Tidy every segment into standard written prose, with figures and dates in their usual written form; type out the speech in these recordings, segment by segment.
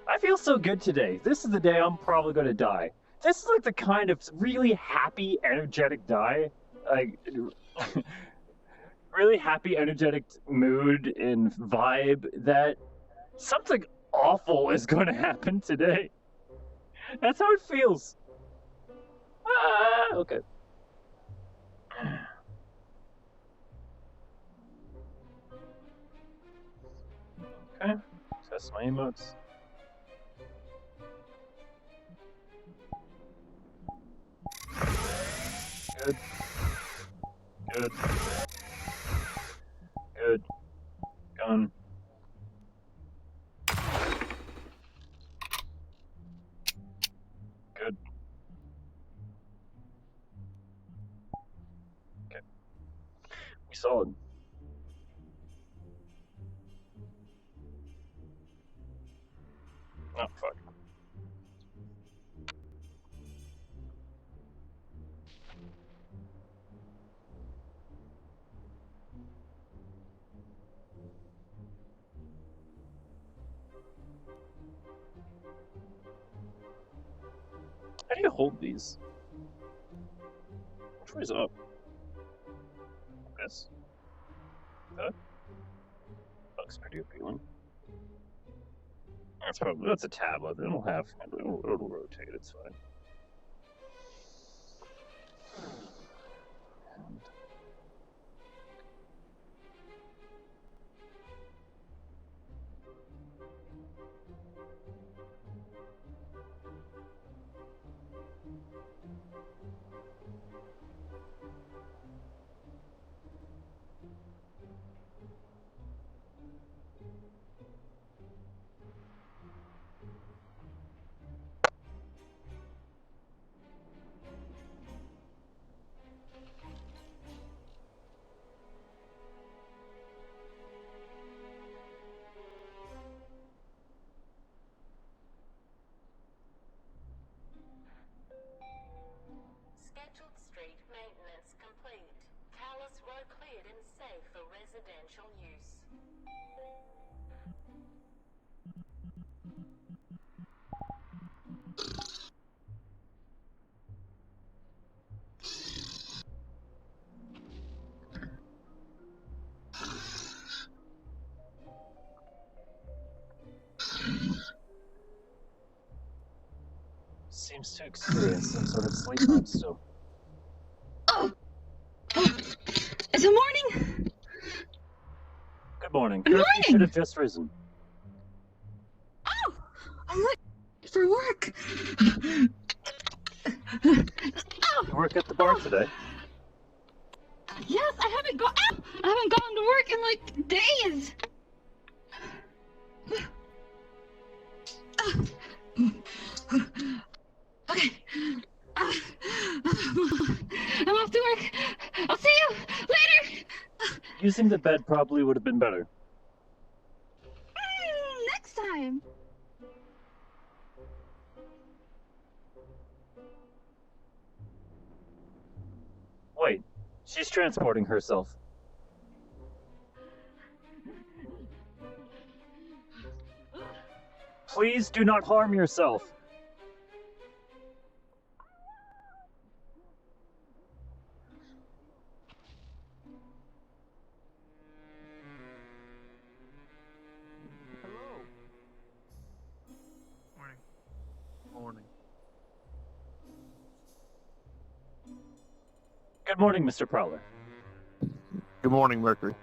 I feel so good today. This is the day I'm probably going to die. This is like the kind of really happy, energetic die. Like, really happy, energetic mood and vibe that something awful is going to happen today. That's how it feels. Okay. Okay. Test my emotes. Good. Good. Good. Gun. Good. Okay. We solid. Oh, fuck. How do you hold these? Which way is up? This? That? Looks pretty appealing. That's a tablet. It'll rotate. It's fine. Scheduled street maintenance complete. Callous Row cleared and safe for residential use. Seems to experience some sort of sleep mode still. Oh! Is it morning? Good morning. Good Kirk, you morning! should have just risen. Oh! I'm late for work. Oh! You work at the bar today. Yes, I haven't gone to work in like days. Okay. I'm off to work. I'll see you later. Using the bed probably would have been better. Next time. Wait, she's transporting herself. Please do not harm yourself. Hello. Morning. Good morning, Mr. Prowler. Good morning, Mercury.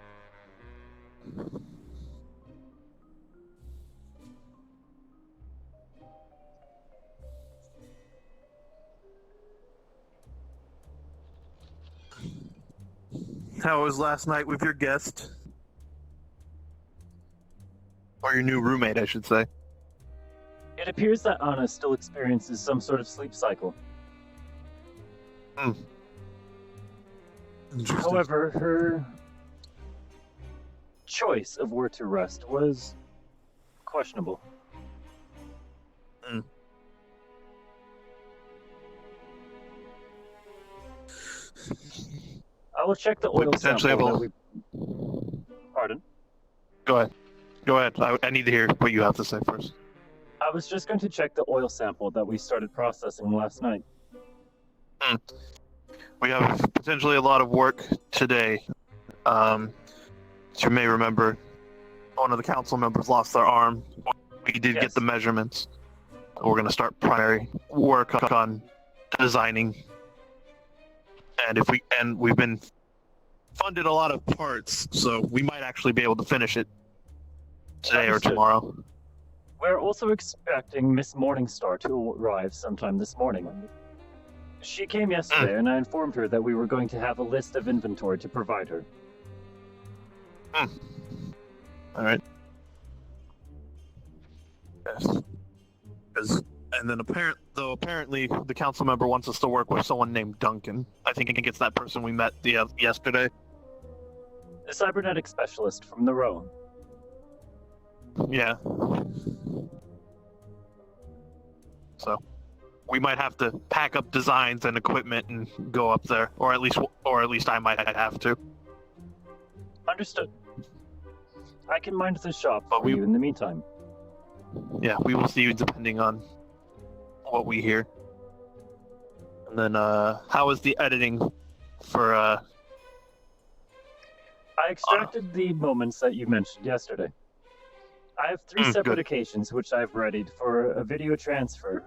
How was last night with your guest? Or your new roommate, I should say. It appears that Anna still experiences some sort of sleep cycle. Interesting. However, her choice of where to rest was questionable. I will check the We oil potentially sample have that we... Pardon? Go ahead. I need to hear what you have to say first. I was just going to check the oil sample that we started processing last night. We have potentially a lot of work today. As you may remember, one of the council members lost their arm. We did Yes. get the measurements. We're going to start primary work on designing. And we've been funded a lot of parts, so we might actually be able to finish it today or Understood. tomorrow. We're also expecting Miss Morningstar to arrive sometime this morning. She came yesterday, and I informed her that we were going to have a list of inventory to provide her. All right. Yes. And then apparently the council member wants us to work with someone named Duncan. I think it's that person we met yesterday. The cybernetic specialist from the Row. Yeah. So we might have to pack up designs and equipment and go up there, or at least I might have to. Understood. I can mind the shop But for you in the meantime. Yeah, we will see you depending on what we hear. And then, how is the editing for, I extracted the moments that you mentioned yesterday. I have 3 separate good. occasions which I've readied for a video transfer.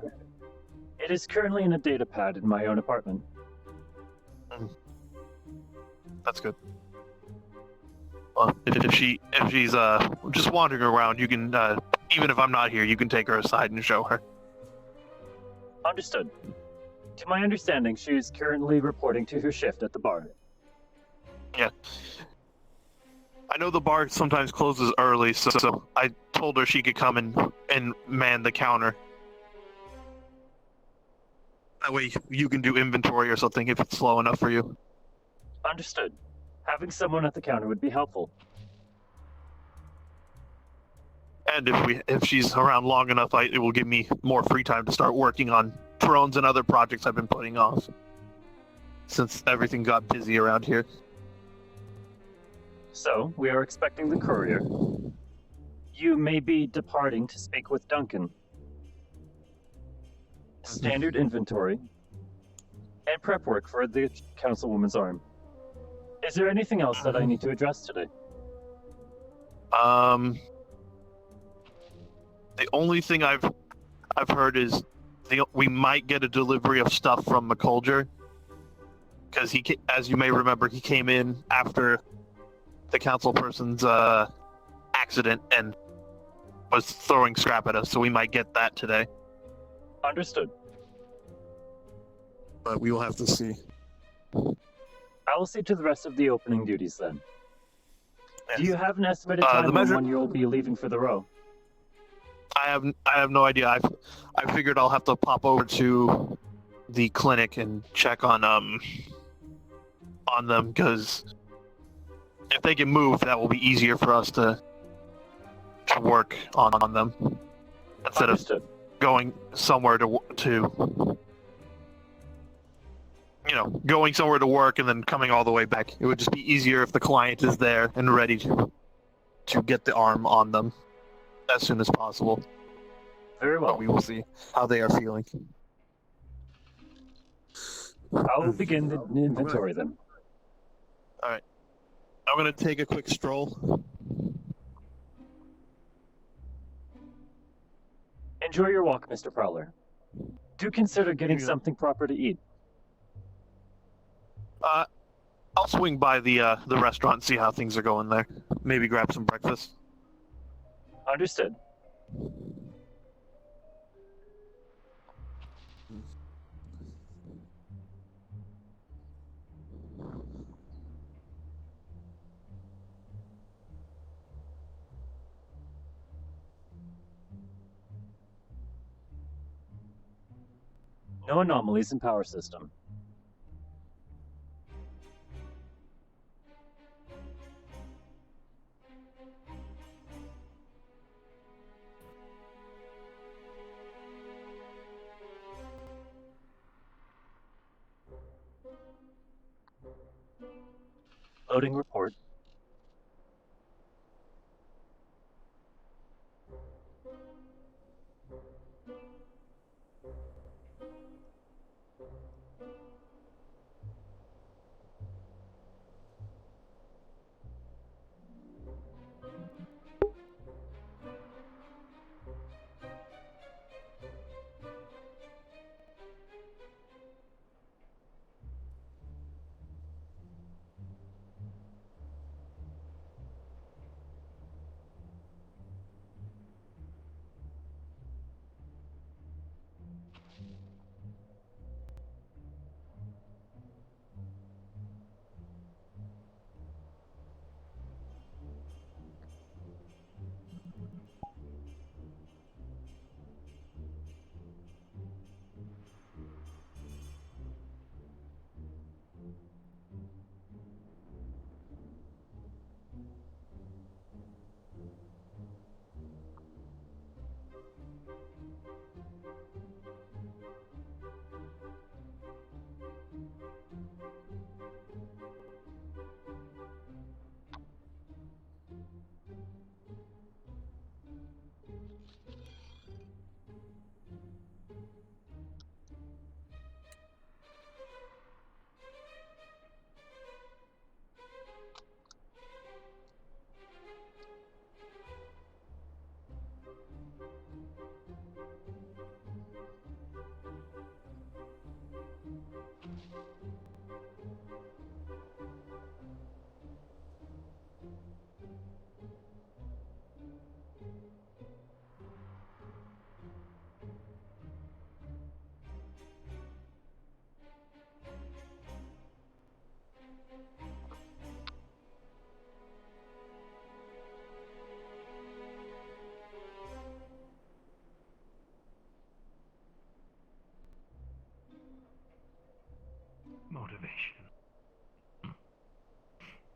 It is currently in a data pad in my own apartment. That's good. Well, if she's just wandering around, you can, even if I'm not here, you can take her aside and show her. Understood. To my understanding, she is currently reporting to her shift at the bar. Yeah. I know the bar sometimes closes early, so I told her she could come and man the counter. That way you can do inventory or something if it's slow enough for you. Understood. Having someone at the counter would be helpful. And if she's around long enough, it will give me more free time to start working on drones and other projects I've been putting off. Since everything got busy around here. So, we are expecting the courier. You may be departing to speak with Duncan. Standard inventory. And prep work for the councilwoman's arm. Is there anything else that I need to address today? The only thing I've heard is we might get a delivery of stuff from McCulger, because as you may remember, he came in after the council person's accident and was throwing scrap at us, so we might get that today. Understood. But we will have to see. I will see to the rest of the opening duties then. Yeah. Do you have an estimated time on measure- when you'll be leaving for the Row? I have no idea. I figured I'll have to pop over to the clinic and check on them, because if they can move, that will be easier for us to work on them instead Understood. of going somewhere to going somewhere to work and then coming all the way back. It would just be easier if the client is there and ready to get the arm on them as soon as possible. Very well. But we will see how they are feeling. I will begin the inventory then. I'm going to take a quick stroll. Enjoy your walk, Mr. Prowler. Do consider getting you go. something proper to eat. I'll swing by the restaurant and see how things are going there. Maybe grab some breakfast. Understood. No anomalies in power system. Loading report.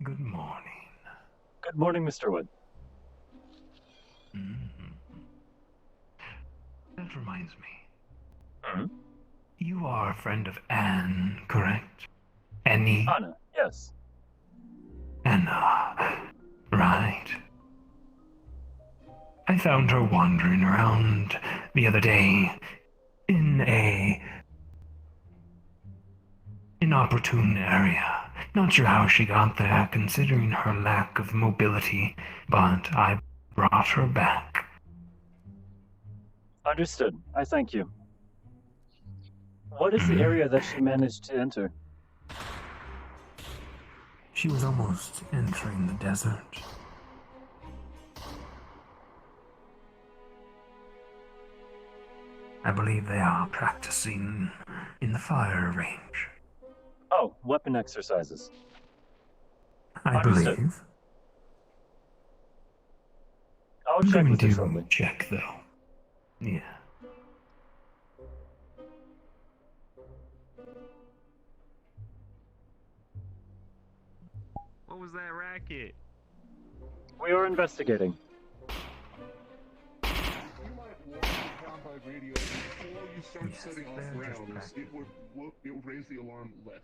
Good morning. Good morning, Mr. Wood. Mhm. That reminds me. Hmm? You are a friend of Anne, correct? Annie? Anna, yes. Anna. Right. I found her wandering around the other day in a inopportune area. Not sure how she got there, considering her lack of mobility, but I brought her back. Understood. I thank you. What is the area that she managed to enter? She was almost entering the desert. I believe they are practicing in the fire range. Oh, weapon exercises. I Understood. believe. I'll I'm check going with her to shortly. check, though. Yeah. What was that racket? We are investigating. You might warn the compound radio before you start Yes, setting off they're just rounds. It would raise the alarm less.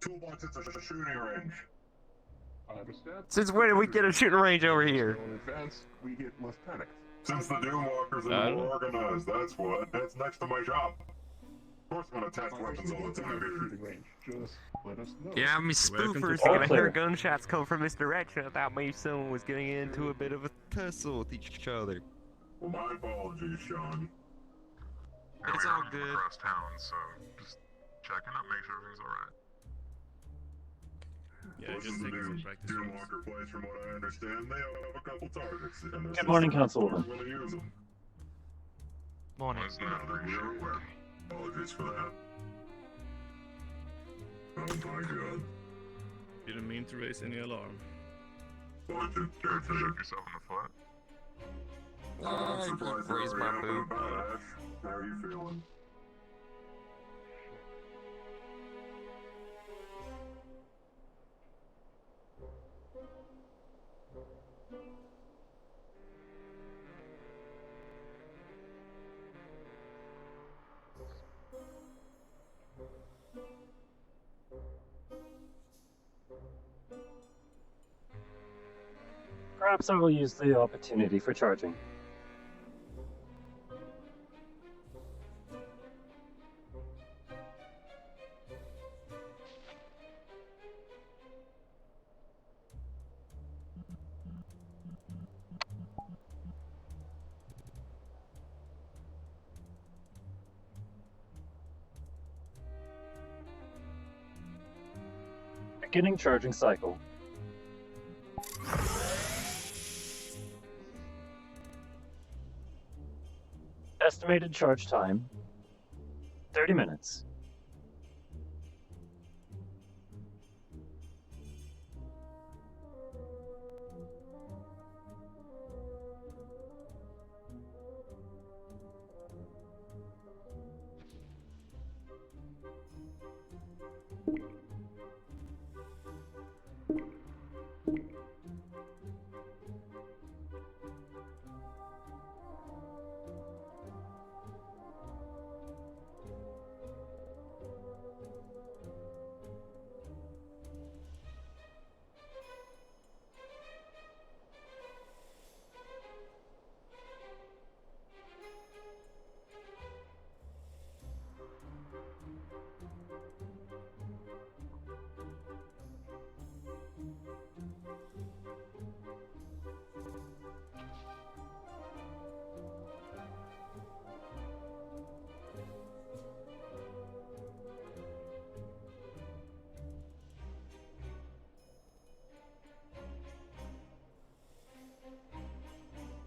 Toolbox, it's a shooting range. I understand. Since when did we get a shooting range over here? In advance, we get less panic. Since the Doomwalkers are more organized, that's what. That's next to my shop. Of course I'm gonna attach weapons all the time. Shooting range. Just let us know. Yeah, me spoof for a All second. I clear. heard gunshots come from this direction. I thought maybe someone was getting into a bit of a tussle with each other. Well, my apologies, Sean. It's all good. Across town, so just checking up, make sure everything's alright. Yeah, This just is the taking some practice rounds. Doomwalker place, from what I understand. They have a couple targets. And this Good is morning, the Councilwoman. first one to use them. Morning. Now that we're aware. Apologies for that. Oh my god. Didn't mean to raise any alarm. Watch it. Care to shoot yourself in the foot? I'm I surprised you're raised my already boob. up and about, Ash. How are you feeling? Perhaps I will use the opportunity for charging. Beginning charging cycle. Estimated charge time, 30 minutes.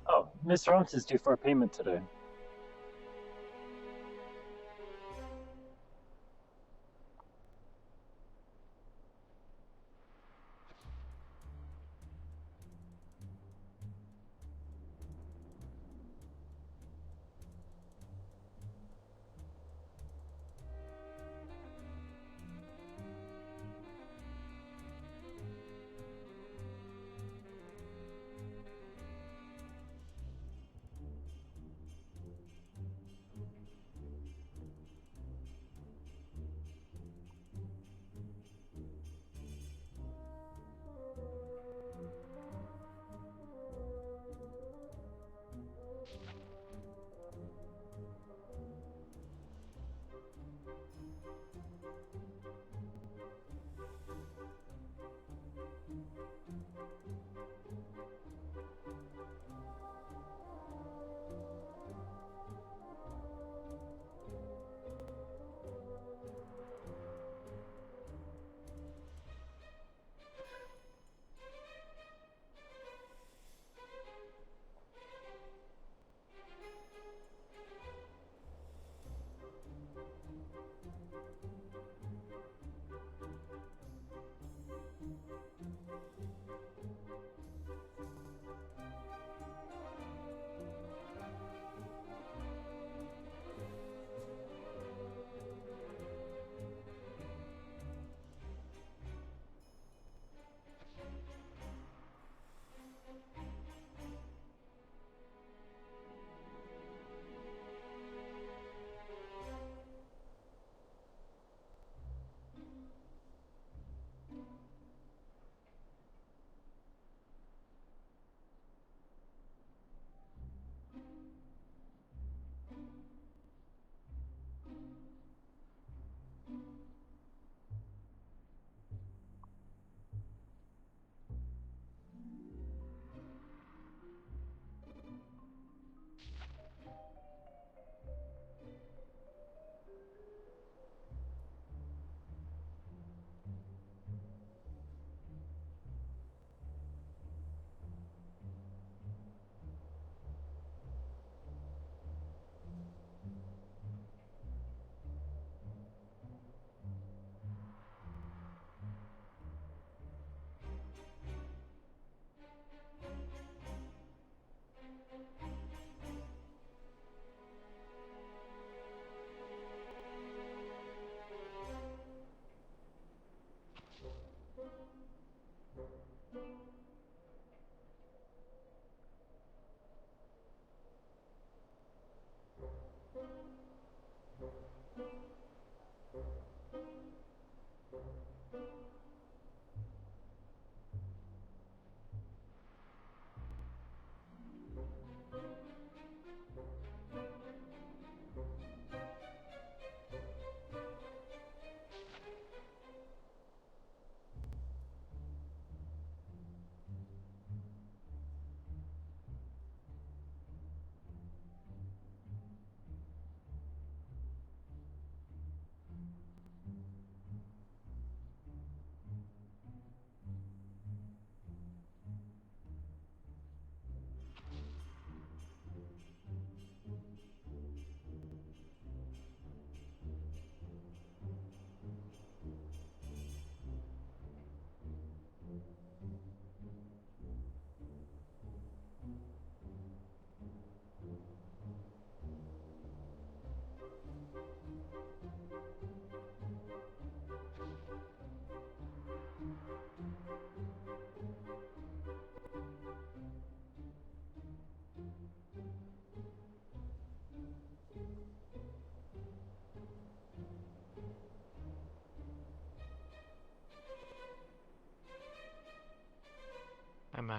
Oh, Miss Ront is due for a payment today.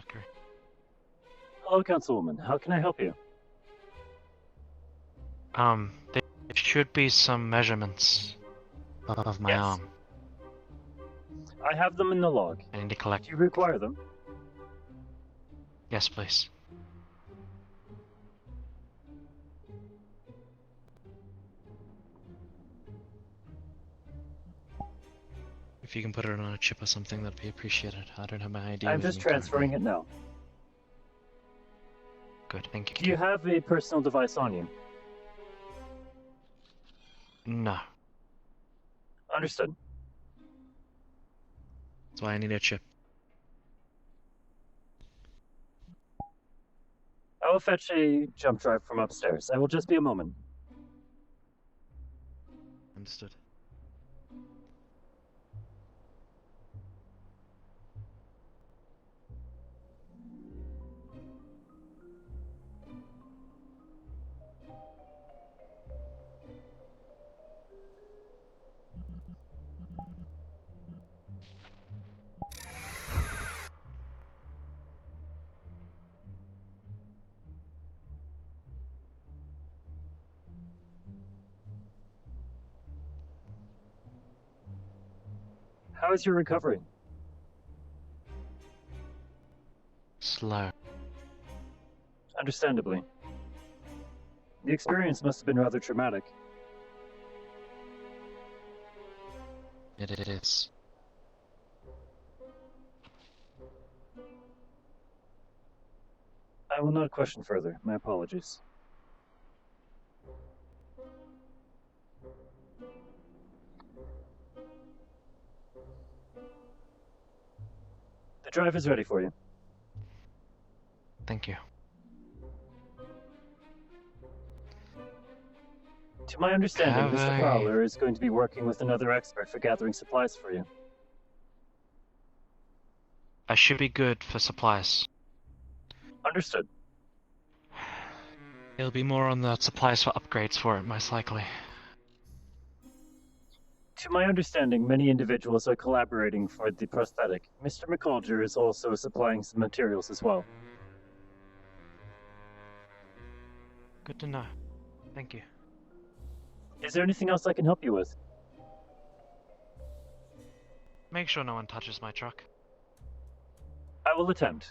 Mercury. Hello, Councilwoman. How can I help you? There should be some measurements of my Yes. arm. I have them in the log. I need to collect. Do you require them? Yes, please. If you can put it on a chip or something, that'd be appreciated. I don't have my ID. I'm with just me transferring currently. it now. Good, thank you. Do you have a personal device on you? No. Understood. That's why I need a chip. I will fetch a jump drive from upstairs. I will just be a moment. Understood. How is your recovery? Slow. Understandably. The experience must have been rather traumatic. It is. I will not question further. My apologies. The drive is ready for you. Thank you. To my understanding, Have Mr. I- Fowler is going to be working with another expert for gathering supplies for you. I should be good for supplies. Understood. It'll be more on the supplies for upgrades for it, most likely. To my understanding, many individuals are collaborating for the prosthetic. Mr. McColger is also supplying some materials as well. Good to know. Thank you. Is there anything else I can help you with? Make sure no one touches my truck. I will attempt.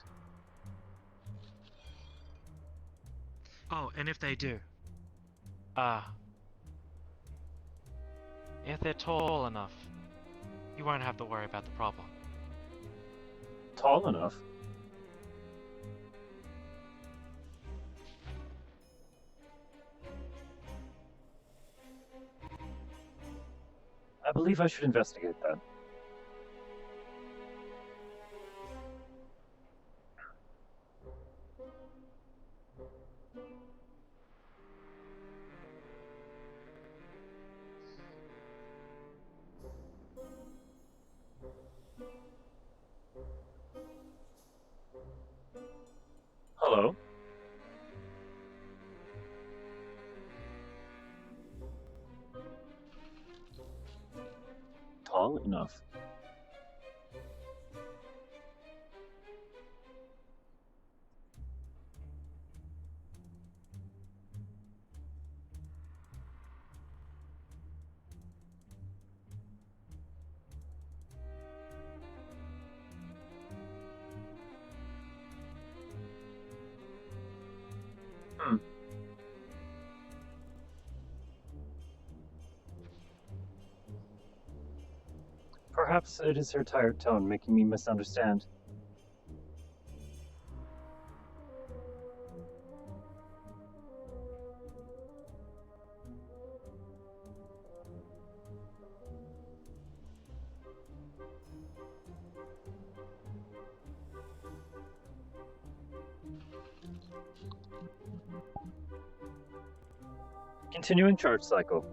Oh, and if they do, if they're tall enough, you won't have to worry about the problem. Tall enough? I believe I should investigate that. Hello? Tall enough. Perhaps it is her tired tone making me misunderstand. Continuing charge cycle.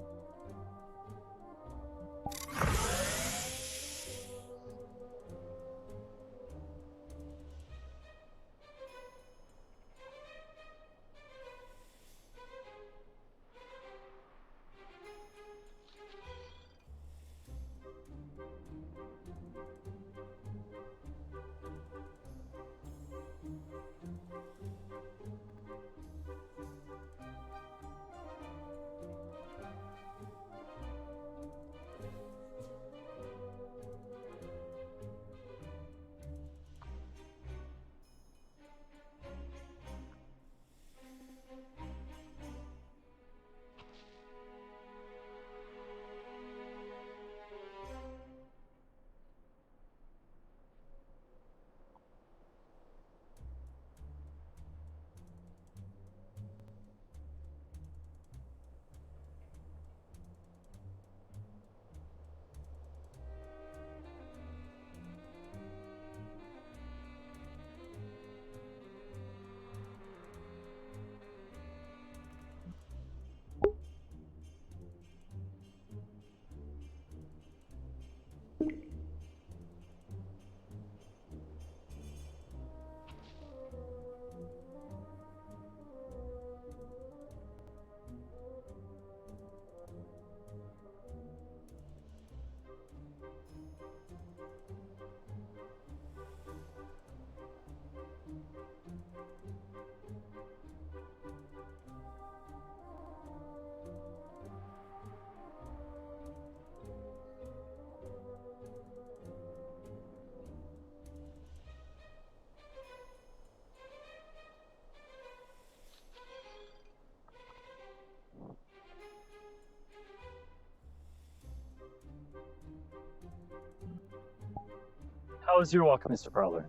How was your walk, Mr. Prowler?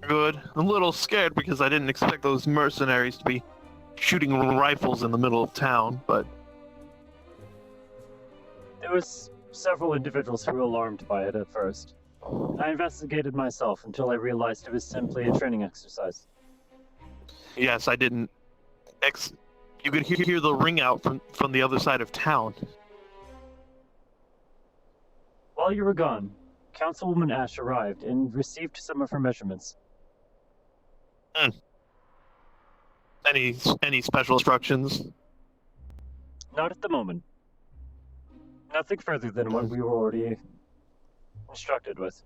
Good. I'm a little scared because I didn't expect those mercenaries to be shooting rifles in the middle of town, but There was several individuals who were alarmed by it at first. I investigated myself until I realized it was simply a training exercise. yes, I didn't. You could hear the ring out from the other side of town. While you were gone, Councilwoman Ash arrived and received some of her measurements. Any special instructions? Not at the moment. Nothing further than what we were already instructed with.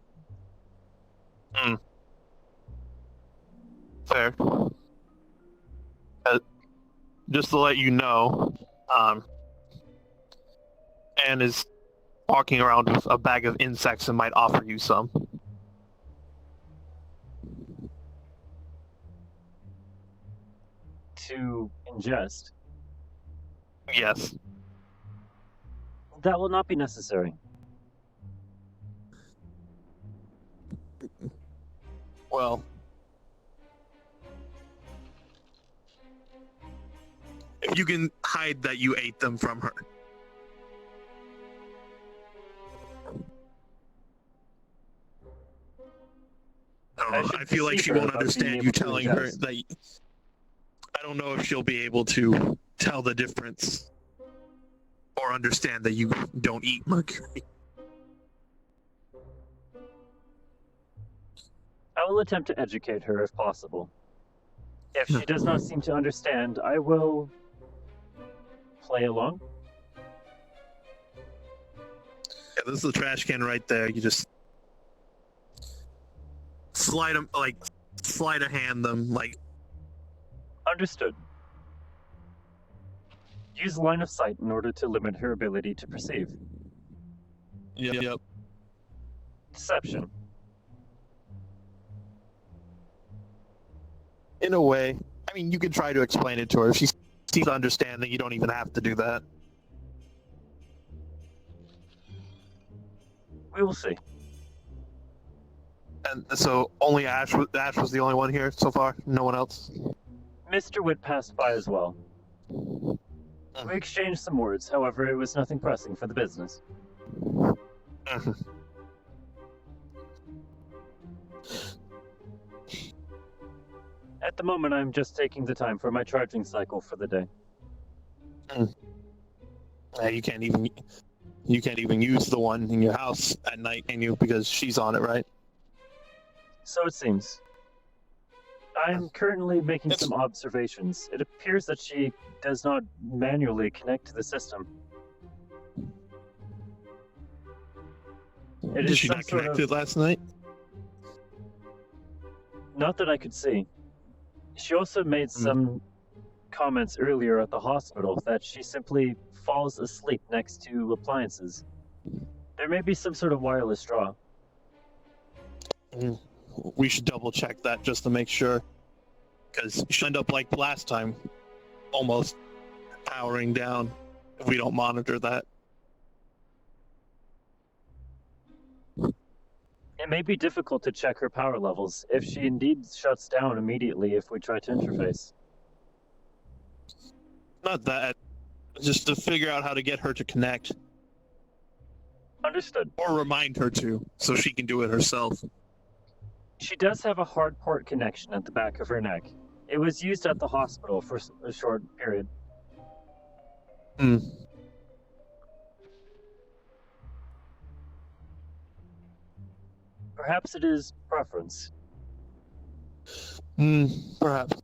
Fair. Just to let you know, Anne is walking around with a bag of insects and might offer you some. To ingest. Yes. That will not be necessary. Well, if you can hide that you ate them from her. I feel like she won't understand you telling her that. I don't know if she'll be able to tell the difference or understand that you don't eat mercury. I will attempt to educate her if possible. If she does not seem to understand, I will play along. Yeah, this is the trash can right there. You just slide a hand them, like. Understood. Use line of sight in order to limit her ability to perceive. Yep. Deception. In a way. I mean, you can try to explain it to her. If she seems to understand that you don't even have to do that. We will see. And so only Ash was the only one here so far? No one else? Mr. Witt passed by as well. We exchanged some words, however, it was nothing pressing for the business. At the moment, I'm just taking the time for my charging cycle for the day. You can't even use the one in your house at night, can you? Because she's on it, right? So it seems. I'm currently making some observations. It appears that she does not manually connect to the system. Did she not connect it last night? Not that I could see. She also made some comments earlier at the hospital that she simply falls asleep next to appliances. There may be some sort of wireless draw. We should double check that just to make sure. Because she'll end up like last time, almost powering down if we don't monitor that. It may be difficult to check her power levels if she indeed shuts down immediately if we try to interface. Not that. Just to figure out how to get her to connect. Understood. Or remind her to, so she can do it herself. She does have a hard port connection at the back of her neck. It was used at the hospital for a short period. Perhaps it is preference. Perhaps.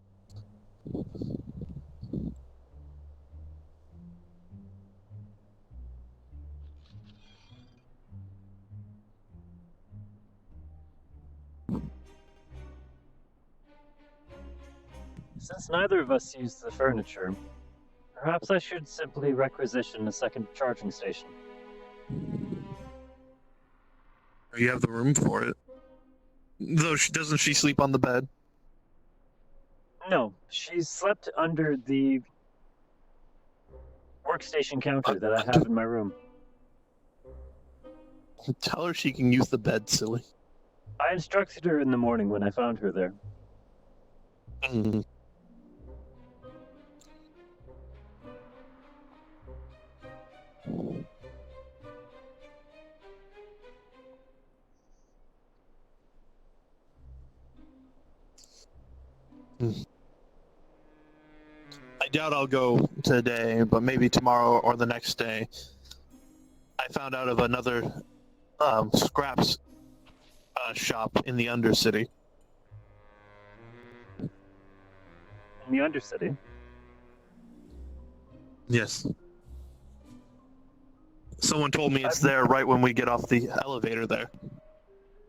Since neither of us used the furniture, perhaps I should simply requisition a second charging station. You have the room for it. Though doesn't she sleep on the bed? No, she slept under the workstation counter that I have in my room. Tell her she can use the bed, silly. I instructed her in the morning when I found her there. Mm. I doubt I'll go today, but maybe tomorrow or the next day. I found out of another scraps shop in the Undercity. In the Undercity? Yes. Someone told me it's there right when we get off the elevator there.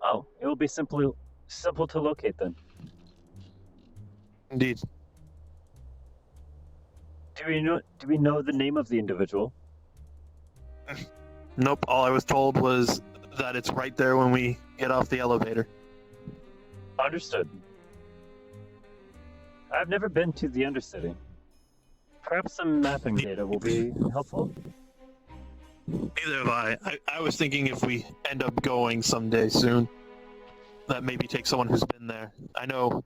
Oh, it will be simple to locate then. Indeed. Do we know the name of the individual? Nope, all I was told was that it's right there when we get off the elevator. Understood. I've never been to the Undercity. Perhaps some mapping data will be helpful. Neither have I. I was thinking if we end up going someday soon, that maybe take someone who's been there. I know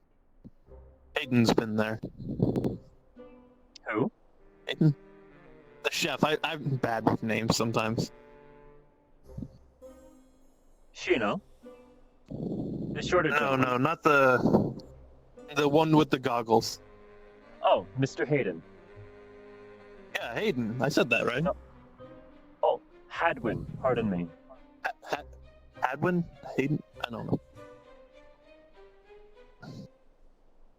Aiden's been there. Who? Aiden? The chef. I'm bad with names sometimes. Shino? The shorter No, gentleman. not the one with the goggles. Oh, Mr. Hayden. Yeah, Hayden. I said that, right? No. Oh, Hadwin. Pardon me. Hadwin? Hayden? I don't know.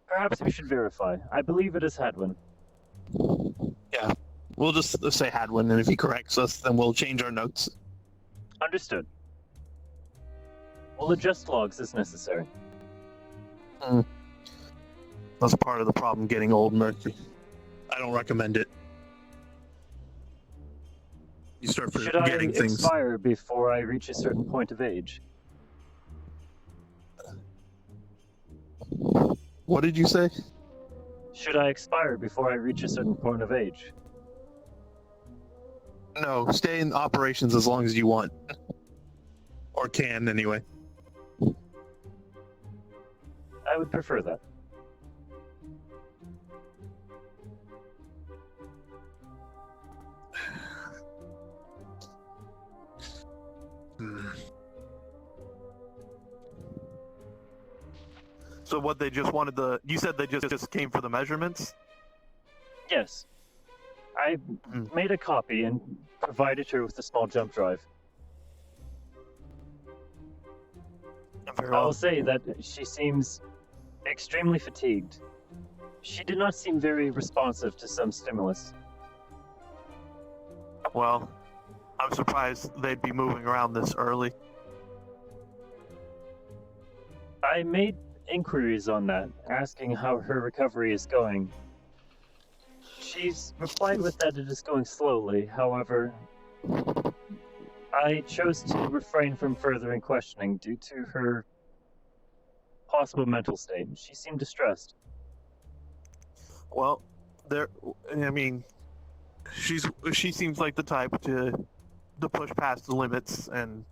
Perhaps we should verify. I believe it is Hadwin. Yeah. We'll just say Hadwin, and if he corrects us, then we'll change our notes. Understood. We'll adjust logs as necessary. That's part of the problem getting old, Mercury. I don't recommend it. You start forgetting Should I expire before I reach a certain point of age? What did you say? Should I expire before I reach a certain point of age? No, stay in operations as long as you want. Or can, anyway. I would prefer that. So what, they just wanted you said they just came for the measurements? Yes. I made a copy and provided her with a small jump drive. I will say that she seems extremely fatigued. She did not seem very responsive to some stimulus. Well, I'm surprised they'd be moving around this early. I made inquiries on that, asking how her recovery is going. She's replied with that it is going slowly. However, I chose to refrain from furthering questioning due to her possible mental state. She seemed distressed. Well, she seems like the type to push past the limits, and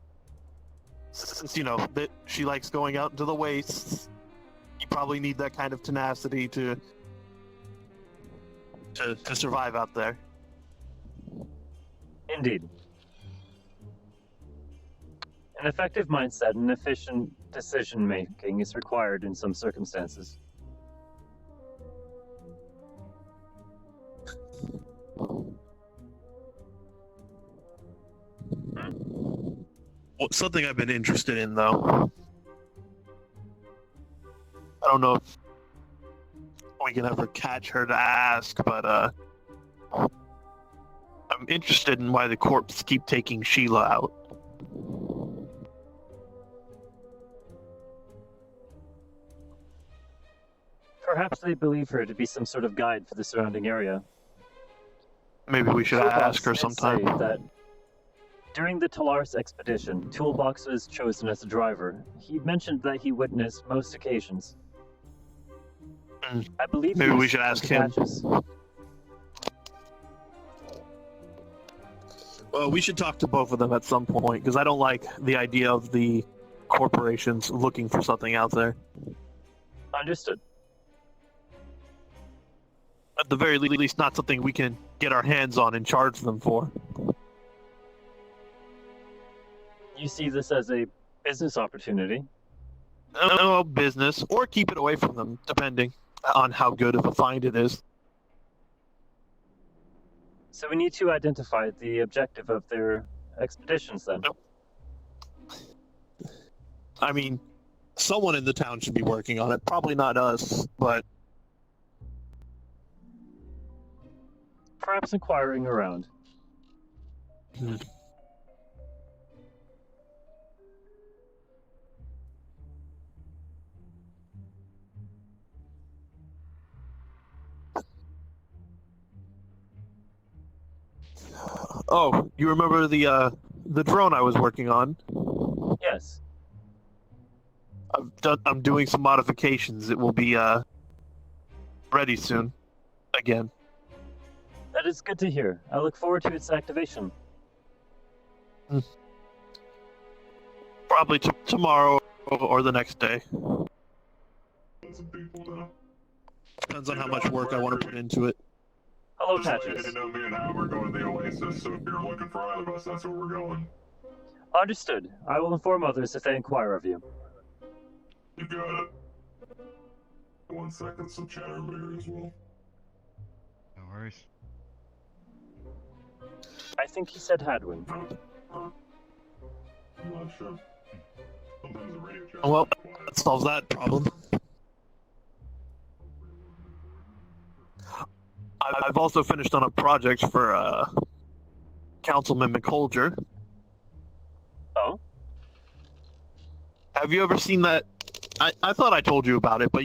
since that she likes going out into the wastes, you probably need that kind of tenacity to survive out there. Indeed. An effective mindset and efficient decision-making is required in some circumstances. Well, something I've been interested in, though. I don't know if we can ever catch her to ask, but I'm interested in why the corps keep taking Sheila out. Perhaps they believe her to be some sort of guide for the surrounding area. Maybe we should ask her sometime. Say that during the Talaris expedition, Toolbox was chosen as a driver. He mentioned that he witnessed most occasions. I believe maybe we should ask him. Well, we should talk to both of them at some point, because I don't like the idea of the corporations looking for something out there. Understood. At the very least, not something we can get our hands on and charge them for. You see this as a business opportunity? No, business, or keep it away from them, depending on how good of a find it is. So we need to identify the objective of their expeditions then. I mean, someone in the town should be working on it. Probably not us, but... Perhaps inquiring around. Oh, you remember the drone I was working on? Yes. I'm doing some modifications. It will be ready soon. Again. That is good to hear. I look forward to its activation. Probably tomorrow or the next day. Depends on how much work I want to put into it. Hello, Just want you Patches. to know me and Hal are going to the Oasis, so if you're looking for either of us, that's where we're going. Understood. I will inform others if they inquire of you. You got it. 1 second, some chatter over here as well. No worries. I think he said Hadwin. I'm not sure. Sometimes the radio chatter Well, is quiet. that solves that problem. I've also finished on a project for Councilman McColger. Oh? Have you ever seen that? I thought I told you about it, but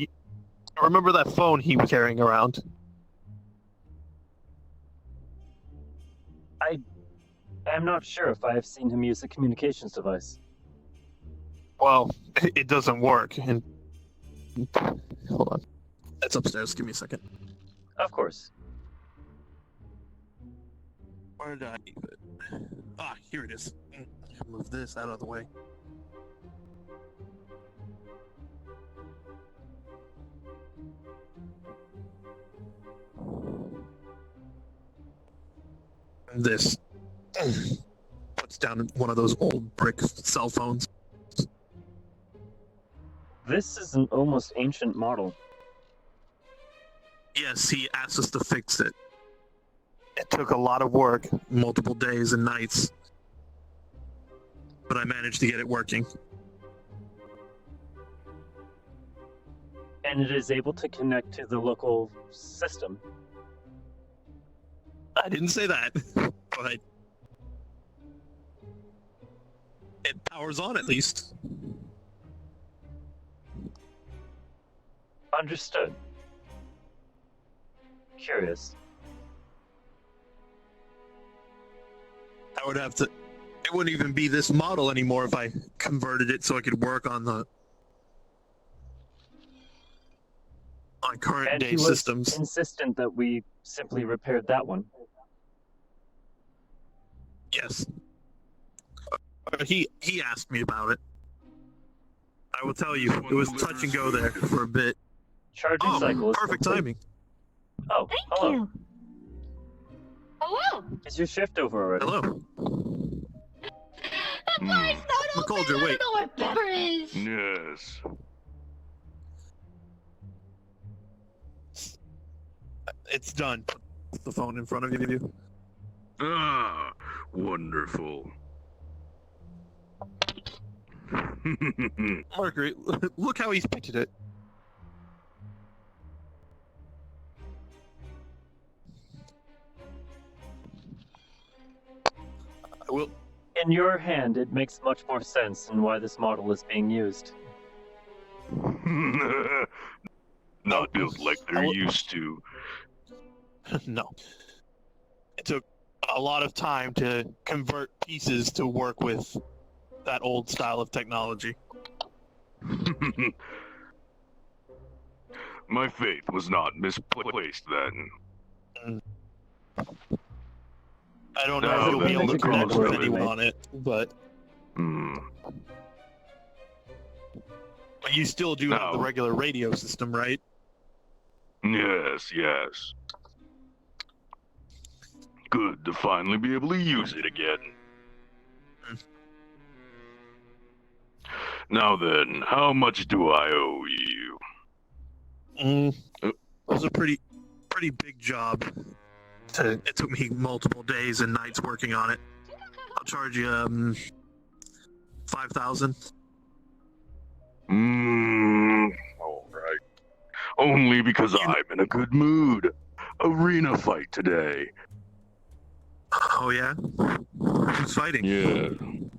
remember that phone he was carrying around? I am not sure if I have seen him use a communications device. Well, it doesn't work. And hold on, it's upstairs. Give me a second. Of course. Where did I leave it? Ah, here it is. Move this out of the way. This puts down one of those old brick cell phones. This is an almost ancient model. Yes, he asked us to fix it. It took a lot of work, multiple days and nights, but I managed to get it working. And it is able to connect to the local system. I didn't say that, but it powers on at least. Understood. Curious. I would have to. It wouldn't even be this model anymore if I converted it so it could work on current And day he was systems. insistent that we simply repaired that one. Yes. He asked me about it. I will tell you, it was touch and go there for a bit. Charging cycle is perfect complete. timing. Oh, Thank hello. you. Hello. Is your shift over already? Hello. The door's not open. McColger, I wait. don't know what Pepper is. Yes. It's done. Put the phone in front of you. Ah, wonderful. Mercury, look how he's painted it. I will. In your hand, it makes much more sense in why this model is being used. Not built like they're used to. No. It took a lot of time to convert pieces to work with that old style of technology. My faith was not misplaced then. don't know No, if you'll be able to that's connect with really anyone made. on it, but you still do have the No. regular radio system, right? Yes, yes. Good to finally be able to use it again. Now then, how much do I owe you? It was a pretty big job. It took me multiple days and nights working on it. I'll charge you 5,000. All right. Only because I'm in a good mood. Arena fight today. Oh yeah? Who's fighting? Yeah.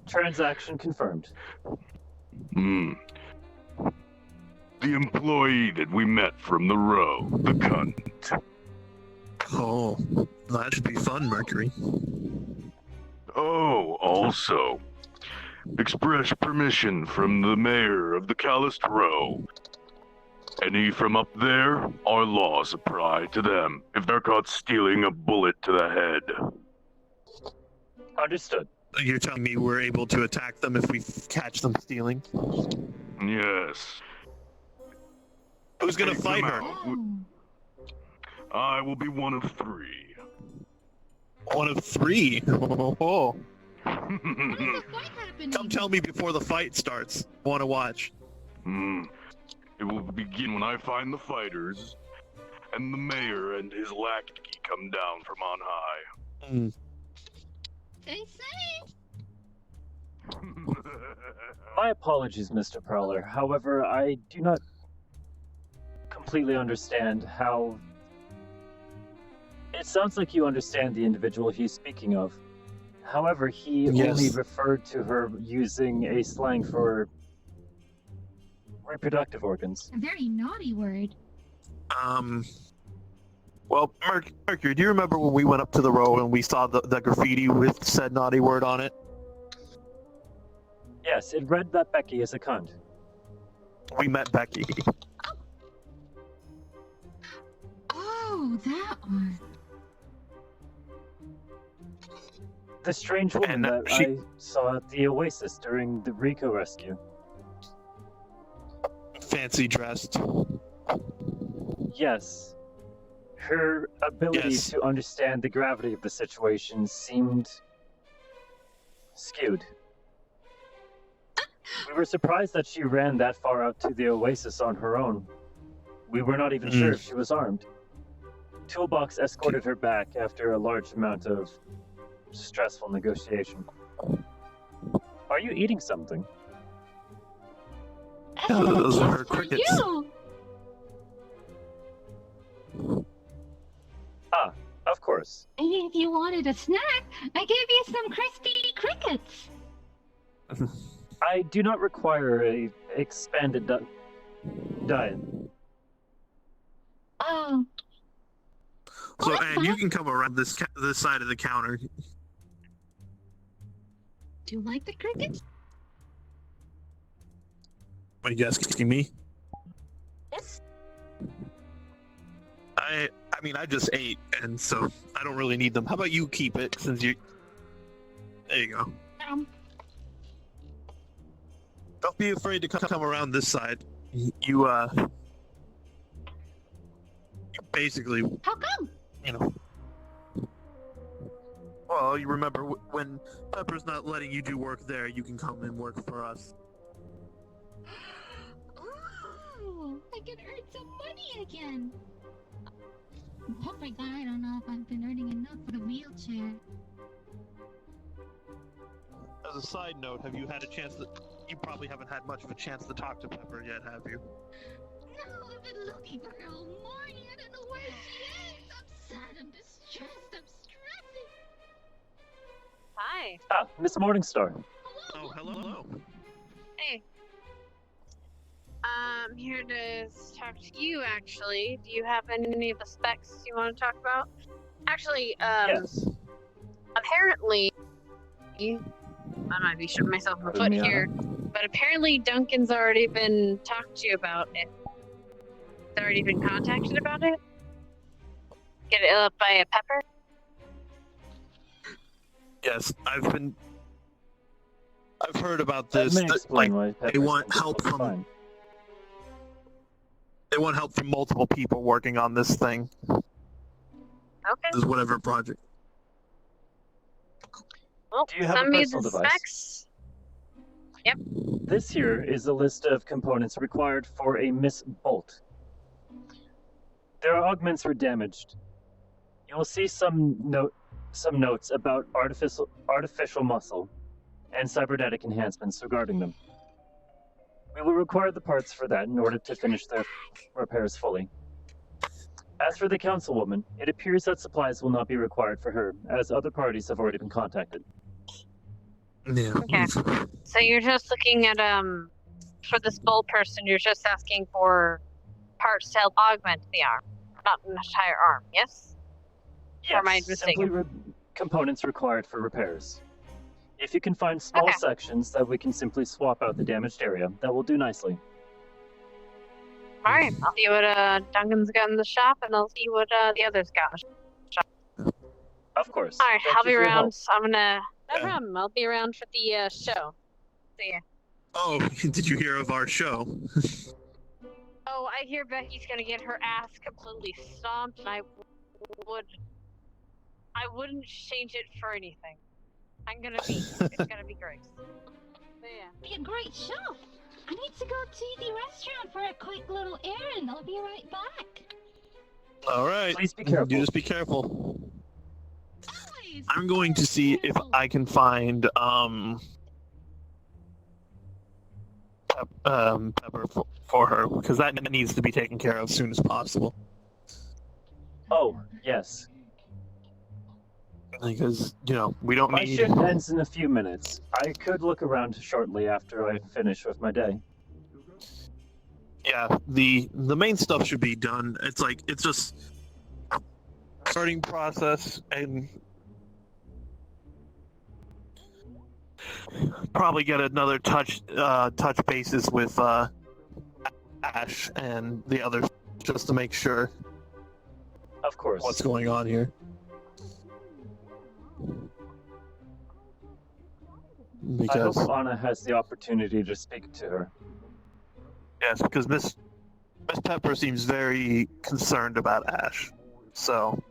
Transaction confirmed. The employee that we met from the row, the cunt. Oh, that should be fun, Mercury. Oh, also, express permission from the mayor of the Callous Row. Any from up there, our laws apply to them if they're caught stealing a bullet to the head. Understood. You're telling me we're able to attack them if we catch them stealing? Yes. Who's gonna Take fight them her? out. I will be one of 3. One of 3? Oh. When is the fight happening? Come tell me before the fight starts. Want to watch? It will begin when I find the fighters, and the mayor and his lackey come down from on high. They say. My apologies, Mr. Prowler. However, I do not completely understand how... It sounds like you understand the individual he's speaking of. However, he only referred to her using a slang for reproductive organs. A very naughty word. Well, Mercury, do you remember when we went up to the row and we saw the graffiti with said naughty word on it? Yes, it read that Becky is a cunt. We met Becky. Oh, that one. The strange woman And that she- I saw at the Oasis during the Rico rescue. Fancy dressed. Yes. Her ability Yes. to understand the gravity of the situation seemed skewed. We were surprised that she ran that far out to the Oasis on her own. We were not even sure if she was armed. Toolbox escorted her back after a large amount of stressful negotiation. Are you eating something? Those are her For crickets. you. Ah, of course. And if you wanted a snack, I gave you some crispy crickets. I do not require a expanded diet. Oh. So, What? and you can come around this side of the counter. Do you like the crickets? Are you asking me? I mean, I just ate, and so I don't really need them. How about you keep it, since you... There you go. Don't be afraid to come around this side. You basically, How come? you know... Well, you remember, when Pepper's not letting you do work there, you can come and work for us. Oh, I can earn some money again. Oh my god, I don't know if I've been earning enough for the wheelchair. As a side note, have you had a chance to... You probably haven't had much of a chance to talk to Pepper yet, have you? No, I've been looking for her all morning. I don't know where she is. I'm sad, I'm distressed, I'm stressing. Hi. Ah, Miss Morningstar. Oh, hello. Hey. I'm here to talk to you, actually. Do you have any of the specs you want to talk about? Actually, Yes. apparently... I might be shooting myself in the foot Yeah. here, but apparently Duncan's already been talked to you about it. He's already been contacted about it? Get it up by a Pepper? Yes, I've heard about That this. may explain why They Pepper's want been help difficult to from find. multiple people working on this thing. Okay. This is whatever project. Well, Do you have a send me personal the device? specs. Yep. This here is a list of components required for a Miss Bolt. Their augments were damaged. You will see some notes about artificial muscle and cybernetic enhancements regarding them. We will require the parts for that in order to finish their repairs fully. As for the councilwoman, it appears that supplies will not be required for her, as other parties have already been contacted. Yeah. Okay. So you're just looking at for this bold person, you're just asking for parts to help augment the arm, not an entire arm. Yes. Yes, or am I mistaken? simply components required for repairs. If you can find small sections that we can simply swap out the damaged area, that will do nicely. Alright, I'll see what Duncan's got in the shop, and I'll see what the others got in the shop. Of course. Alright, Thank I'll you be for your around. help. I'm gonna... No problem, I'll be around for the show. See ya. Oh, did you hear of our show? Oh, I hear Becky's gonna get her ass completely stomped, and I wouldn't change it for anything. It's gonna be great. So, yeah. Be a great show. I need to go to the restaurant for a quick little errand. I'll be right back. All right. Please be careful. You just be careful. Always. I'm going to see if I can find Pepper for her, because that needs to be taken care of as soon as possible. Oh, yes. Because, we don't My need... shift ends in a few minutes. I could look around shortly after I finish with my day. Yeah, the main stuff should be done. It's just starting process and probably get another touch bases with Ash and the others just to make sure Of course. what's going on here. Because I hope Anna has the opportunity to speak to her. yes, because Miss Pepper seems very concerned about Ash. So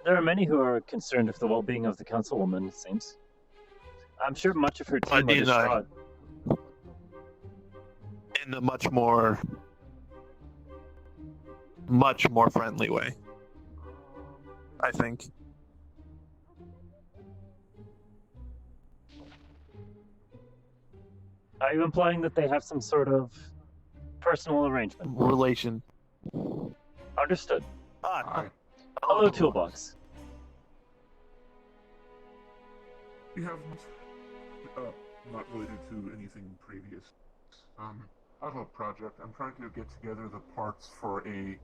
There are many who are concerned with the well-being of the councilwoman, it seems. I'm sure much of her team are distraught. in a much more friendly way, I think. Are you implying that they have some sort of personal arrangement? Relation. Understood. Hi. Hello, Toolbox. You have not related to anything previous. I have a project. I'm trying to get together the parts for a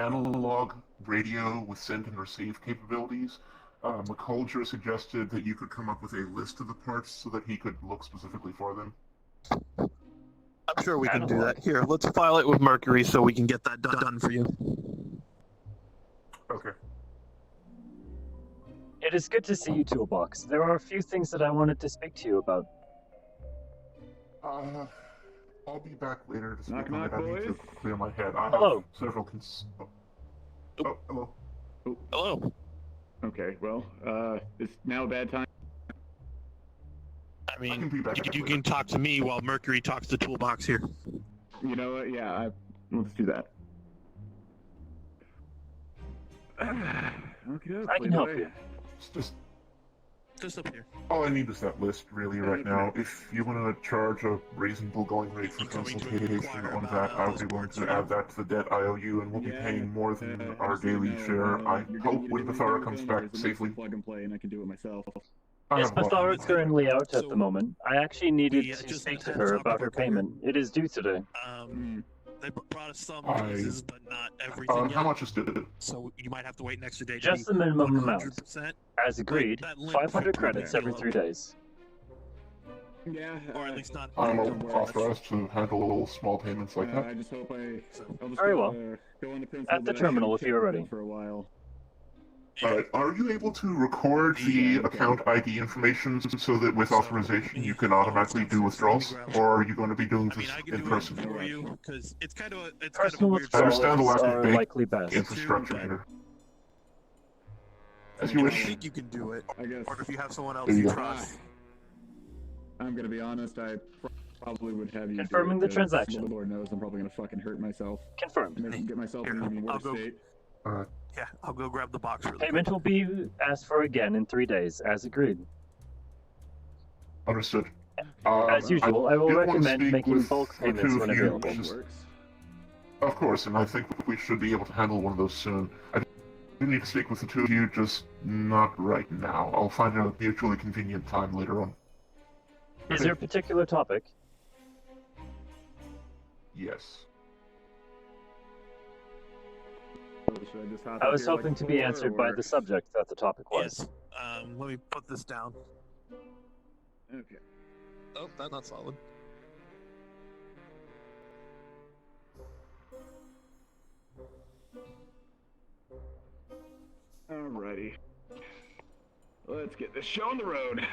analog radio with send and receive capabilities. McColger suggested that you could come up with a list of the parts so that he could look specifically for them. I'm sure we can do that. Here, let's file it with Mercury so we can get that done for you. Okay. It is good to see you, Toolbox. There are a few things that I wanted to speak to you about. I'll be back later to speak Knock, on knock, it. I need to boys. clear my head. I Hello. have several Oh, hello. Oh, Hello. okay, well, it's now a bad time. I mean, can be back you later. can talk to me while Mercury talks to Toolbox here. You know what? Yeah, let's do that. Okay, I can help you. It's Just up here. all I need is that list, really, right now. If you want to charge a reasonable going rate for consultation on that, I'll be willing to add that to the debt I owe you, and we'll be paying more than our daily share. I hope when Bethara comes back safely. Plug and play, and I can do it myself. Yes, Bethara is currently out at the moment. I actually needed we, to just speak to had her some about her report. payment. It is due today. They brought us some I- pieces, but not everything How yet. much is it? So you might have to wait an extra day to Just be the minimum amount. 100%. As agreed, That limit 500 for credits every 3 days. Yeah, Or at least not. I'm don't worry. authorized to handle small payments like I that. just hope I'll just Very go, well. go on the principle At the that I terminal haven't if you are checked ready. for a while. Alright, are you able to record the account ID information so that with authorization you can automatically do withdrawals? Or are you going to be doing this in person? Personal I understand the withdrawals lack are of bank likely best. infrastructure here. As you I wish. think you can do it. I guess. Or if you have someone else There you you go. trust. I'm gonna be honest, I probably would have you Confirming do it, the 'cause transaction. Lord knows I'm probably gonna fucking hurt myself. Confirmed. Get myself in an even I'll worse go. state. Yeah, I'll go grab the box really Payment will be asked for again in 3 days, as agreed. Understood. As usual, I will did want to recommend speak making with bulk the payments two when of you, available. just- Of course, and I think we should be able to handle one of those soon. I do need to speak with the two of you, just not right now. I'll find a mutually convenient time later on. Is there a particular topic? Yes. Should I just hop I up was here like hoping to be before, answered by or- the subject that the topic was. Yes. Let me put this down. Okay. Oh, that's not solid. Alrighty. Let's get this show on the road.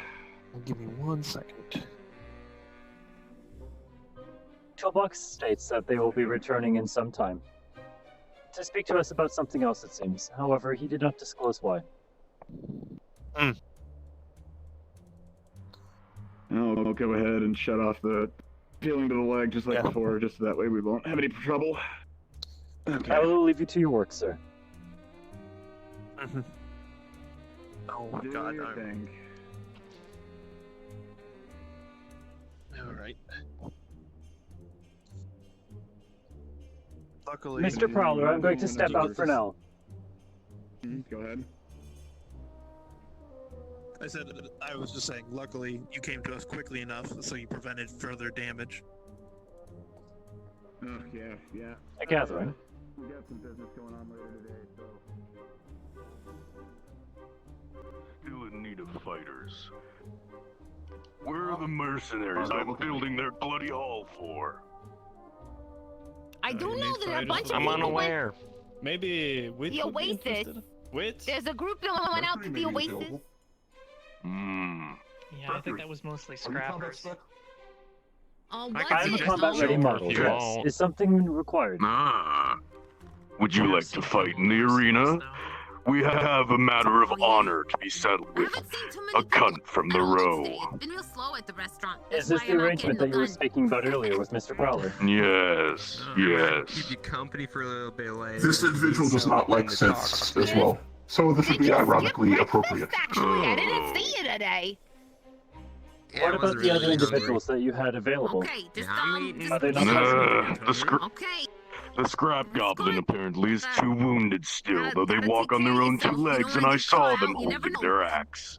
Give me 1 second. Toolbox states that they will be returning in some time. To speak to us about something else, it seems. However, he did not disclose why. I'll go ahead and shut off the feeling to the leg just like before, just so that way we won't have any trouble. Okay. I will leave you to your work, sir. Oh my Do god, your thing. Alright. Luckily, Mr. Prowler, I'm going to step out for now. Go ahead. I was just saying, luckily you came to us quickly enough so you prevented further damage. Oh, yeah. A gathering. We got some business going on later today, so... Still in need of fighters. Where are the mercenaries I'm building their bloody hall for? I do know that a bunch of I'm people unaware. Maybe went the Oasis. Wit? There's a group that went out to the Oasis. Yeah, I think that was mostly scrappers. Oh, I have a combat-ready model. Yes. Is something required? Would you like to fight in the arena? We have a matter of honor to be settled with. A cunt from the row. Been real slow at the restaurant. Is this the arrangement that you were speaking about earlier with Mr. Prowler? Yes, yes. Keep you company for a little bit later. This individual does not like synths as well, so this would be ironically appropriate. Actually, I didn't see you today. What about the other individuals that you had available? Okay, just Are they not The scrap goblin apparently is too wounded still, though they walk on their own two legs, and I saw them holding their axe.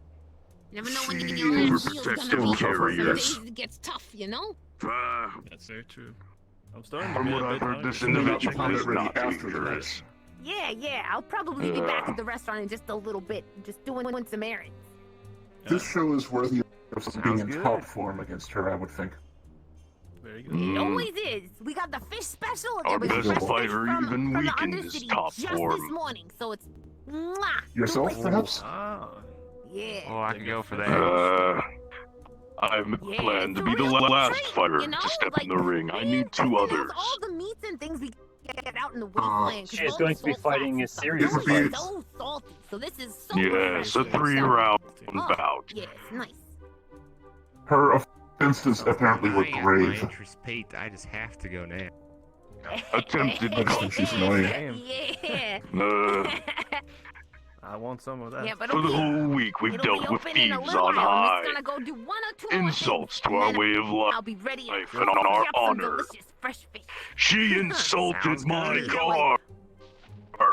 You never know when you your own heel's gonna be. Carriers. Some days it gets tough, you know? That's very true. I'm starting From what I've heard, this individual is not dangerous. Yeah, I'll probably be back at the restaurant in just a little bit, just doing some errands. This show is worthy of being in top form against her, I would think. Very It always is. We got the fish special. Our There was best fresh fish fighter from even the weakened is Undercity top just form. this morning, so it's mwah, Yourself, delicious. perhaps? Yeah. Oh, I can go for that. I plan to be the last fighter to step in the ring. I need two others. All the meats and things we get out in the wasteland. She is going to be fighting a series of It's fights. so salty, so this is so Yes, a refreshing. 3-round Oh, bout. yes, nice. Her offenses apparently were I got my grave. interest paid. I just have to go now. Attempted. I just think she's annoying. Yeah. I want some of that. Yeah, but For the okay. whole week, we've It'll be dealt with open in a thieves little on while. I'm high. just gonna go do one or two more Insults to things, our and then way of I'll life be ready to and on our cook up some honor. delicious fresh fish. She insulted Sounds my good. car.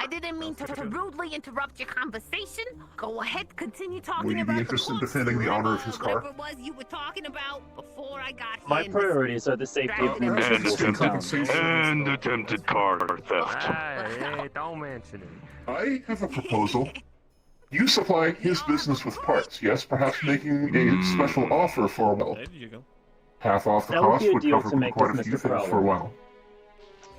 I didn't mean to rudely interrupt your conversation. Go ahead, continue talking Will you be about interested in the defending the honor of his car? whatever it was you were talking about before I got here. My and priorities are the safety of the And individuals in town. attempted car theft. Hey, don't mention it. I have a proposal. You supply his business with parts, yes, perhaps making a special offer for a while. There you go. Half off the That would cost be a would deal cover to make quite with a few Mr. things Prowler. for a while.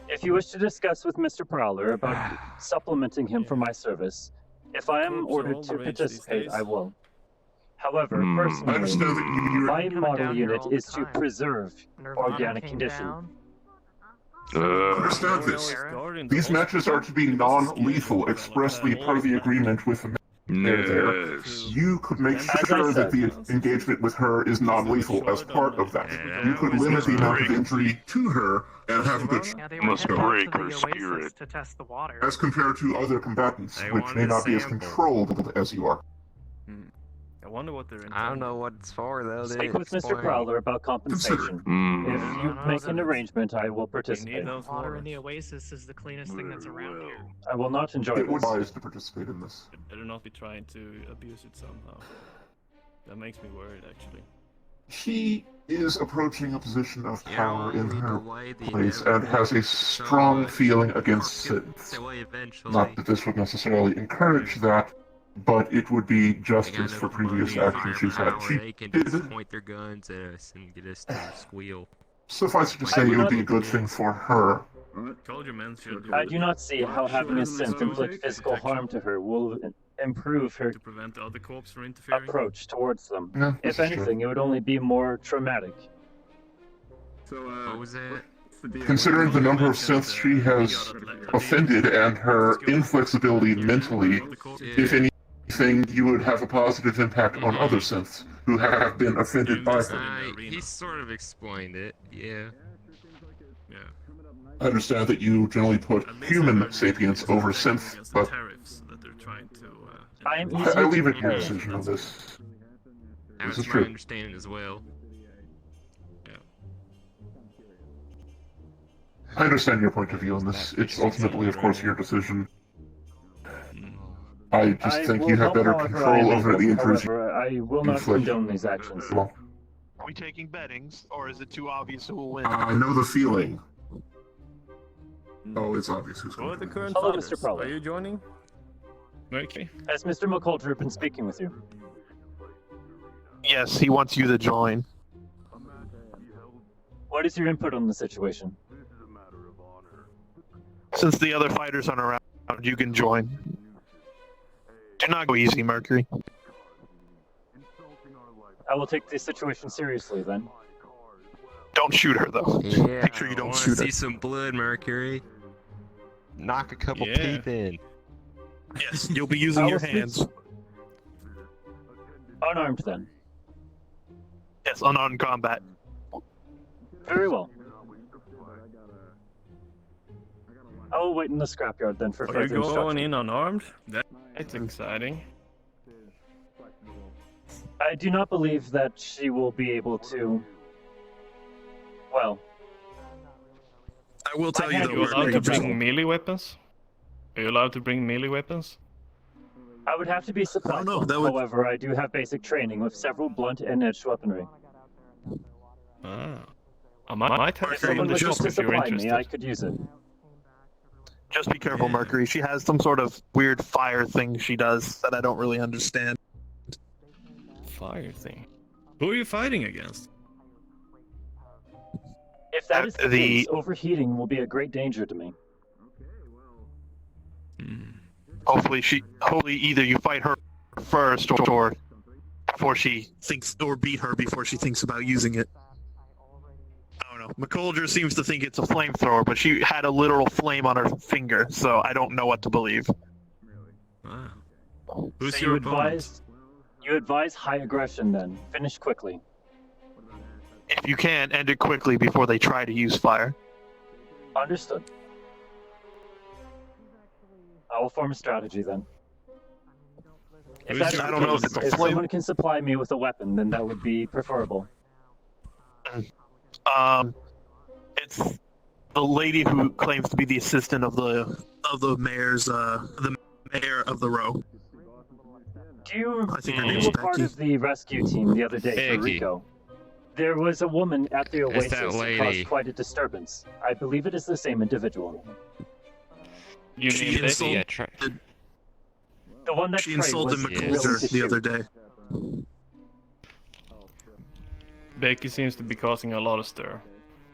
If you wish to discuss with Mr. Prowler about supplementing him for my service, If I am Corpse are ordered all to the rage these participate, I days. will. However, I personally, understand that my coming model down here unit all the is to time. preserve Nirvana organic came condition. down. understand this. These matches are to be non-lethal, expressly part of the agreement with the mayor there. Yes. You could make As I sure that said. the engagement with her is non-lethal as part of that. You could limit the amount of injury to her and have a good Yeah, they Must were headed out break to her the oasis spirit. to test the water. as compared to other combatants, They which wanted may a not be as sample. controlled as you are. I wonder what they're I don't know what it's for though. They Speak with Mr. explain. Prowler about compensation. If you make an arrangement, I will participate. Water in the oasis is the cleanest thing that's around here. I will not enjoy It would this. be wise to participate in this. Better not be trying to abuse it somehow. That makes me worried, actually. She is approaching a position of power in her delay the place and has a strong feeling against synths. Delay eventually. Not that this would necessarily encourage that, but it would be justice for previous actions she's had. They can just point their guns at us and get us to squeal. Suffice it to say, it would be a good thing for her. Told you, man. I do not see how having a synth inflict physical harm to her will improve her To prevent the other corpse from interfering. approach towards them. Yeah, If this is true. anything, it would only be more traumatic. What was that? Considering the number of synths she has offended and her inflexibility mentally, if anything, you would have a positive impact on other synths who have been offended by her. He sort of explained it, yeah. I understand that you generally put human sapience over synth, but I am I leave it your decision on this. That's This is my true. understanding as well. I understand your point of view on this. It's ultimately, of course, your decision. I just think will you have help better however control I am over able. the injuries you However, I will not inflict. condone these actions. Well, Are we taking bettings, or is it too obvious who will win? I know the feeling. Oh, it's obvious who's Who are going the to win. current Hello, fathers? Mr. Prowler. Are you joining? Mercury? Has Mr. McCulter been speaking with you? Yes, he wants you to join. What is your input on the situation? Since the other fighters aren't around, you can join. Do not go easy, Mercury. I will take the situation seriously then. Don't shoot her, though. Yeah, Make sure you I don't wanna shoot her. see some blood, Mercury. Knock a couple Yeah. teeth in. Yes, you'll be using I your will hands. Unarmed then. Yes, unarmed combat. Very well. I will wait in the scrapyard then for Are you further going instructions. in unarmed? That's exciting. I do not believe that she will be able to. Well, I will tell I you had though, Are you allowed to Mercury, bring melee weapons? Are you allowed to bring melee weapons? I would have to be supplied. know, one. that would- However, I do have basic training with several blunt and edged weaponry. Ah. I might have If some in someone the wishes shop to if you're supply me, interested. I could use it. just be careful, Mercury. She has some sort of weird fire thing she does that I don't really understand. Fire thing. Who are you fighting against? If that is the the- case, overheating will be a great danger to me. Hopefully either you fight her first or before she thinks, or beat her before she thinks about using it. I don't know. McCulger seems to think it's a flamethrower, but she had a literal flame on her finger, so I don't know what to believe. Ah. Who's So your you opponent? you advise high aggression then. Finish quickly. If you can, end it quickly before they try to use fire. Understood. I will form a strategy then. If that is I the don't know case, if it's a if flame. someone can supply me with a weapon, then that would be preferable. It's the lady who claims to be the assistant of the mayor's the mayor of the row. Do you I think her you name's were part Becky. of the rescue team the other day for Becky. Rico? There was a woman at the It's oasis that who lady. caused quite a disturbance. I believe it is the same individual. You She mean insulted- Becky? The one that She Trey insulted was McCulger willing to the other shoot. day. Becky seems to be causing a lot of stir.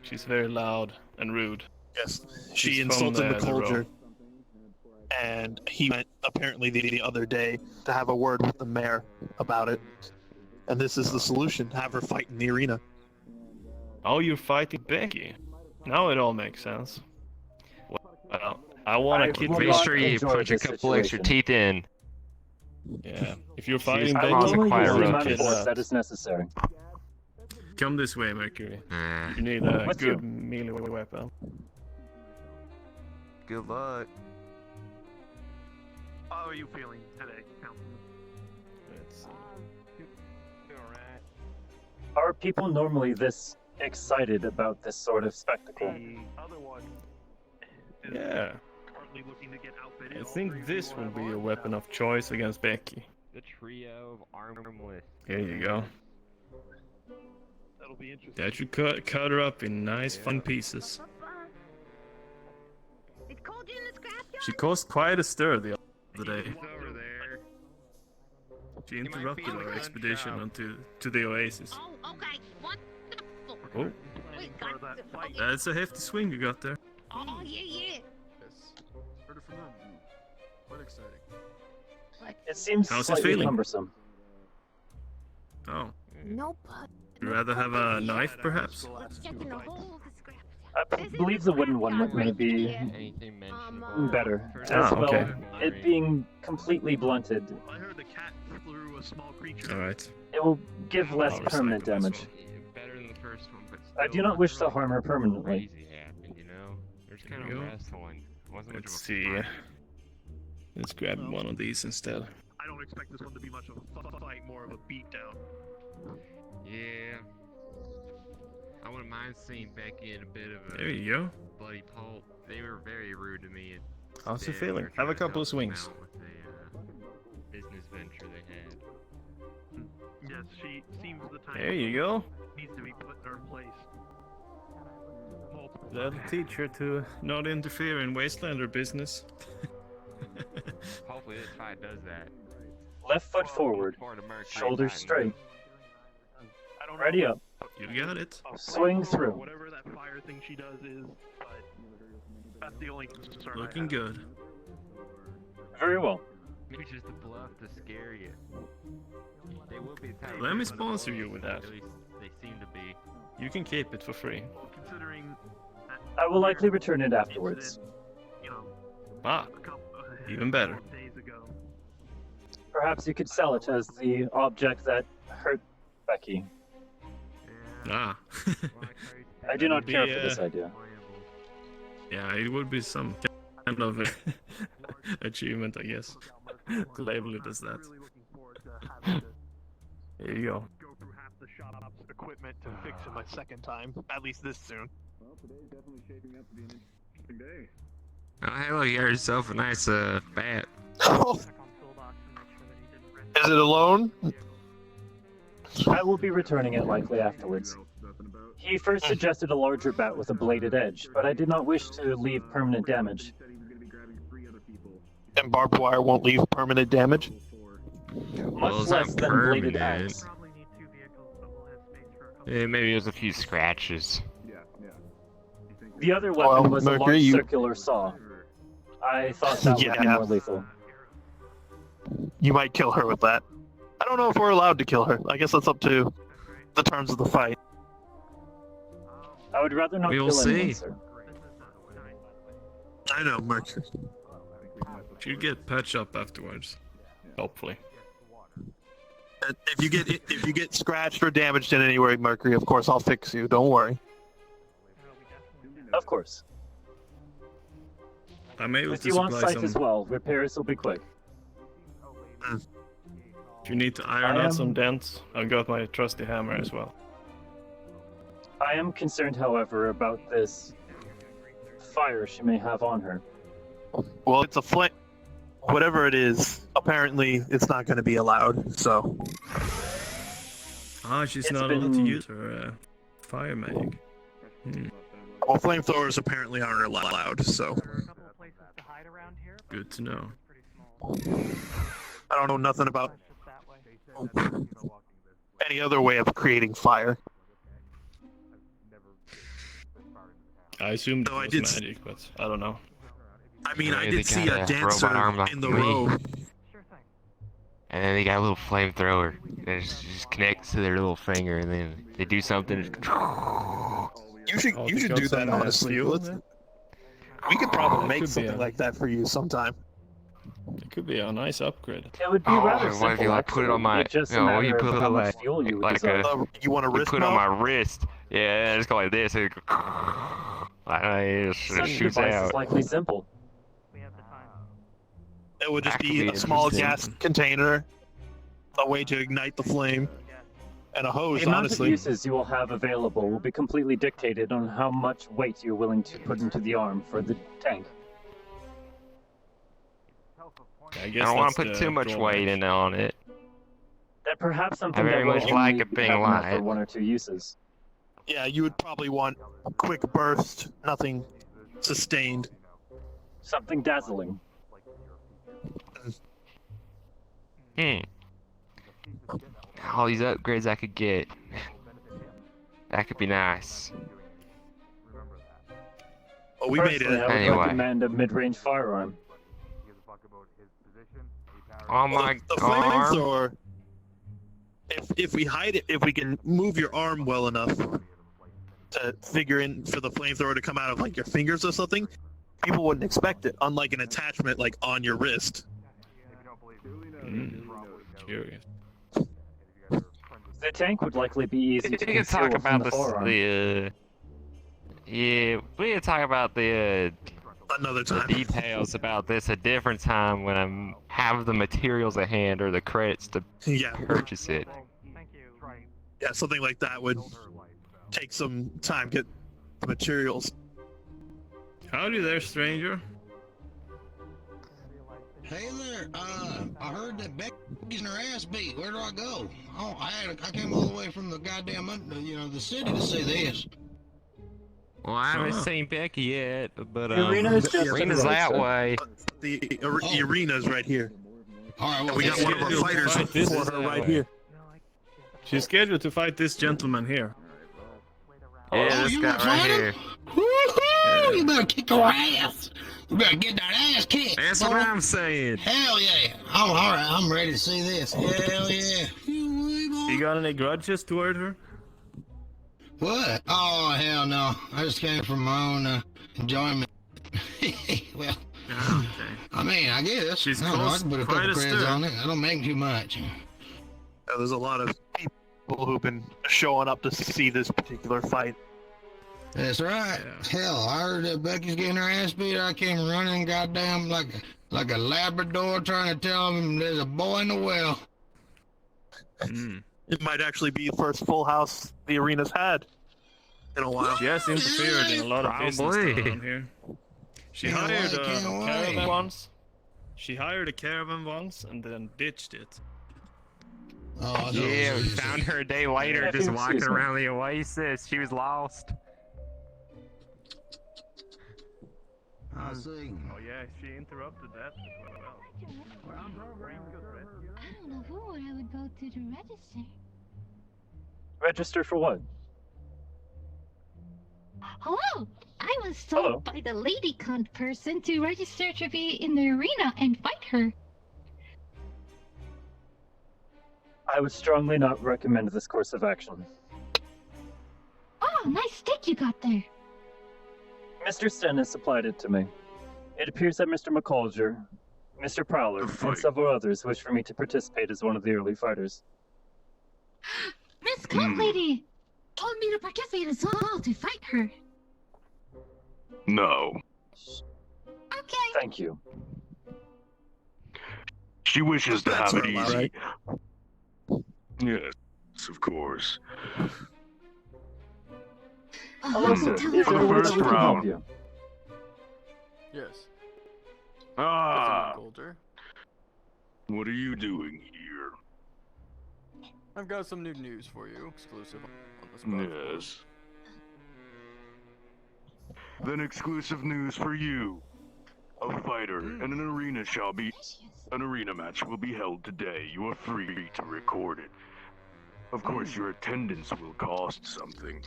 She's very loud and rude. Yes, She's she from insulted the McCulger. row. and he went apparently the other day to have a word with the mayor about it. And this is the solution: have her fight in the arena. Oh, you're fighting Becky. Now it all makes sense. Well, I want to keep. Make sure you punch a couple extra teeth in. Yeah, if you're fighting I Becky, will only use the rough amount of it force out. that is necessary. Come this way, Mercury. You need a With good you. melee weapon. Good luck. How are you feeling today, Councilman? Let's see. Are people normally this excited about this sort of spectacle? Yeah. I think this will be a weapon of choice against Becky. The trio of armless. Here you go. That'll be interesting. That should cut her up in nice, fun pieces. She caused quite a stir the other day. She interrupted our expedition onto the Oasis. Oh, okay. Wonderful. Oh, that's a hefty swing you got there. Oh, yeah. Heard it from them. Quite exciting. It seems How's it slightly feeling? cumbersome. Oh. Nope. You'd rather have a knife, perhaps? Let's check in the hole. I believe the wooden one may be Anything mentionable. better. As Ah, well, okay. it being completely blunted, I heard the cat threw a small creature. Alright. it will give less I'll permanent recycle this damage. Better than the first one, but I do not wish to harm her permanently. crazy happened, you know? There's There kind you of go. wrestling. Wasn't much Let's of a see. fight. Let's grab one of these instead. I don't expect this one to be much of a fight, more of a beatdown. Yeah. I wouldn't mind seeing Becky in a bit of a There you go. bloody pulp. They were very rude to me. How's it They feeling? were Have a trying to couple help of swings. them out with a business venture they had. Yes, she seems the type There you go. needs to be put in her place. That'll teach her to not interfere in Wastelander business. Hopefully this fight does that. Left foot forward, Part of Mercury shoulders fighting. straight. Ready up. You got it. Swing through. Whatever that fire thing she does is, but that's the only concern. Looking good. Very well. Maybe just a bluff to scare you. They will be attacked. Let me sponsor you with that. At least they seem to be. You can keep it for free. Considering I will likely return it afterwards. Ah, even better. days ago. Perhaps you could sell it as the object that hurt Becky. Ah. I do not Be, care for this idea. Yeah, it would be some kind of achievement, I guess. To label it as that. There you go. Go through half the shop's equipment to fix him a second time, at least this soon. Well, today's definitely shaping up to be an interesting day. Oh, hey, look, you got yourself a nice bat. Is it alone? I will be returning it likely afterwards. He first suggested a larger bat with a bladed edge, but I did not wish to leave permanent damage. And barbed wire won't leave permanent damage? Much it's less not than bladed permanent. axe. Yeah, maybe it was a few scratches. The other weapon was a Mercury, large you- circular saw. I thought that would be Yeah. more lethal. You might kill her with that. I don't know if we're allowed to kill her. I guess that's up to the terms of the fight. I would rather not We'll kill anyone, see. sir. I know, Mercury. She'll get patched up afterwards. Hopefully. If you get scratched or damaged in any way, Mercury, of course I'll fix you. Don't worry. Of course. I'm able If to you want supply scythe as some. well, repairs will be quick. If you need to iron I out some am- dents, I've got my trusty hammer as well. I am concerned, however, about this fire she may have on her. Well, it's a flame. Whatever it is, apparently it's not going to be allowed. So Ah, she's It's not allowed to been- use her fire magic. well, flamethrowers apparently aren't allowed. So Good to know. I don't know nothing about any other way of creating fire. I assumed No, it I was did s- magic, but I don't know. I mean, I They did see a got dancer robot arm like in the me. row. And then they got a little flamethrower that just connects to their little finger, and then they do something. You should do that, honestly. We could probably make something like that for you sometime. It could be a nice upgrade. It would be rather what if you simple, like put it on actually. my? It's just a No, matter you of put how it much like fuel you would like desire. You want a you wrist put it on mount? my wrist. Yeah, just go like this. And it Such shoots device out. is likely simple. It would just That could be be a small interesting. gas container, a way to ignite the flame, and a hose, The amount honestly. of uses you will have available will be completely dictated on how much weight you're willing to put into the arm for the tank. I I guess don't want that's to put the too much drawback. weight on it. That perhaps something I very that will much like only it being have enough for light. one or two uses. Yeah, you would probably want a quick burst, nothing sustained. Something dazzling. All these upgrades I could get. That could be nice. Oh, we made Personally, it. I would Anyway. recommend a mid-range firearm. On my The arm. flamethrower. If we hide it, if we can move your arm well enough to figure in for the flamethrower to come out of like your fingers or something, people wouldn't expect it. Unlike an attachment like on your wrist. Curious. The tank would likely be easy We to can conceal talk from about the forearm. yeah, we can talk about the Another the time. details about this a different time when I have the materials at hand or the credits to Yeah. purchase it. Yeah, something like that would take some time to get the materials. Howdy there, stranger. Hey there, I heard that Becky's getting her ass beat. Where do I go? Oh, I came all the way from the goddamn, the city to see this. Well, I haven't seen Becky yet, but The arena is just arena's to the right, that sir. way. The arena's right here. All right, well, We got one of our fighters Fight this for her that right way. here. She's scheduled to fight this gentleman here. Yeah, Oh, this you guy want right fight here. him? Woo-hoo! You better kick her ass. You better get that ass kicked. That's what boy. I'm saying. Hell yeah. Oh, all right, I'm ready to see this. Hell yeah. You got any grudges toward her? What? Oh, hell no. I just came from my own enjoyment. Well, Okay. I mean, I guess. She's I don't know, I close, can put a quite couple a creds stir. on it. I don't make too much. Yeah, there's a lot of people who've been showing up to see this particular fight. That's right. Yeah. Hell, I heard that Becky's getting her ass beat. I came running, goddamn, like a Labrador, trying to tell him there's a boy in the well. It might actually be the first full house the arena's had in a while. She has interfered in a lot of business Probably. around here. She Can't hired wait, a can't wait. caravan once. She hired a caravan once and then ditched it. Oh, I thought Yeah, it we was found her a day later, Yeah, just excuse walking me. around the oasis. She was lost. I see. Oh yeah, she interrupted that as well. I don't know who I would go to register. Register for what? Hello! I was told Hello. by the lady cunt person to register to be in the arena and fight her. I would strongly not recommend this course of action. Oh, nice stick you got there. Mr. Stennis supplied it to me. It appears that Mr. McColger, Mr. Prowler, and several others wish for me to participate as one of the early fighters. Miss Cunt Lady told me to participate as well to fight her. No. Okay. Thank you. She wishes to have it That's easy. right. Yes, of course. Hello, sir. tell Is her there the a way first that we can help round. you? Yes. Ah, Culture. what are you doing here? I've got some new news for you, exclusive on the spot. Yes. Then exclusive news for you. A fighter and an arena shall be... An arena match will be held today. You are free to record it. Of course, your attendance will cost something.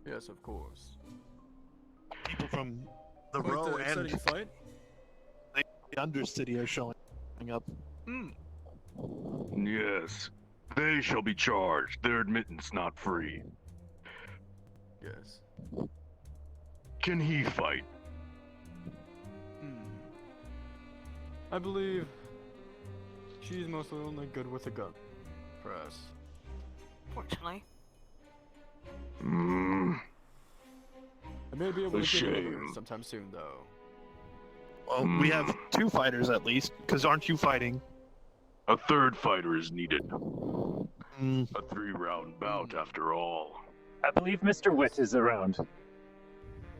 Yes, of course. People from the Quite row the and exciting fight. Undercity are showing up. Yes. They shall be charged. Their admittance not free. Yes. Can he fight? I believe she's mostly only good with a gun. Press. Fortunately. I may be able A to get another shame. sometime soon, though. Well, we have 2 fighters at least, because aren't you fighting? A third fighter is needed. A 3-round bout after all. I believe Mr. Witt is around.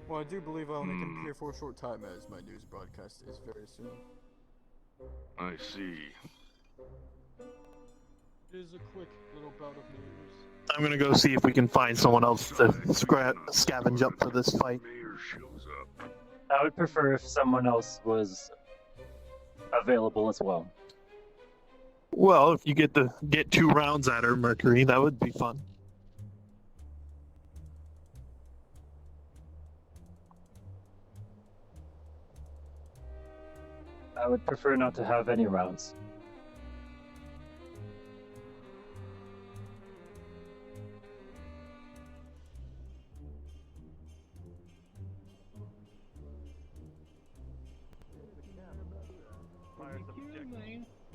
Well, I do believe I'll only come here for a short time, as my news broadcast is very soon. I see. It is a quick little bout of news. I'm gonna go see if we can find someone else to scavenge up for this fight. Mayor shows up. I would prefer if someone else was available as well. Well, if you get 2 rounds at her, Mercury, that would be fun. I would prefer not to have any rounds.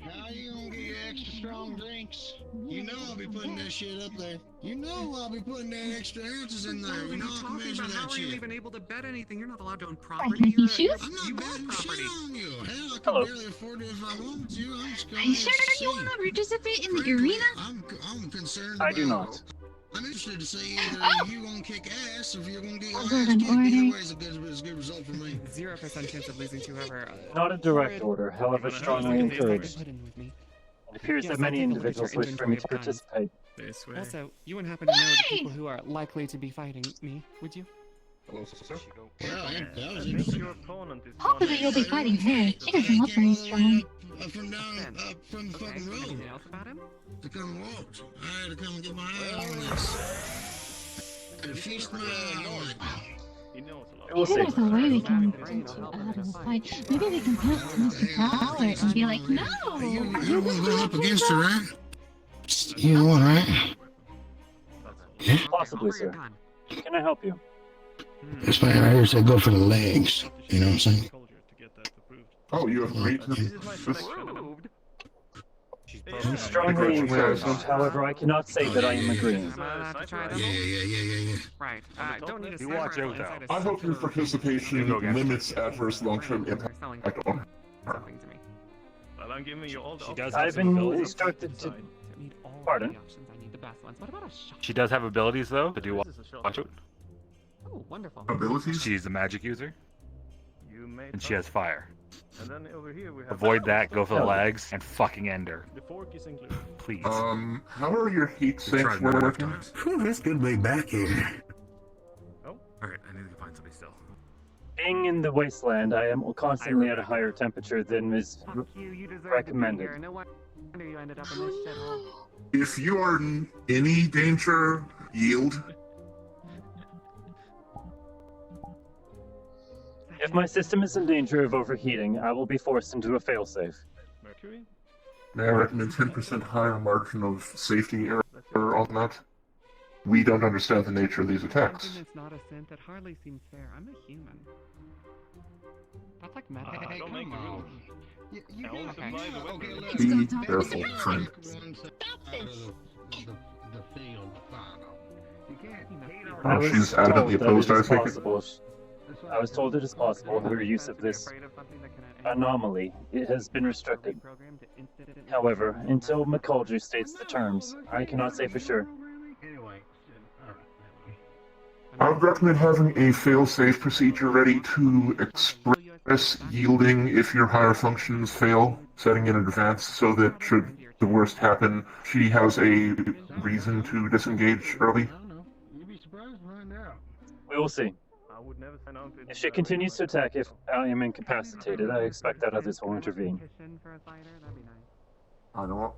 How you gonna get your extra strong drinks? You know I'll be putting that shit up there. You know I'll be putting that extra ounces in there. You know I can measure that How are you shit. even able to bet anything? You're not allowed to own Like property. Nike shoes? I'm not betting shit on you. Hell, I could Hello. barely afford it if I wanted to. I'm just Are going you to sure see. you want to participate in the Frankly, arena? I'm concerned I about. do not. I'm interested to see either you gonna kick ass or if you're gonna get your I'll ass go kicked. in Either order. way is a good result for me. 0% chance of losing to whoever. Not a direct order, however strongly encouraged. Put in with me. It appears Yes, that many I'll take a look at your individuals wish for me to inventory of guns. participate. This way. Also, you wouldn't happen to know the people who are likely to be fighting me, would you? Hello, sir. Well, that was I think interesting. your opponent is Hopefully you'll be fighting her. She doesn't look very strong. From down, from the fucking road. Anything else about him? To come watch. I had to come and get my eye on this. To feast my eye on it. He knows a lot. We'll see. There's a way we can get to out of the fight. Maybe we can talk to Mr. Fowler and be like, no! You want to go up against her, right? You know what, right? Yeah. Possibly, sir. Can I help you? That's why I heard say go for the legs. You know what I'm saying? Oh, you have agreed to This is my this? selection. I'm strongly encouraged, however, I cannot say that I am agreeing. Am I allowed to try them? Yeah. Right. Don't need a You watch separate out, though. inside a I hope your circular participation Go, guys. limits adverse long-term They're selling impact on her. something to me. Well, I'm giving you all the She does options. I've been instructed to... I don't need all Pardon? the options. I need the best ones. What about a shot? She does have abilities though to do This is a shot. watch it. Oh, wonderful. Abilities? She's a magic user You may and she try. has fire. And then over here we have. Avoid that, go for the Oh. legs, and fucking end her. The fork is included. Please. How are your heat sinks tried that enough working? times. Whew, that's good to be back here. Alright, I need to find somebody still. Being in the wasteland, I am constantly at a higher temperature than is Fuck you. You deserve recommended. to be here. No wonder you ended up in this shithole. If you are in any danger, yield. If my system is in danger of overheating, I will be forced into a failsafe. Mercury? May I recommend 10% higher margin of safety error on that? We don't understand the nature of these attacks. Something that's not a scent that hardly seems fair. I'm a human. That's like meta. Hey, Don't make come the on. rules. You I only got supply the weapons. Okay, look. Be careful, friend. The field, you can't hate on I was she's told adamantly that opposed, it I is take it? possible. I was told it is possible her use of this anomaly it has been restricted. However, until McCulger states the terms, I cannot say for sure. Anyway, I would recommend having a fail-safe procedure ready to express yielding if your higher functions fail, setting in advance so that should the worst happen, she has a reason to disengage early. I don't know. You'd be surprised to find out. We will see. I would never sign on to it. If she continues to attack if I am incapacitated, I expect that others will intervene. I know what?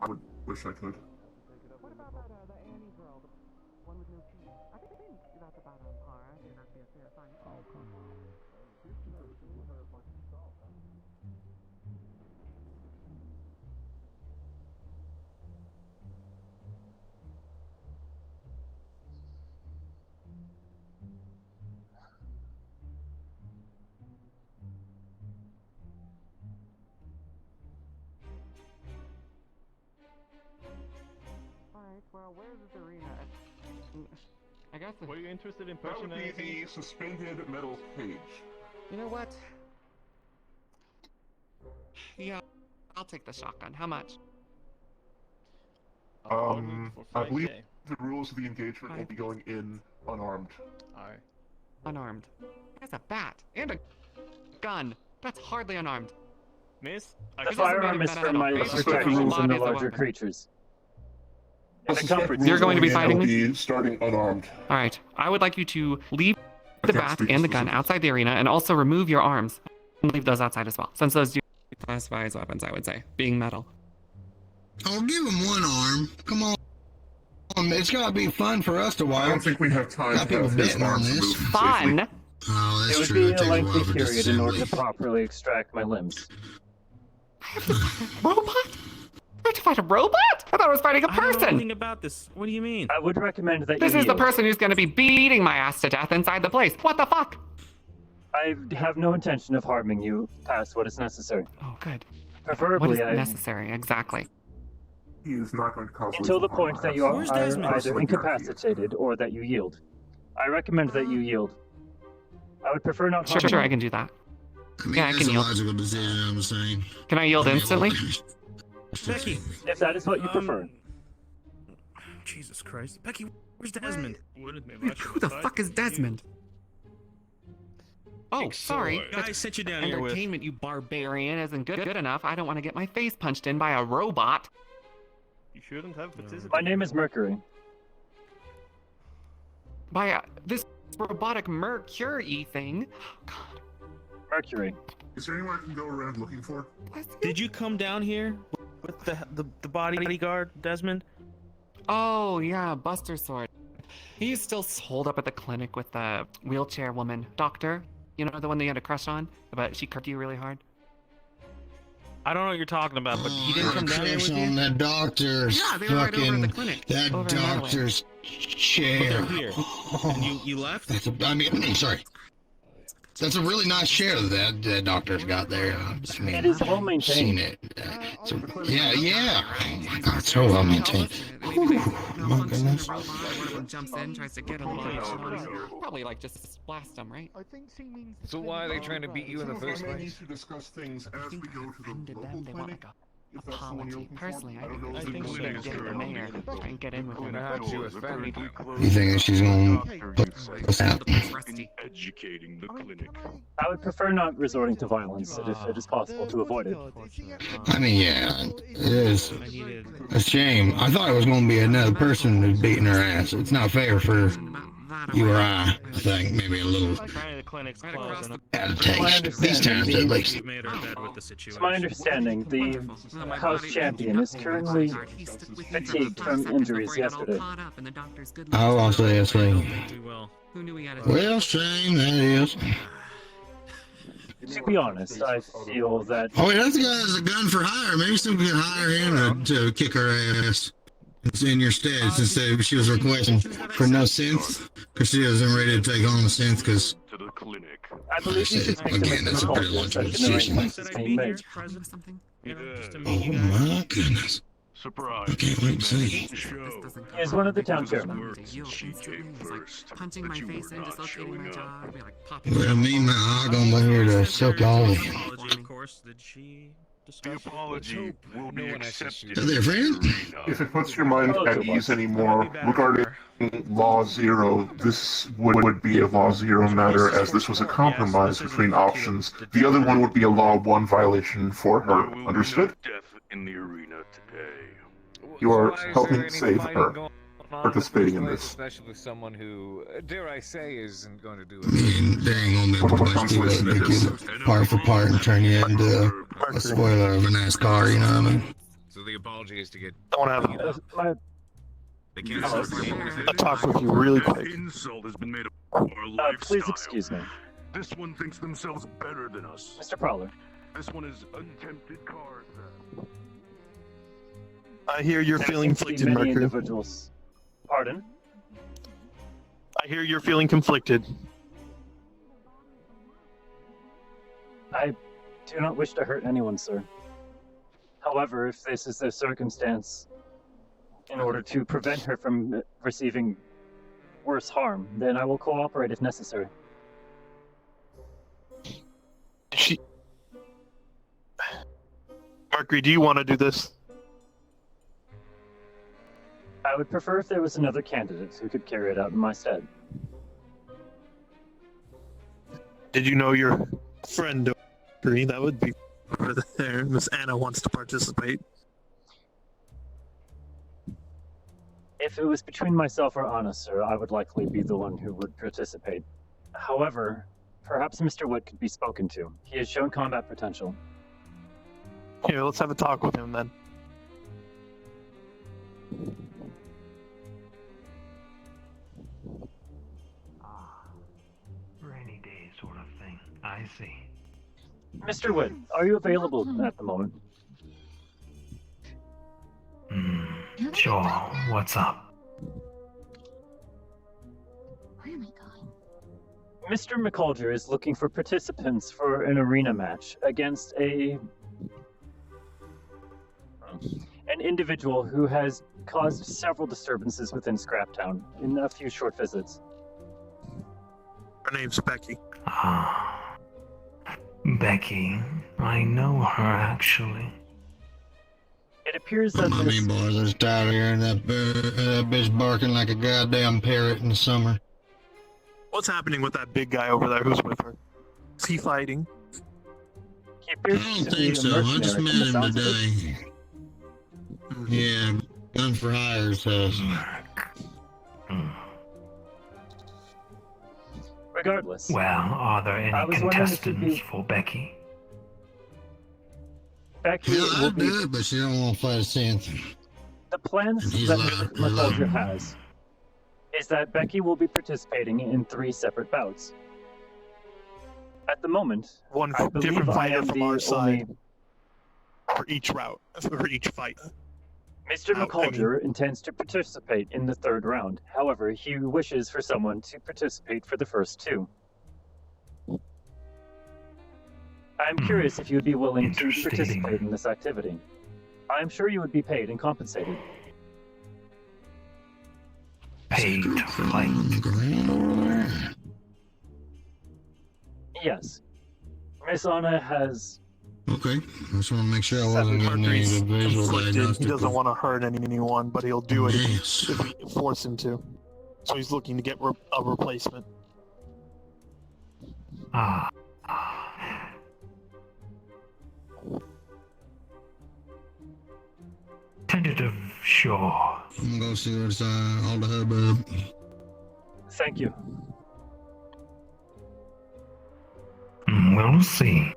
I would wish I could. What about the Annie girl, the one with no teeth? I think that's about on par. I think that'd be a fair fight. Oh, come on. where's this arena? I guess. Were you interested in That purchasing would be anything? the suspended metal cage. You know what? Yeah, I'll take the shotgun. How much? I believe the rules of the engagement will be going in unarmed. Alright. Unarmed. That's a bat and a gun. That's hardly unarmed. Miss? The firearm is for my protections and the larger creatures. You're going to be fighting me? Starting unarmed. Alright, I would like you to leave the bat and the gun outside the arena and also remove your arms. And leave those outside as well, since those do classify as weapons, I would say, being metal. Oh, give him one arm. Come on. It's gotta be fun for us to watch. I don't think we have time to have his arms removed Fun? safely. Oh, that's It would true. be It a takes a while lengthy for period in order to disassembly. properly extract my limbs. Robot? I have to fight a robot? I thought I was fighting a I don't know person. anything about this. What do you mean? I would recommend that This you is the yield. person who's going to be beating my ass to death inside the place. What the fuck? I have no intention of harming you past what is necessary. Oh, good. Preferably, What is I, necessary, exactly? He is not going to cause until the lethal harm. point that you are Where's Desmond? either incapacitated or that you yield. I recommend that you yield. I would prefer not harming Sure, you. I can do that. I mean, Yeah, I that's can a yield. logical decision, I'm saying. Can I yield instantly? Becky. If that is what you prefer. Jesus Christ. Becky, where's Desmond? Who the fuck is Desmond? Oh, sorry. I sent you down here with. Entertainment, you barbarian, isn't good enough. I don't want to get my face punched in by a robot. You shouldn't have participated. My name is Mercury. By this robotic Mercury thing. God. Mercury. Is there anyone I can go around looking for? Did you come down here with the bodyguard, Desmond? Oh, yeah, Buster Sword. He's still holed up at the clinic with the wheelchair woman. Doctor? You know, the one that you had a crush on? But she curbed you really hard? I don't know what you're talking about, but he didn't come down here with on you? that doctor's Yeah, they were right over at fucking the clinic. that Over in Maryland. doctor's chair. But they're here. And you left? That's a, I mean, sorry. That's a really nice chair that doctor's got there. I mean, It is well I've maintained. seen it. Yeah. Oh my God, so well maintained. Whew, my goodness. One of them jumps in, tries to get a little probably like just blast him, right? I think she means. So why are they trying to beat you in the first I may need place? to discuss things as we go to the Offended local them, they want clinic. like If that's the one you're apology. looking for. Personally, I don't know I if the think we clinic should is get the currently mayor try and get in with him. How to offend me? You think that she's gonna put us out? Educating the clinic. I would prefer not resorting to violence if it is possible to avoid it. I mean, yeah, it is a shame. I thought it was going to be another person who's beating her ass. It's not fair for you or I think. Maybe a little Apparently the clinic's closed. And out of taste. These times, at least. made her bed with the situation. To my understanding, the house champion is currently fatigued from injuries yesterday. Oh, I see. We will. Who knew he had a Well, shame that is. To be honest, I feel that Oh, wait, that's the guy that's a gun for hire. Maybe someone can hire him to kick her ass. It's in your stead since she was requesting for no synth because she wasn't ready to take on the synth because To the clinic. I believe you should speak to again, Mr. that's a pretty McCall. logical Such an arrangement decision. is being made. something? You know, just to Oh meet you guys. my goodness. Surprise. I can't wait to see. He is one of the town chairmen. Punching my face in, dislocating my jaw, I'd be like popping. Well, me and my eye gonna be here to suck all in. Apology, of course. Did she The discuss it? apology will be accepted. Is there, friend? If it puts your mind at ease anymore regarding Law Zero, this would be a Law Zero matter as this was a compromise between options. The other one would be a Law 1 violation for her. Understood? Death in the arena today. You are Why is there helping any save fighting her, going on participating in the first this. place, especially with someone who, dare I say, isn't going to do I mean, there ain't gonna be much to it. Make you part for part and turn you into a spoiler of a NASCAR, you know what I mean? So the apology is to get. Don't have. They can't I'll talk with you really quick. Insult has been made a our lifestyle. Please excuse me. This one thinks themselves better than us. Mr. Prowler. This one is attempted cars. I hear you're feeling There seem to be conflicted, many Mercury. individuals. Pardon? I hear you're feeling conflicted. I do not wish to hurt anyone, sir. However, if this is the circumstance, in order to prevent her from receiving worse harm, then I will cooperate if necessary. Mercury, do you want to do this? I would prefer if there was another candidate who could carry it out in my stead. Did you know your friend, Mercury? That would be over there. Miss Anna wants to participate. If it was between myself or Anna, sir, I would likely be the one who would participate. However, perhaps Mr. Wood could be spoken to. He has shown combat potential. Here, let's have a talk with him then. Rainy day sort of thing. I see. Mr. Wood, are you available at the moment? Sure. What's up? Where am I going? Mr. McCulger is looking for participants for an arena match against an individual who has caused several disturbances within Scraptown in a few short visits. Her name's Becky. Becky. I know her, actually. It appears that I mean, boys, I just tired of hearing that bitch barking like a goddamn parrot in the summer. What's happening with that big guy over there who's with her? Is he fighting? He appears I don't to be think a so. I just mercenary met from the him sounds of it. today. Yeah, gun for hire says. Regardless. Well, are there I any was wondering if you'd contestants be- for Becky? Becky Yeah, will I be do, but she don't want to fight a synth. the plans And he's that loud, Mr. McCulger has is that Becky will be participating in 3 separate bouts. At the moment, One I believe different I fighter am from the our only side for each route, for each fight. Mr. I McCulger intends to participate in the 3rd round. However, he wishes for someone to participate for the first 2. I'm curious if you would be willing to participate in this activity. I am sure you would be paid and compensated. Paid to fight. Yes. Miss Anna has... Okay, I just want to make sure I wasn't getting any Mercury's of the visual conflicted. He diagnostic. doesn't want to hurt anyone, but he'll do it Yes. if we force him to. So he's looking to get a replacement. Tentative, sure. I'm gonna go see what's all the hubbub. Thank you. We'll see.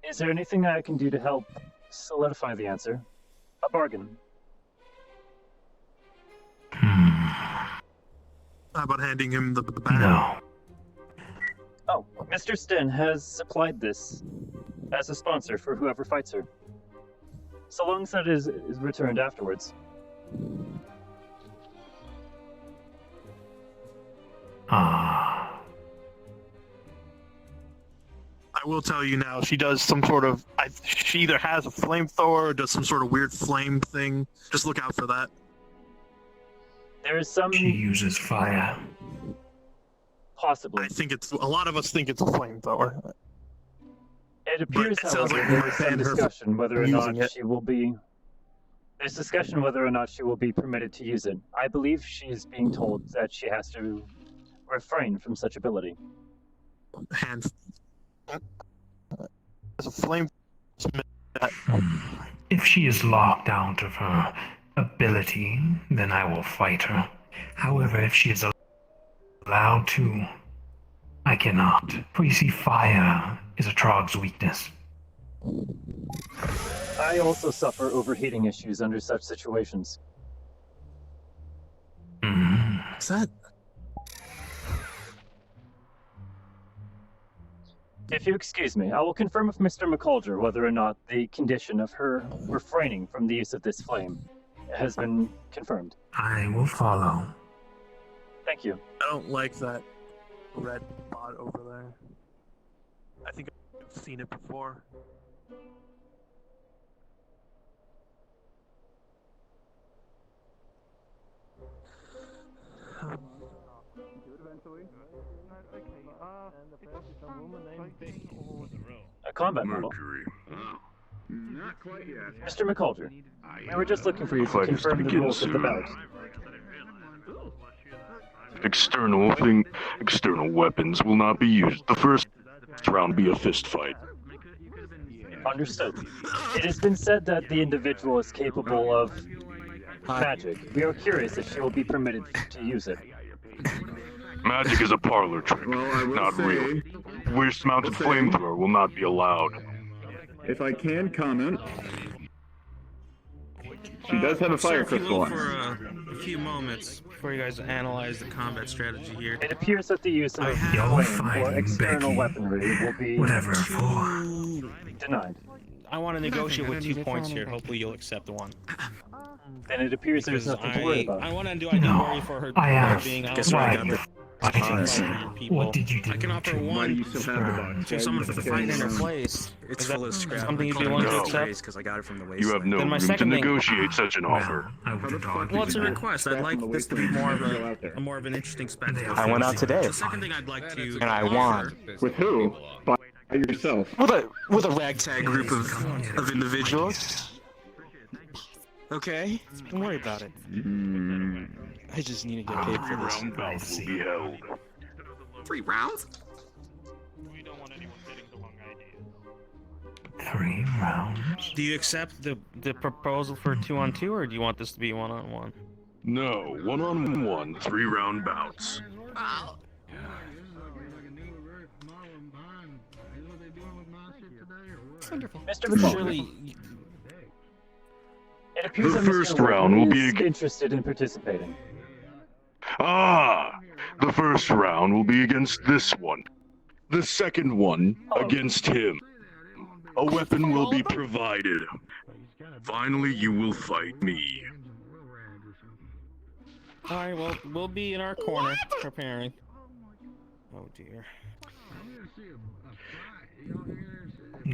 Is there anything I can do to help solidify the answer? A bargain. How about handing him the bag? No. Oh, Mr. Sten has supplied this as a sponsor for whoever fights her. So long as that is returned afterwards. I will tell you now, she does some sort of... she either has a flamethrower or does some sort of weird flame thing. Just look out for that. There is some... She uses fire. Possibly. I think it's... A lot of us think it's a flamethrower. It appears, But it sounds however, like there we is some banned her discussion whether or from not using it. she will be... There's discussion whether or not she will be permitted to use it. I believe she is being told that she has to refrain from such ability. Hand... It's a flame... If she is locked out of her ability, then I will fight her. However, if she is allowed to, I cannot. For you see, fire is a Trog's weakness. I also suffer overheating issues under such situations. Is that... If you excuse me, I will confirm with Mr. McCulger whether or not the condition of her refraining from the use of this flame has been confirmed. I will follow. Thank you. I don't like that red spot over there. I think I've seen it before. A combat medal. Mercury. Not quite yet. Mr. McCulger, we were just looking for you The to fight is to confirm the begin, rules of the sir. bout. External weapons will not be used. The first round will be a fist fight. Understood. It has been said that the individual is capable of magic. We are curious if she will be permitted to use it. Magic is a parlor trick, not real. Wrist-mounted flamethrower will not be allowed. If I can comment, she does have a fire Sir, if you crystal will, on her. for a few moments before you guys analyze the combat strategy here. It appears that the use of flame or external weaponry will be denied. I want to negotiate with 2 points here. Hopefully you'll accept one. Then it appears there's nothing to worry about. I want to do. I do worry for her being out. What did you do? I can offer Why do one you still have the box? to someone for the fight in her place. It's Is that full of scrap. something you'd be willing to accept? Because I got it from the You have no Then my room to second thing- negotiate such an offer. Well, it's a request. I'd like this to be more of an interesting spectacle. I went out today. The second thing I'd like to. And I won. With who? By yourself. With a ragtag group of individuals. Okay, don't worry about it. I just need to get paid for this. Round bout will be held. 3 rounds? 3 rounds. Do you accept the proposal for 2-on-2, or do you want this to be 1-on-1? No, 1-on-1, 3-round bouts. Wonderful. Mr. McCulger, Surely, it appears The that first Mr. round will be is interested in participating. The first round will be against this one. The second one against him. A weapon will be provided. Finally, you will fight me. Alright, well, we'll be in our corner preparing. Oh dear.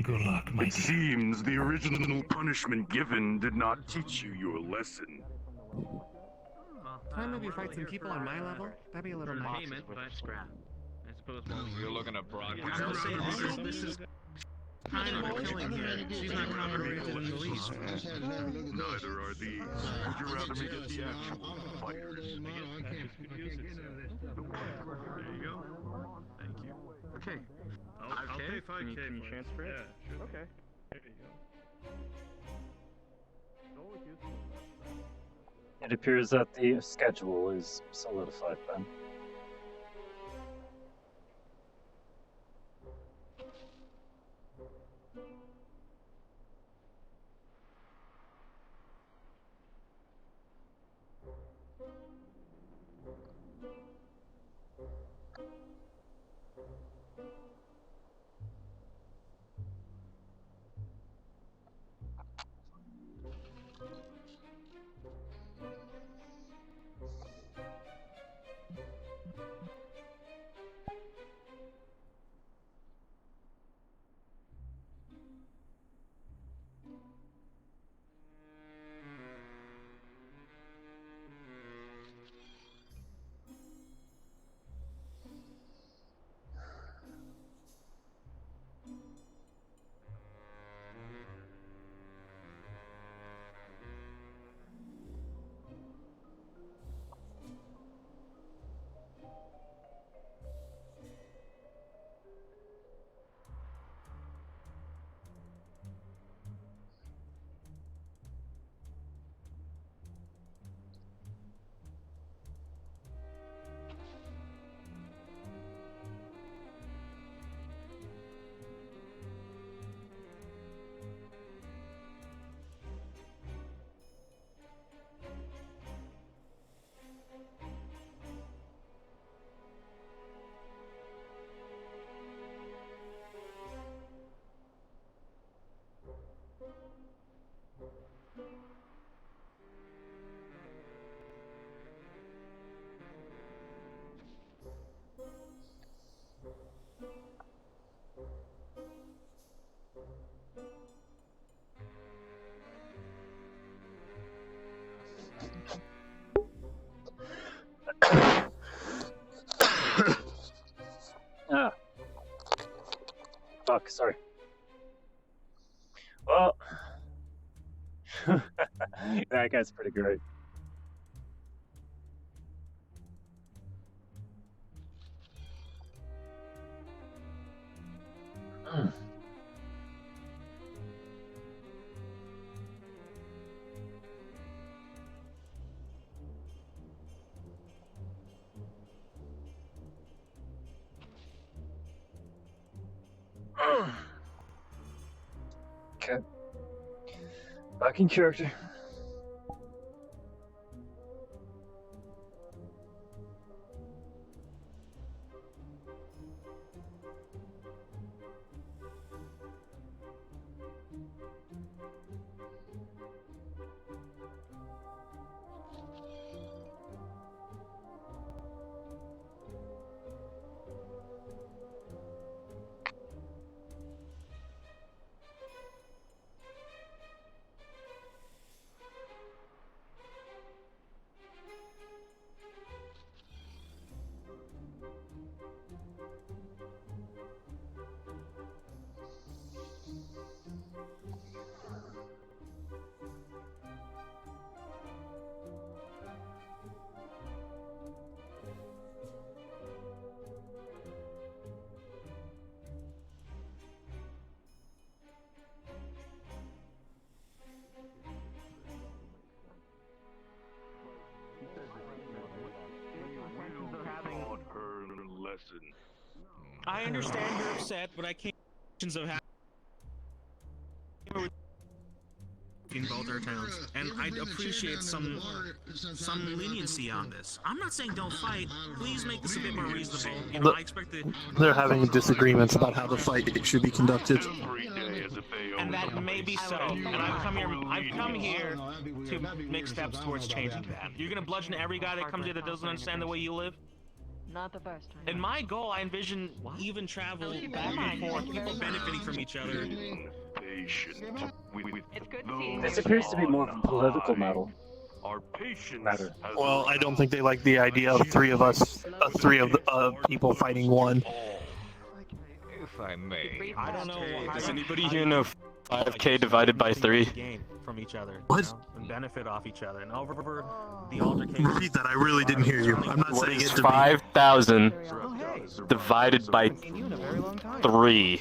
Good luck, my It seems the original punishment given did not teach you your lesson. Can I maybe fight some people on my level? That'd be a little more. Payment, but scrap. I suppose You're looking at broad. This is kind of killing here. She's not compromised in the least. Neither are these. Would you rather me get the actual fighters? There you go. Thank you. Okay. I'll pay 5K. Can you transfer it? Yeah, sure. Okay. There you go. It appears that the schedule is solidified then. Fuck, sorry. Well, that guy's pretty great. Okay. Back in character. I understand you're upset, but I can't of having in both our towns, and I'd appreciate some leniency on this. I'm not saying don't fight. Please make this a bit more reasonable. You know, I expect the They're having disagreements about how the fight should be conducted. and that may be so. And I've come here to make steps towards changing that. You're gonna bludgeon every guy that comes here that doesn't understand the way you live? Not the first time. In my goal, I envision even travel back and forth, people benefiting from each other. This appears to be more of a political matter. Well, I don't think they like the idea of three of people fighting one. If I may. I don't know. Does anybody here know 5K divided by 3? Gain from each other. What? And benefit off each other. And over the altercation. Repeat that. I really didn't hear you. I'm not saying it to 5,000 divided by 3.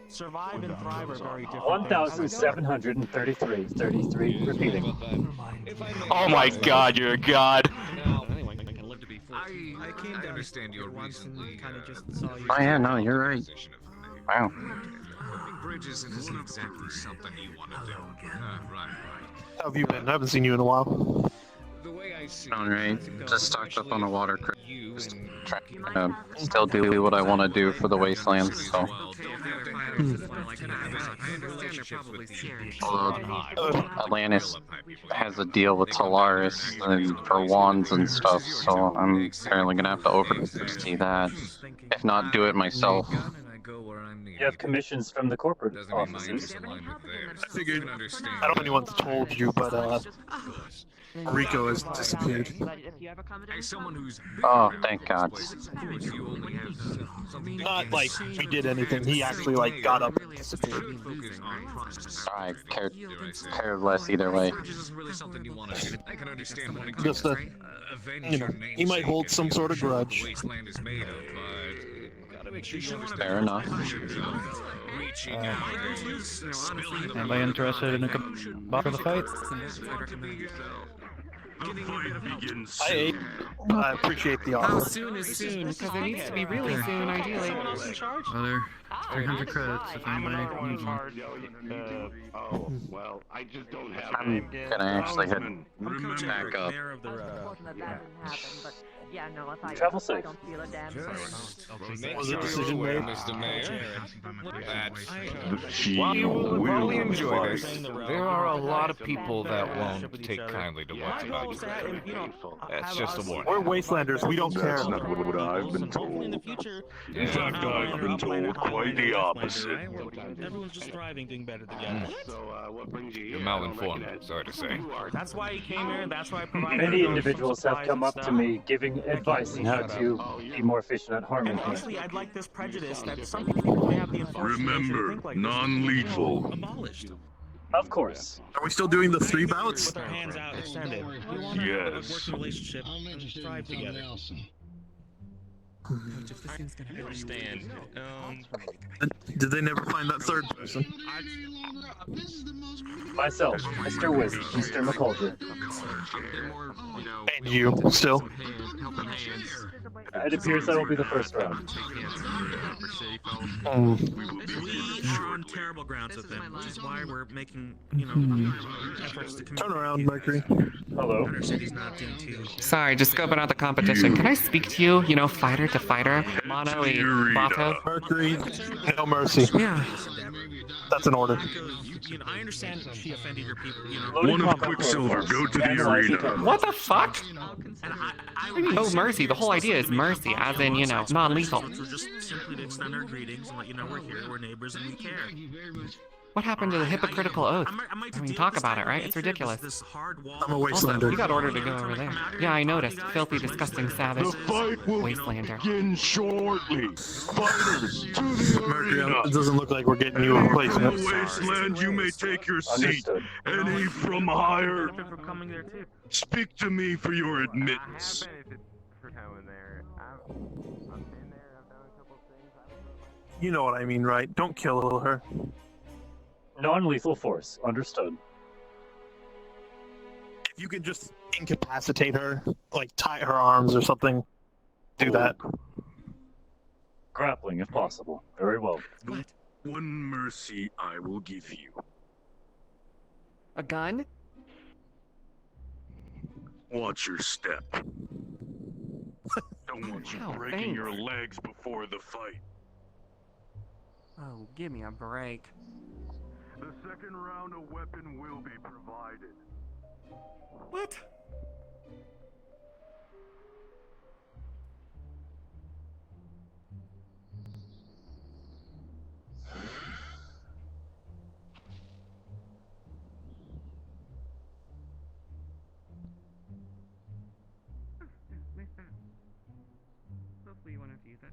Survive and thrive are very different. 1,733. 33. Repeating. Oh my God, you're a god. I came to understand your recently. Oh yeah, no, you're right. Wow. Bridges isn't exactly something you want to do. Right. How have you been? I haven't seen you in a while. The way I see Alright, just stocked up on a water crate. Still do what I want to do for the wastelands, so. Although Atlantis has a deal with Solaris and for wands and stuff, so I'm apparently gonna have to oversee that. If not, do it myself. You have commissions from the corporate offices. I figured, I don't know if anyone's told you, but Rico has disappeared. Oh, thank God. Not like we did anything, he actually like got up and disappeared. I care less either way. Just he might hold some sort of grudge. Fair enough. Anybody interested in a for the fight? I appreciate the offer. How soon is soon? Because it needs to be really soon, ideally. Other 300 credits if anybody needs one. Oh, well, I just don't have I'm gonna actually head back up. Yeah, no, I thought Travel safe. I don't feel a damn thing. Was it decision made? Mr. Mayor? You will probably enjoy this. There are a lot of people that won't take kindly to what's about to happen. That's just a warning. We're wastelanders, we don't care. That's not what I've been told. In fact, I've been told quite Quite the opposite. Everyone's just thriving, doing better together. What brings you You're malinformed, sorry to say. That's why he came here. That's why I provided. Many some individuals have supplies come and up to stuff. me giving advice on how to be more efficient at harming And me. honestly, I'd like this prejudice that some people may have the unfortunate nature to Remember, think like this, non-lethal. abolished. Of course. Are we still doing the 3 bouts? With our hands out extended. We want to have a working relationship and thrive together. I understand. Did they never find that third person? Myself, Mr. Wiz, Mr. McCulger. And you, still? It appears that will be the first round. We are on terrible grounds with them, which is why we're making, efforts to Turn around, Mercury. Hello. Understand not doing too. Sorry, just scoping out the competition. Can I speak to you, fighter to fighter? Mono y Bato? Mercury, no mercy. Yeah. That's an order. I understand she offended your people, One of Quicksilver, go to the arena. What the fuck? And I No mercy. The whole idea is mercy, as in, non-lethal. So just simply to extend our greetings and let you know we're here, we're neighbors, and we care. What happened to the hypocritical oath? I mean, talk about it, right? It's ridiculous. I'm a wastelander. Also, you got ordered to go over there. Yeah, I noticed. Filthy, disgusting savage. The fight will Wastelander. begin shortly. Fighters to the Mercury, arena. it doesn't look like we're getting you a From replacement. the wasteland, you may take your seat. Understood. Any from higher, For coming there too. speak to me for your admittance. You know what I mean, right? Don't kill her. Non-lethal force. Understood. If you could just incapacitate her, like tie her arms or something, do that. Grappling, if possible. Very well. What? One mercy I will give you. A gun? Watch your step. Don't want you Ow, breaking thanks. your legs before the fight. Oh, give me a break. The second round, a weapon will be provided. What? Hopefully you want to use it.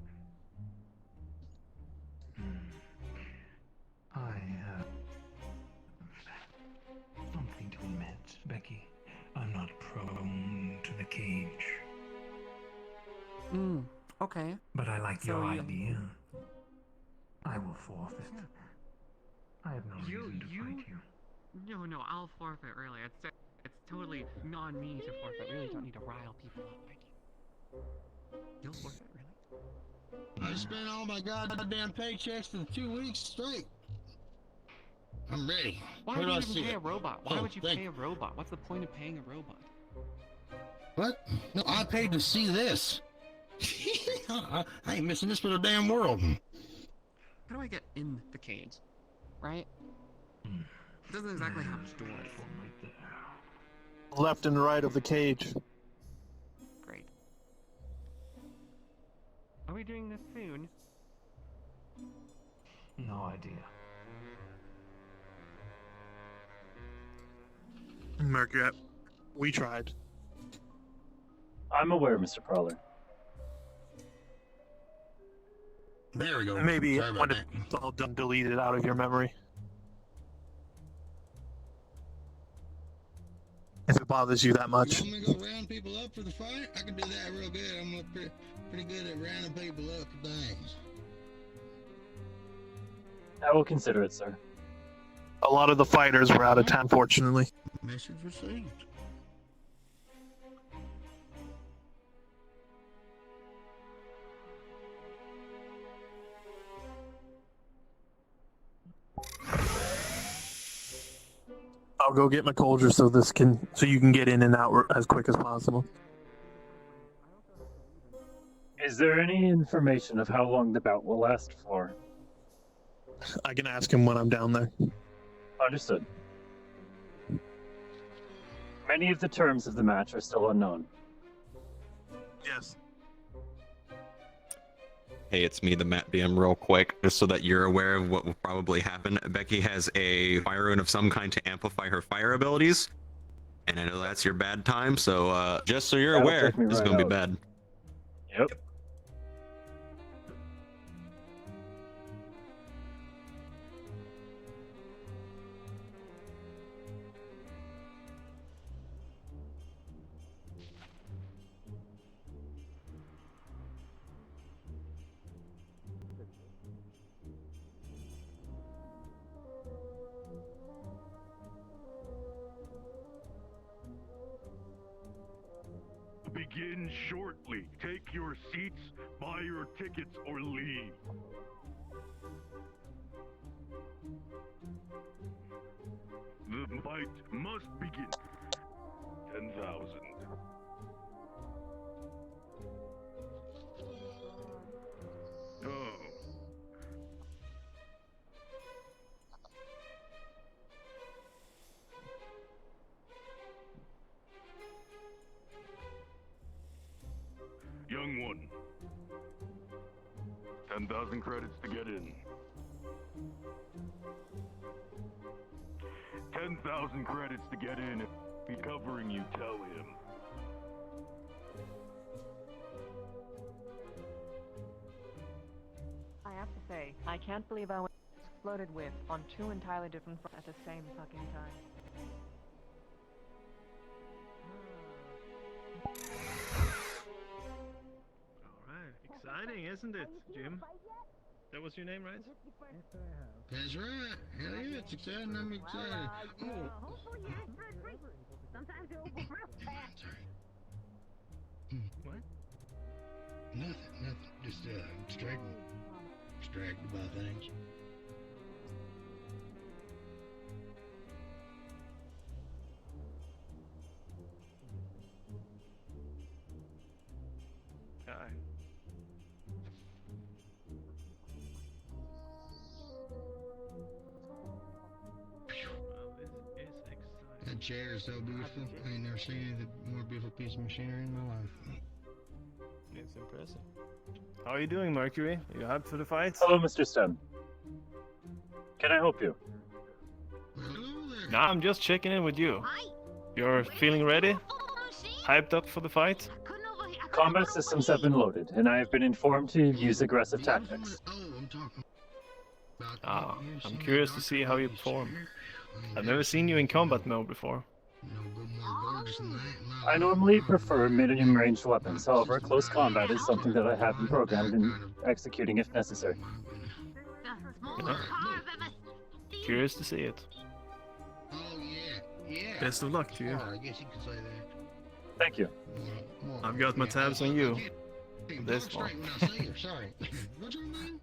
I have something to admit, Becky. I'm not prone to the cage. Okay. But I like So your you- idea. I will forfeit. I have no reason to fight you. No, I'll forfeit, really. It's totally on me to forfeit. Really don't need to rile people up like you. You'll forfeit, really? I spent all my goddamn paychecks for 2 weeks straight. I'm ready. Why Where would do you I even see pay it? a robot? Why Oh, would you thank pay a robot? What's the point of paying a robot? What? No, I paid to see this. I ain't missing this for the damn world. How do I get in the cage? Right? It doesn't exactly have doors. Left and right of the cage. Great. Are we doing this soon? No idea. Mercury, we tried. I'm aware, Mr. Prowler. There we go. Maybe Sorry about when that. it's all done, delete it out of your memory. If it bothers you that much. You want me to go round people up for the fight? I can do that real good. I'm pretty good at rounding people up for things. I will consider it, sir. A lot of the fighters were out of town, fortunately. Message received. I'll go get McCulger so you can get in and out as quick as possible. Is there any information of how long the bout will last for? I can ask him when I'm down there. Understood. Many of the terms of the match are still unknown. Yes. Hey, it's me, the Matt BM, real quick, just so that you're aware of what will probably happen. Becky has a fire rune of some kind to amplify her fire abilities, and I know that's your bad time, so just so you're That'll aware, take me this is right gonna be out. bad. Yep. Begin shortly. Take your seats, buy your tickets, or leave. The fight must begin. 10,000. Oh. Young one. 10,000 credits to get in. 10,000 credits to get in. If he's covering you, tell him. I have to say, I can't believe I was floated with on two entirely different fronts at the same fucking time. Alright, exciting, isn't it, Jim? That was your name, right? That's right. Hell yeah, it's exciting. I'm excited. Oh. Sometimes you'll go real fast. What? Nothing. Just distracted by things. Aye. That chair is so beautiful. I ain't never seen a more beautiful piece of machinery in my life. It's impressive. How are you doing, Mercury? Are you hyped for the fight? Hello, Mr. Stone. Can I help you? Nah, I'm just checking in with you. You're feeling ready? Hyped up for the fight? Combat systems have been loaded, and I have been informed to use aggressive tactics. I'm curious to see how you perform. I've never seen you in combat mode before. I normally prefer medium-range weapons, however, close combat is something that I have been programmed in executing if necessary. Yeah. Curious to see it. Best of luck to you. Thank you. I've got my tabs on you. This one. Sorry. What's your name?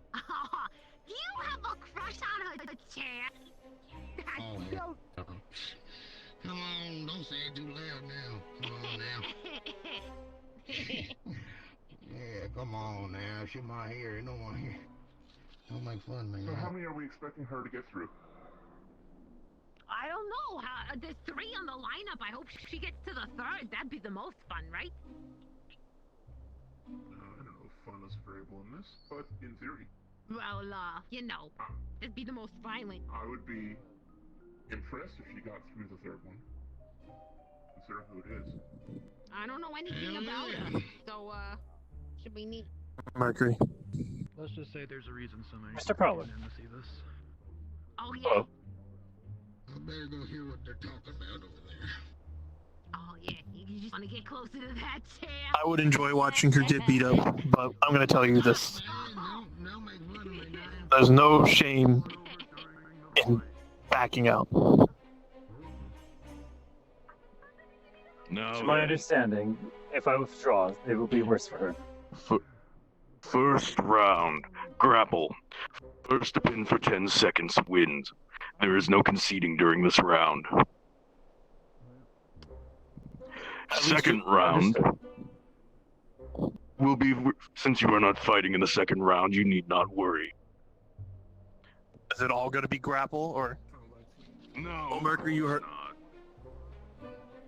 Do you have a crush on her chair? Oh, yeah. Come on, don't say it too loud now. Come on now. Yeah, come on now. She might hear it. Don't make fun, man. So how many are we expecting her to get through? I don't know. There's 3 on the lineup. I hope she gets to the 3rd. That'd be the most fun, right? I don't know if fun is a variable in this, but in theory. Well, it'd be the most violent. I would be impressed if she got through the 3rd one. Consider who it is. I don't know anything about her, so, should be neat. Mercury. Let's just say there's a reason so many Mr. Prowler. people came to see this. Oh, yeah. Hello. I better go hear what they're talking about over there. Oh, yeah. You just want to get closer to that chair. I would enjoy watching her get beat up, but I'm gonna tell you this. There's no shame in backing out. No. To my understanding, if I withdraw, it will be worse for her. First round. Grapple. First to pin for 10 seconds wins. There is no conceding during this round. Second round will be, since you are not fighting in the second round, you need not worry. Is it all gonna be grapple, or? No. Oh, Mercury, you hurt.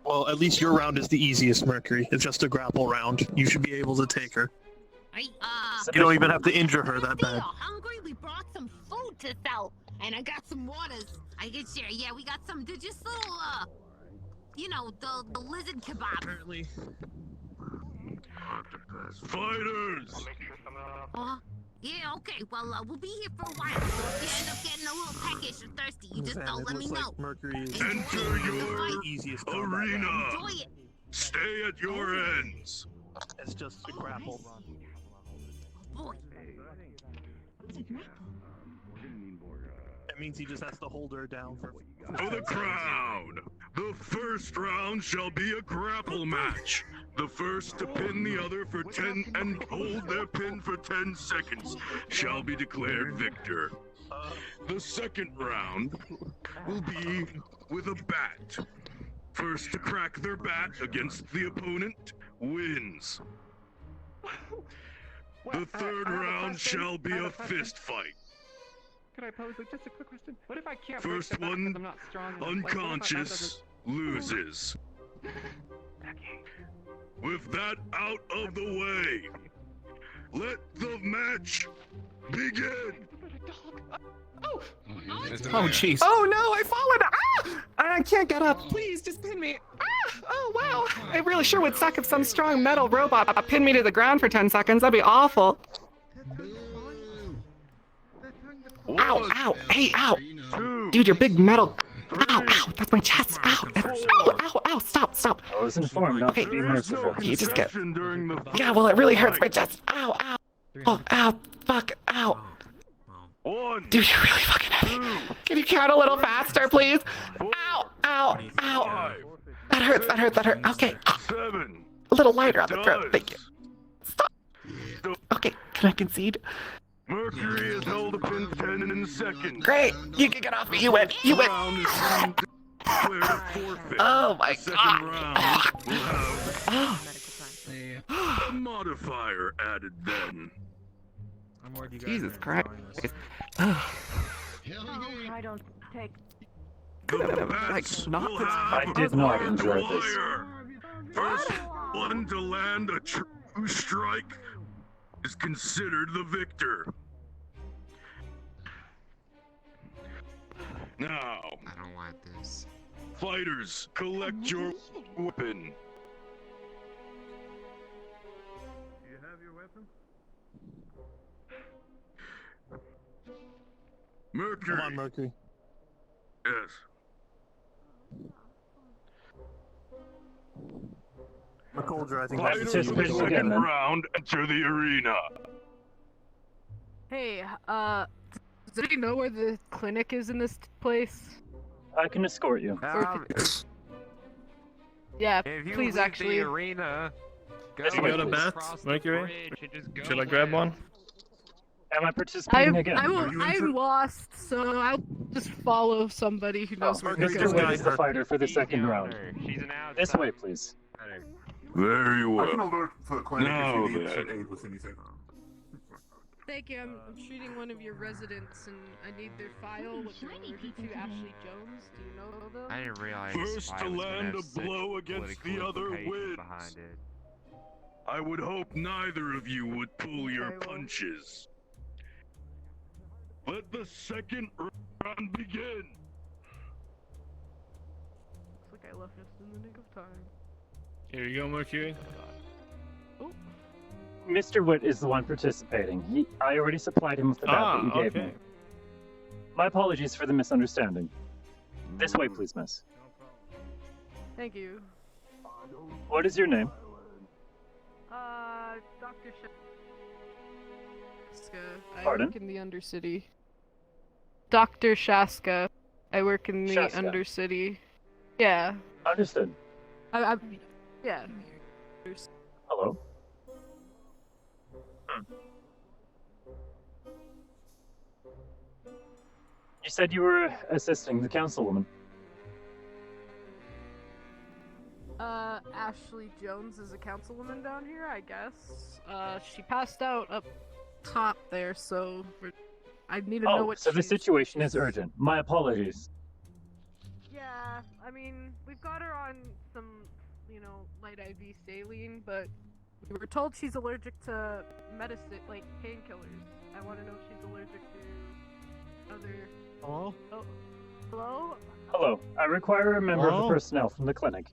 Well, at least your round is the easiest, Mercury. It's just a grapple round. You should be able to take her. You don't even have to injure her that bad. You're hungry? We brought some food to sell, and I got some waters. I can share. Yeah, we got some. Just little, you know, the lizard kebab. Apparently. Fighters! Yeah, okay. Well, we'll be here for a while. So if you end up getting a little peckish or thirsty, you just let me know. Mercury is Enter your easiest arena. Enjoy it. Stay at your ends. It's just a grapple. Boy. That means he just has to hold her down for the crowd, the first round shall be a grapple match. The first to pin the other for 10 and hold their pin for 10 seconds shall be declared victor. The second round will be with a bat. First to crack their bat against the opponent wins. The third round shall be a fist fight. Could I pose just a quick question? What if I can't First break the bat one, because I'm not strong enough? unconscious, loses. With that out of the way, let the match begin. Oh! Oh, jeez. Oh no, I've fallen! Ah! I can't get up. Please, just pin me. Ah! Oh wow! I really sure would suck if some strong metal robot pinned me to the ground for 10 seconds. That'd be awful. Ow! Ow! Hey! Ow! Dude, your big metal. Ow! Ow! That's my chest. Ow! Ow! Ow! Ow! Stop! Stop! I was informed not to be merciful. You just get. Yeah, well, it really hurts my chest. Ow! Ow! Oh! Ow! Fuck! Ow! Dude, you're really fucking heavy. Can you count a little faster, please? Ow! Ow! Ow! That hurts. That hurts. That hurts. Okay. A little lighter on the throat. Thank you. Stop. Okay. Can I concede? Mercury has held a pin 10 seconds. Great! You can get off me. You win. You win. Oh my god. A modifier added then. Jesus Christ. I don't take. I did not enjoy this. First one to land a true strike is considered the victor. Now, I don't want this. Fighters, collect your weapon. Do you have your weapon? Mercury. Come on, Mercury. Yes. McColdra, I think Fighters in the second round enter the arena. Hey, does anybody know where the clinic is in this place? I can escort you. Yeah, If you please leave actually. the arena, You got a bat, Mercury? Should I grab one? Am I participating again? I'm lost, so I'll just follow somebody who knows where to Mr. go. Wood is the fighter for the second round. This way, please. Very I can well. alert the clinic Now if you need then. some aid with anything. Thank you. I'm treating one of your residents, and I need their file with their allergic to Ashley Jones. Do you know them? I didn't realize First Spy to was gonna land have a such blow against the political other implications wins. behind it. I would hope neither of you would pull your punches. Let the second round begin. Looks like I left just in the nick of time. Here you go, Mercury. Mr. Wood is the one participating. I already supplied him with the bat that you gave me. My apologies for the misunderstanding. This way, please, miss. Thank you. What is your name? Dr. Shaska. I Pardon? work in the Undercity. Dr. Shaska. I work in the Shaska. Undercity. Yeah. Understood. Yeah. Hello? You said you were assisting the councilwoman. Ashley Jones is a councilwoman down here, I guess. She passed out up top there, so I need to know what so the she's- situation is urgent. My apologies. Yeah, I mean, we've got her on some, light IV saline, but We were told she's allergic to medicine, like painkillers. I want to know if she's allergic to other. Hello? Oh, hello? Hello, I require a member of Hello? the personnel from the clinic.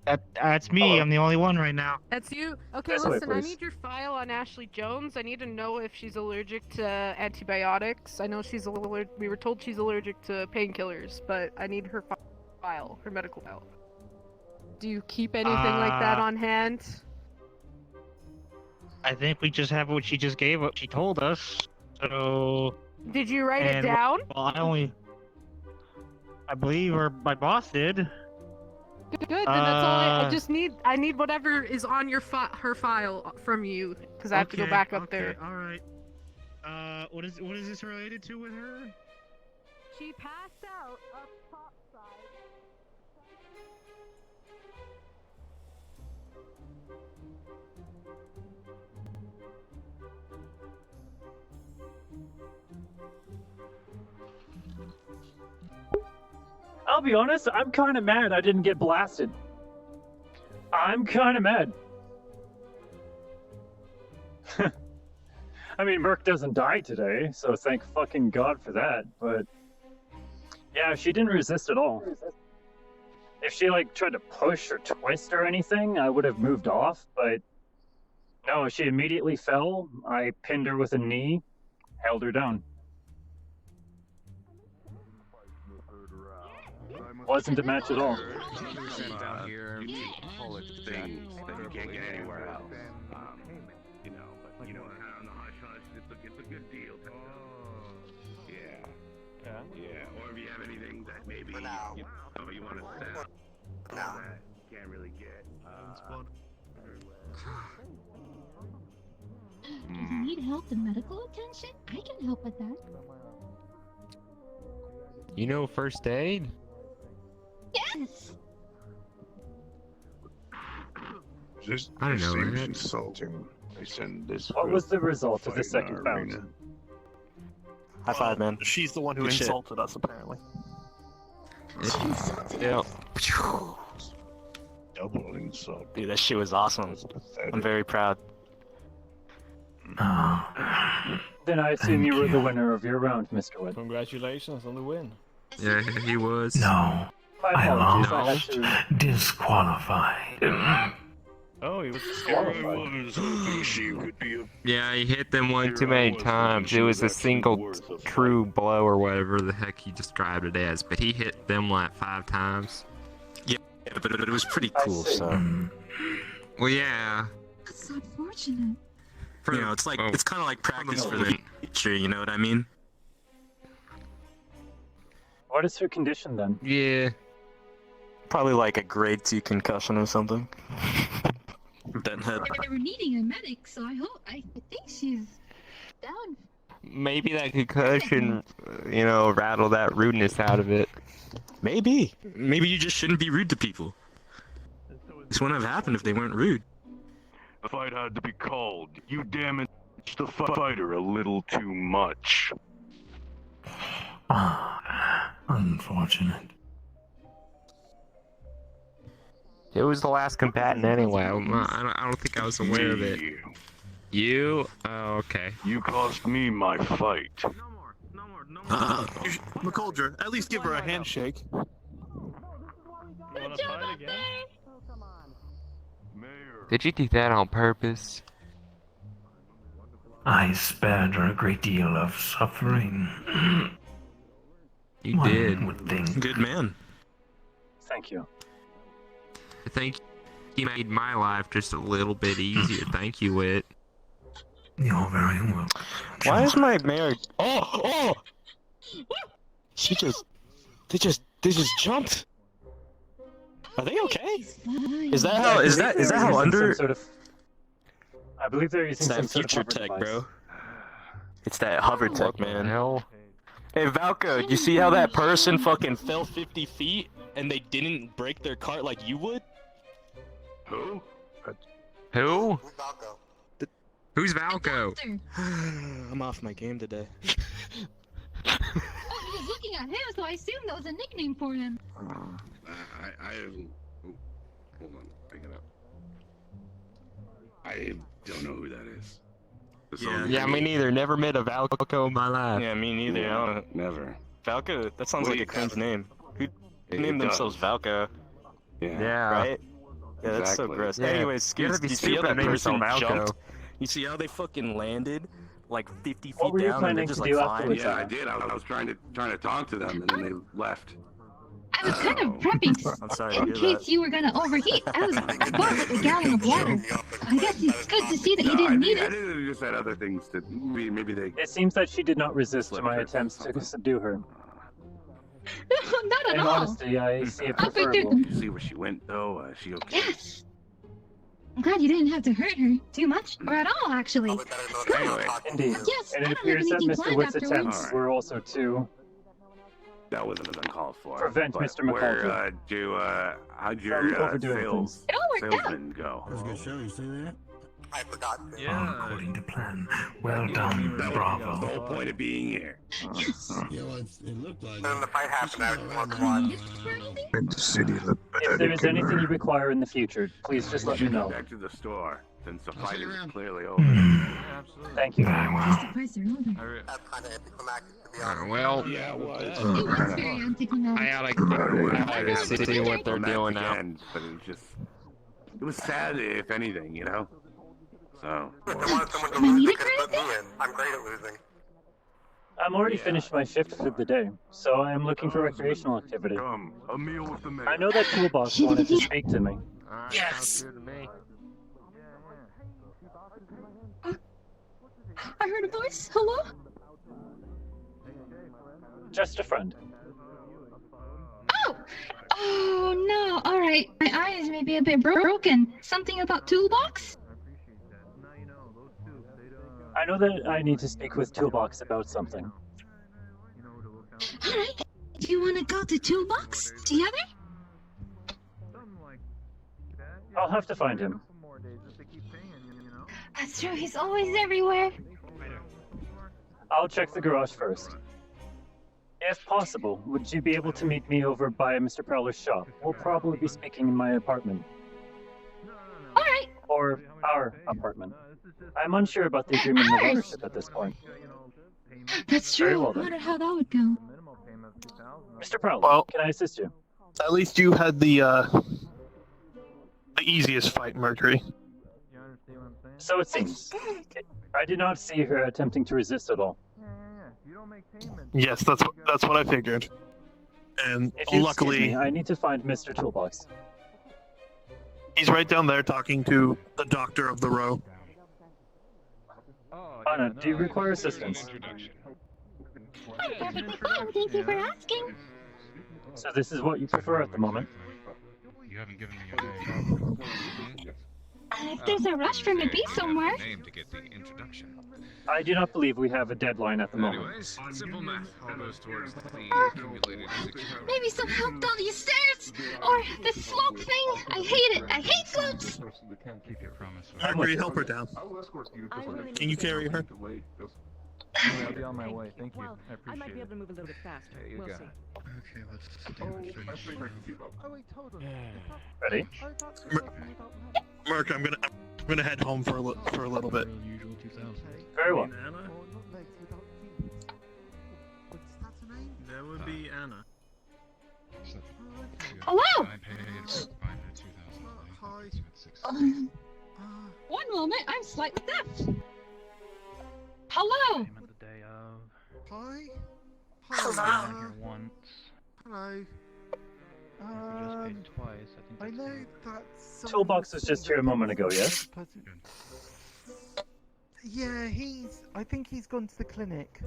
That's me. Hello. I'm the only one right now. That's you? Okay, This way, listen, I please. need your file on Ashley Jones. I need to know if she's allergic to antibiotics. I know she's we were told she's allergic to painkillers, but I need her file, her medical file. Do you keep anything like that on hand? I think we just have what she just gave, what she told us. So. Did you write it down? Well, I believe my boss did. Good, then that's all I just need. I need whatever is on your her file from you, because I have to go back up there. All right. What is this related to with her? She passed out up top side. I'll be honest, I'm kind of mad I didn't get blasted. I'm kind of mad. I mean, Merc doesn't die today, so thank fucking God for that, but... Yeah, she didn't resist at all. If she, like, tried to push or twist or anything, I would have moved off, but... No, she immediately fell, I pinned her with a knee, held her down. Wasn't a match at all. Down here, pull it things that you can't get anywhere else. You know, but you know, on the hush hush, it's a good deal. Yeah. Or if you have anything that maybe you want to sell, that you can't really get. You need help and medical attention? I can help with that. You know first aid? Yes! This I don't know, seems man. insulting. I send this. What was the result of the second bout? High five, man. She's the one who Good shit. insulted us, apparently. Yeah. Double insult. Dude, that shit was awesome. I'm very proud. Then I assume you were the winner of your round, Mr. Wood. Congratulations on the win. Yeah, he was. No, My I apologies, I lost. had to... Disqualified. Oh, he was Yeah, he hit them one too many times. It was a single true blow or whatever the heck he described it as, but he hit them like 5 times. Yeah, but it was pretty cool, so. Well, yeah. That's unfortunate. You know, it's like it's kind of like practice for the future. You know what I mean? What is her condition then? Yeah. Probably like a grade 2 concussion or something. Deadhead. They were needing a medic, so I think she's down. Maybe that concussion, rattled that rudeness out of it. Maybe you just shouldn't be rude to people. This wouldn't have happened if they weren't rude. The fight had to be called. You damaged the fighter a little too much. Unfortunate. It was the last combatant anyway. I don't think I was aware of it. You? Oh, okay. You cost me my fight. McColdra, at least give her a handshake. You wanna fight again? Did you do that on purpose? I spared her a great deal of suffering. You One did. would think. Good man. Thank you. I think you made my life just a little bit easier. Thank you, Wit. You're very welcome. Why is my mayor? Oh! They just jumped. Are they okay? Is that how? Is that how under? I believe they're using It's that some sort of future hover tech, device. bro. It's that hover tech, man. Hell. Hey Valko, you see how that person fucking fell 50 feet and they didn't break their cart like you would? Who? Who? Who's Valko? I'm off my game today. I was looking at him, so I assumed that was a nickname for him. Hold on, pick it up. I don't know who that is. Yeah, me neither. Never met a Valco in my life. Yeah, me neither. I don't know. Never. Valco, that sounds like a cringe name. Who It named does. themselves Valco? Yeah. Right? Yeah, that's so Exactly. gross. Yeah. Anyways, You gotta Scoots, be you see how stupid that to name person yourself Valco. jumped? You see how they fucking landed like 50 feet What were you down and they're planning just to like do fine? afterwards? Yeah, I did. I was trying to talk to them, and then they left. I was kind of prepping I'm sorry to in hear case that. you were gonna overheat. I was bought like a gallon of water. I guess it's good to see that you didn't need I it. think they just had other things to. Maybe they. It seems that she did not resist to my attempts to subdue her. Not at In all. honesty, I see it I'll figure- preferable. Did you see where she went, though? Is she okay? Yes. I'm glad you didn't have to hurt her too much, or at all, actually. Anyway. Indeed. Yes, And I it don't have appears that anything Mr. planned Wood's afterwards. attempts were also to That wasn't uncalled for. Prevent but Mr. McCullough how'd from your overdoing sales It all worked out. salesman go? That was a good show, you see that? I forgot. Yeah. According to plan. Well done, That was the Bravo. whole point of being here. Yes. Yeah, well, it looked like. Then the fight happened. I just want to watch. Make the city look If there is anything you require in the future, please just let me know. Back to the store, since the fight is clearly Hmm. over. Thank you. Very well. Surprised they're over. That's kind of anticlimactic, to be honest. Well, Yeah, it was. It was very anticlimactic. I gotta see what they're doing now. But it was sad, if anything, you know? So. If they wanted someone to Am I lose, they needed could for have put me in. I'm great at losing. I'm already finished my shift for the day, so I am looking for recreational activity. Come, a meal with the mayor. I know that Toolbox wanted to speak to me. Yes. I heard a voice. Hello? Just a friend. Oh! Oh no! Alright, my eyes may be a bit broken. Something about toolbox? I know that I need to speak with Toolbox about something. Alright. Do you want to go to toolbox together? I'll have to find him. That's true, he's always everywhere. I'll check the garage first. If possible, would you be able to meet me over by Mr. Prowler's shop? We'll probably be speaking in my apartment. Alright. Or our apartment. I'm unsure about the agreement of ownership at this point. That's Very true. well I then. wonder how that would go. Mr. Prowler, Well- can I assist you? At least you had the easiest fight, Mercury. So it seems. I did not see her attempting to resist at all. Yes, that's what I figured. And If you excuse luckily, me, I need to find Mr. Toolbox. he's right down there talking to the doctor of the row. Anna, do you require assistance? I'm perfectly fine, thank you for asking. So this is what you prefer at the moment? You haven't given me your name. If there's a rush for me to be somewhere. Name to get the introduction. I do not believe we have a deadline at the moment. Anyways, simple math all goes towards the accumulated Maybe some help down these stairs! Or the slope thing! I hate it! I hate slopes! Keep your promise. Mercury, help her down. Can you carry her? I'll be on my way. Thank you. Well, I I appreciate might be it. able to move a little bit faster. There you We'll go. see. Okay, let's see what Oh wait, totally. Ready? Merc, I'm gonna head home for a little bit. usual 2000. Very well. Anna? That would be Anna. Hello? I paid 2000. One moment, I'm slightly deaf. Hello? Payment the day of. Hi. I've been here once. Hello. You just paid twice. I think I that's know that's. Toolbox was just here a moment ago, yes? Yeah, I think he's gone to the clinic.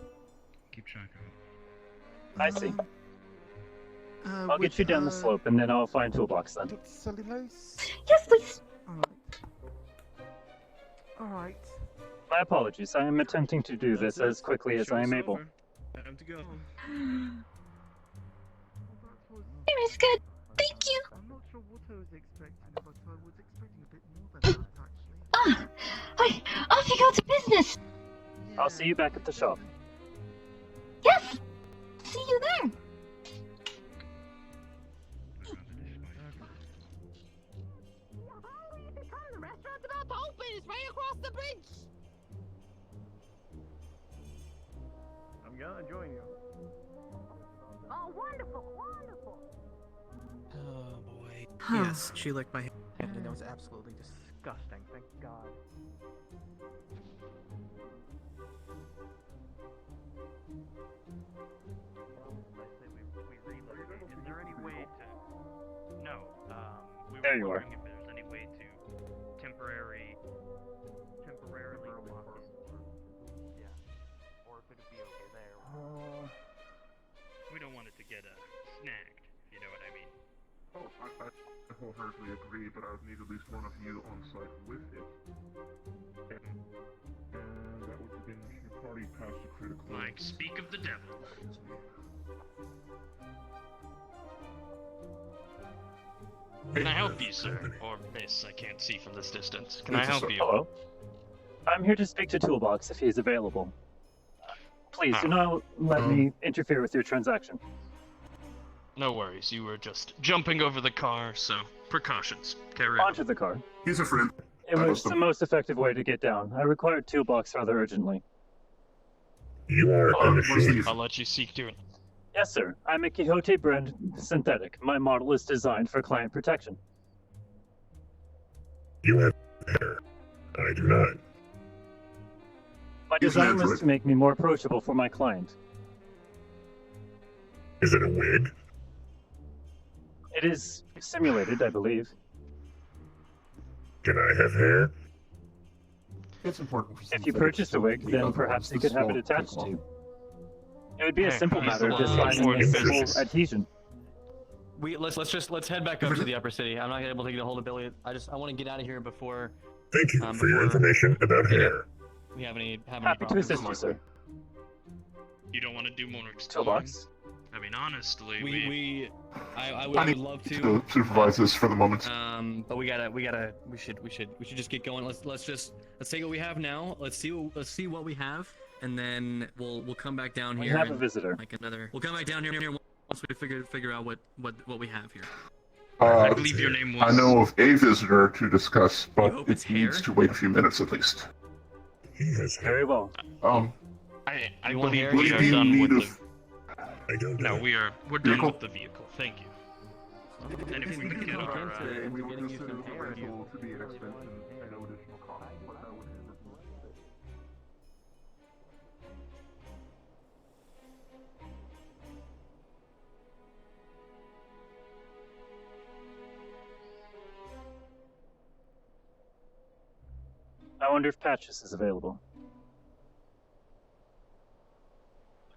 Keep track of it. I see. I'll get you down the slope and then I'll find Toolbox then. Dr. Cellulose? Yes, please. Alright. My apologies, I am attempting to do this as quickly as I am able. Time to go. Here is good. Thank you. I'm not sure what I was expecting, but I was expecting a bit more than that, actually. Off you go to business. I'll see you back at the shop. Yes. See you there. The restaurant's about to open. It's witch! I'm gonna join you. Oh, wonderful, wonderful. Oh boy. Huh. Yes, she licked my hand, and that was absolutely Disgusting, thank God. Is there any way to... No, we were There you are. wondering if there's any way to temporarily block it. Yeah. Or if it'd be okay there. We don't want it to get snagged, if you know what I mean. Oh, I wholeheartedly agree, but I would need at least one of you on site with it. And that would begin your party past the critical... Like, speak of the devil. Can I help you, sir? Or miss, I can't see from this distance. Can I help you? Hello? I'm here to speak to Toolbox if he's available. Please, do not let me interfere with your transaction. No worries, you were just jumping over the car, so precautions. Carry on. Onto the car. He's a friend. It was the most effective way to get down. I required Toolbox rather urgently. You are unashamed. I'll let you seek to it. Yes, sir. I'm a Quixote brand synthetic. My model is designed for client protection. You have hair. I do not. My design was to make me more approachable for my client. Is it a wig? It is simulated, I believe. Can I have hair? It's important for If you purchased a wig, then perhaps you could have it attached to you. It would be a simple matter of just finding a simple adhesion. Let's head back up to the upper city. I'm not able to get a hold of Billy. I want to get out of here before. Thank you for your information about hair. We have any Happy to assist you, sir. You don't want to do more exploring? Toolbox. I mean, honestly, I would love to supervise this for the moment. But we should just get going. Let's take what we have now. Let's see what we have, and then we'll come back down here. We have a visitor. We'll come back down here once we figure out what we have here. I believe your name was... I know of a visitor to discuss, but it needs to wait a few minutes at least. He has hair. Very well. I believe we are done with the... I don't know. No, we're done with the vehicle. Thank you. And if we could get our... And we will consider the rental to be an expense and no additional cost, but that would I wonder if Patches is available.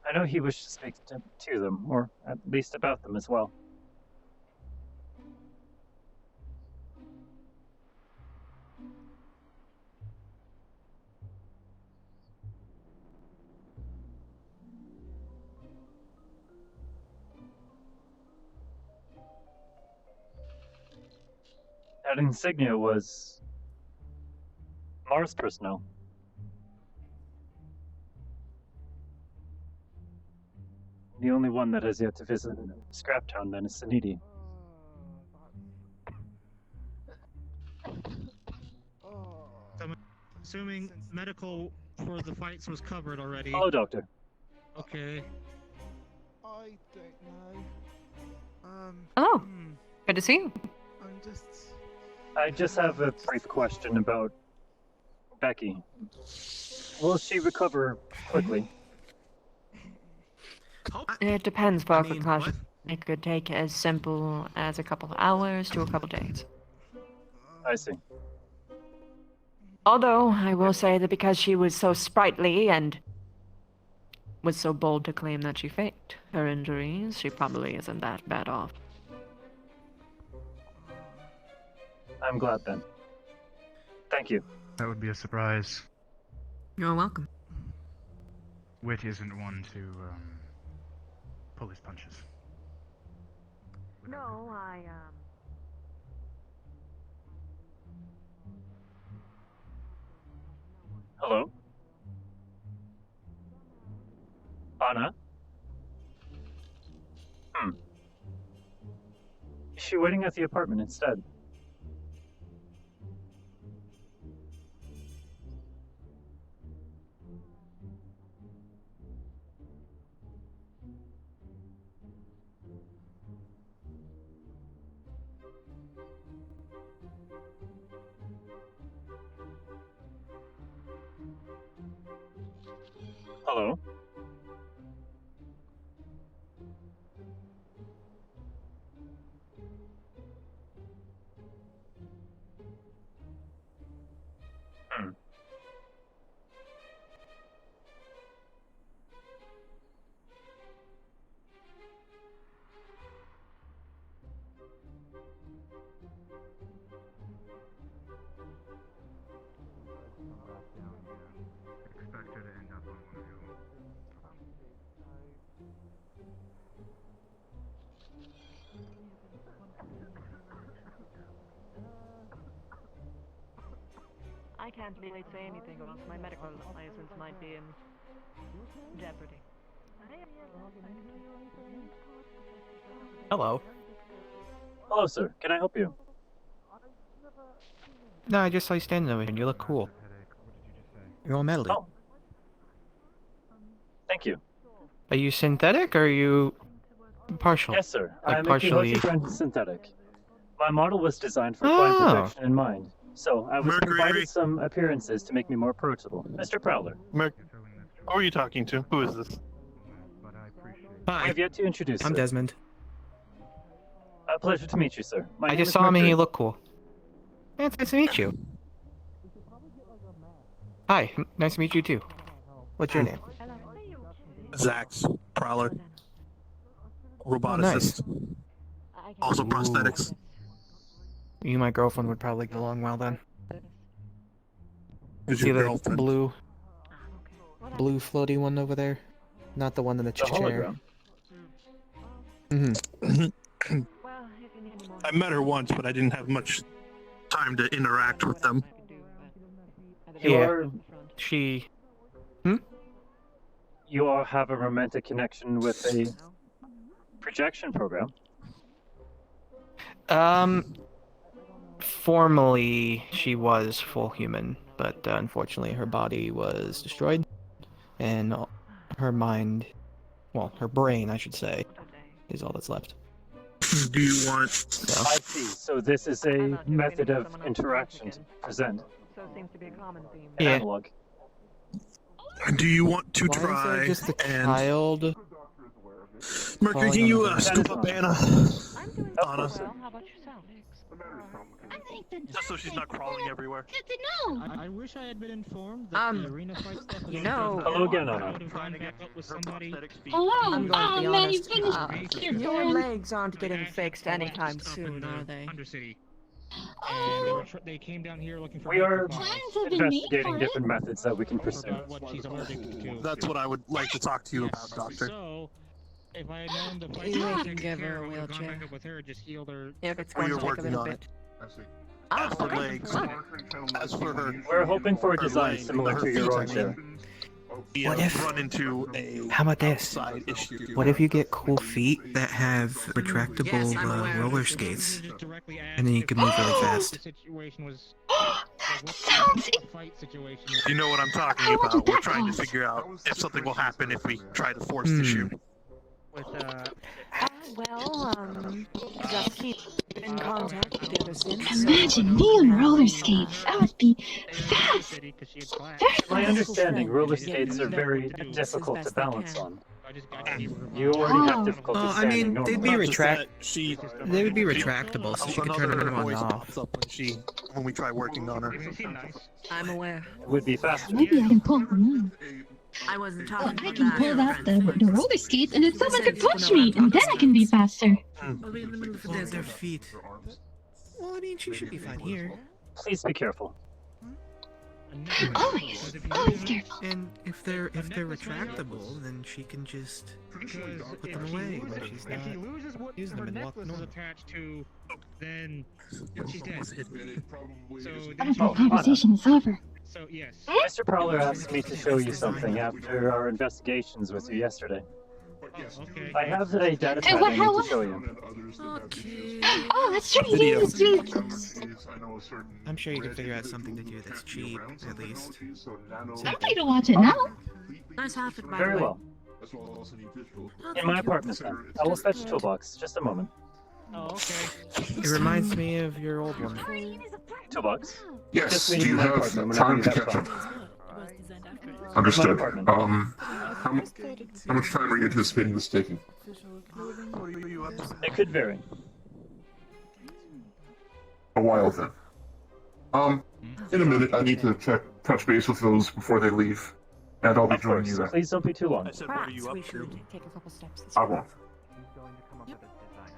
I know he wished to speak to them, or at least about them as well. That insignia was Mars personnel. The only one that has yet to visit Scraptown then is Sanidi. I'm assuming medical for the fights was covered already. Hello, Doctor. Okay. I don't know. Oh, good to see you. I just have a brief question about Becky. Will she recover quickly? It depends, Parker Clash. It could take as simple as a couple of hours to a couple of days. I see. Although, I will say that because she was so sprightly and was so bold to claim that she faked her injuries, she probably isn't that bad off. I'm glad then. Thank you. That would be a surprise. You're welcome. Wit isn't one to, pull his punches. No, Hello? Anna? Is she waiting at the apartment instead? Hello? Hmm. Expect her to end up on one of your own. I can't really say anything else. My medical license might be in jeopardy. Hello. Hello, sir. Can I help you? No, I just saw you standing over here and you look cool. You're all metally. Oh. Thank you. Are you synthetic or are you partial? Yes, sir. Like I'm partially. a Quixotic synthetic. My model was designed for flying protection in mind, so I was Mercury. provided some appearances to make me more approachable. Mr. Prowler. Who are you talking to? Who is this? I Hi. have yet to introduce I'm sir. Desmond. A pleasure to meet you, sir. My I name just is saw him and Mercury. he looked cool. Yeah, it's nice to meet you. Hi, nice to meet you too. What's your name? Zax, Prowler. Oh, Roboticist. Also Ooh. prosthetics. You and my girlfriend would probably get along well then. Who's See your the girlfriend? blue floaty one over there? Not the one in the The chair. hologram. Mm-hmm. I met her once, but I didn't have much time to interact with them. You're, She... You all have a romantic connection with a projection program. Formally, she was full human, but unfortunately her body was destroyed, and her mind, well, her brain, I should say, is all that's left. Do you want... I see. So this is a method of interaction to present. So it seems to be a common theme. An Yeah. analog. Do you want to Why is try there just a and... child? Mercury, can you scoop up Anna? Anna. How about yourself? Just so she's not crawling everywhere. Good to know. I wish I had been informed that the arena fight stuff was you know- Hello again, Anna. I would have gone back up with somebody. Hello. I'm going to be Oh man, you honest. finished your Your turn. legs aren't getting fixed anytime soon, are they? Undercity. And they, were they came down here looking for We are Plans have been made investigating for different methods that we can pursue. what she's allergic to. That's what I would like to talk to you about, Doctor. So, if I had known the fight We was can taken give her care a of, I would have gone wheelchair. back up with her, just healed her. If it's We going are to take a working little on bit. it. Ah, As for okay. legs, as for her... We're hoping for a her design leg, similar her to your feet, own I chair. mean, we What have if- run into a How about this? outside issue. What if you get cool feet that have retractable Yes, I'm aware. roller skates, and then you can move really fast? The situation was. That sounds. Fight situation. You know what I'm talking I wonder about. We're that trying to was. figure out if something will happen if we try to force the issue. With Just keep in contact with the other Sims. Imagine me on roller skates. That would be fast. My understanding, roller skates are very difficult to balance on. You already have difficulty I standing mean, they'd normally. be retract. She... They would be retractable, so she could turn Another them on voice and pops off. up when we try working on her. I'm aware. It would be faster. Maybe I can pull them out. I wasn't talking I about can that. pull out the roller skates and then someone could push me and then I can be faster. Well, their feet. Well, I mean, she should be fine here. Please be careful. Always careful. And if they're retractable, then she can just put them away when she's If she not loses what using her them and walk necklace is normal. attached to, then she's dead. So Our conversation is over. So yes. Mr. Prowler asked me to show you something after our investigations with you yesterday. Okay. I have a data Hey, pad what- I how- need to show you. Oh, that's true. You Video. did this. I'm sure you can figure out something to do that's cheap, at least. I'm ready to watch it now. Nice outfit, by Very the way. well. In my apartment then. I will fetch toolbox. Just a moment. Oh, okay. It reminds me of your old one. Toolbox? Yes, Just do meeting you my have apartment whenever time you to have catch fun. up? Understood. apartment. How much time are you anticipating this taking? It could vary. A while then. In a minute, I need to touch base with those before they leave, and I'll be joining you there. Please don't be too long. Perhaps we should take a couple steps this I way. won't.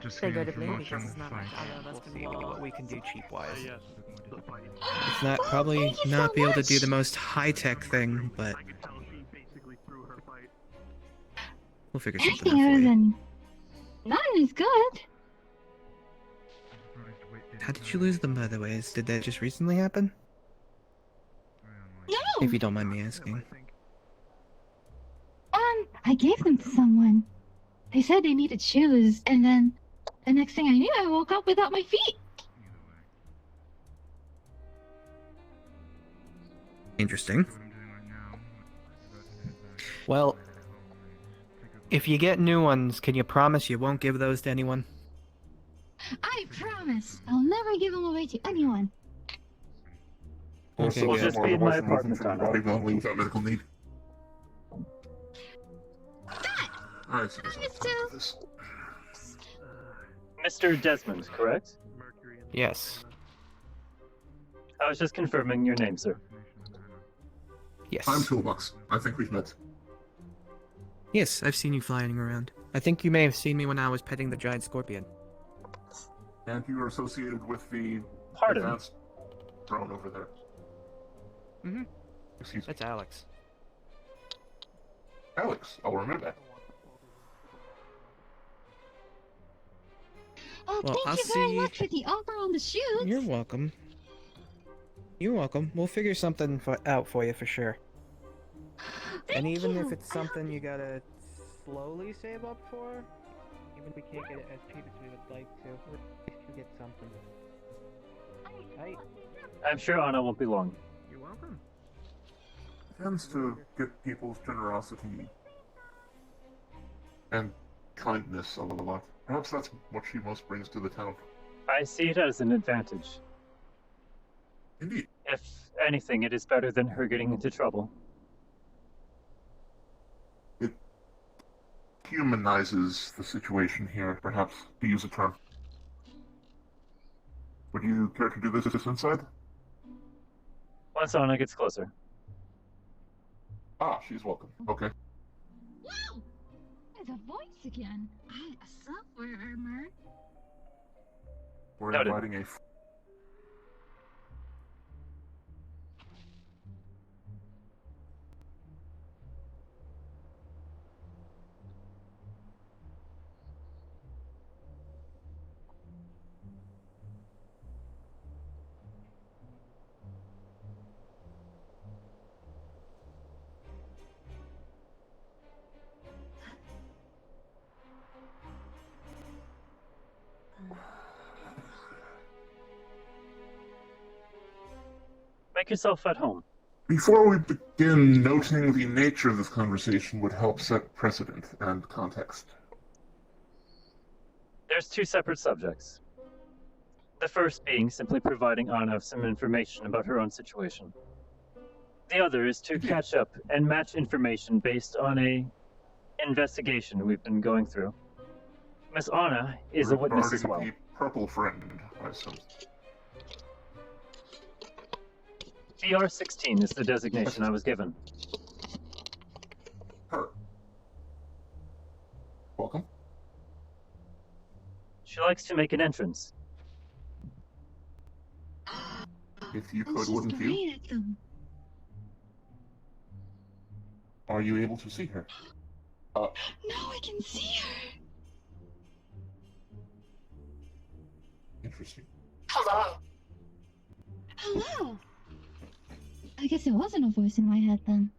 Just Figuratively, because it's not much We'll see what we can do cheap-wise. yes. It's not probably not be able to do the most high-tech thing, but we'll figure something Anything out other for you. than none is good. How did you lose them, by the way? Did that just recently happen? No. If you don't mind me asking. I gave them to someone. They said they needed shoes, and then the next thing I knew, I woke up without my feet. Interesting. Well, if you get new ones, can you promise you won't give those to anyone? I promise. I'll never give them away to anyone. Okay, We'll good. just be in my apartment. Body normally without medical need. Alright, so this. Mr. Desmond, correct? Yes. I was just confirming your name, sir. Yes. I'm Toolbox. I think we've met. Yes, I've seen you flying around. I think you may have seen me when I was petting the giant scorpion. And you are associated with the Pardon? advanced drone over there. Mm-hmm. Excuse me. That's Alex. Alex, I'll remember that. Oh, Well, thank I'll you very see- much for the offer on the shoes. You're welcome. You're welcome. We'll figure something out for you for sure. And even if it's something you gotta slowly save up for, even if we can't get it as cheap as we would like to, we'll at least get something. Right? I'm sure Anna won't be long. You're welcome. Tends to get people's generosity and kindness a lot. Perhaps that's what she most brings to the town. I see it as an advantage. Indeed. If anything, it is better than her getting into trouble. It humanizes the situation here, perhaps, to use a term. Would you care to do this inside? Once Anna gets closer. Ah, she's welcome. Okay. Wow! There's a voice again. A software armor. We're Noted. inviting a Make yourself at home. Before we begin, noting the nature of this conversation would help set precedent and context. There's two separate subjects. The first being simply providing Anna some information about her own situation. The other is to catch up and match information based on a investigation we've been going through. Miss Anna is a witness as well. Regarding the purple friend, I suppose. BR-16 is the designation I was given. Her. Welcome. She likes to make an entrance. If you And could, she's wouldn't you? great at them. Are you able to see her? No, I can see her. Interesting. Hello. Hello. I guess it wasn't a voice in my head then.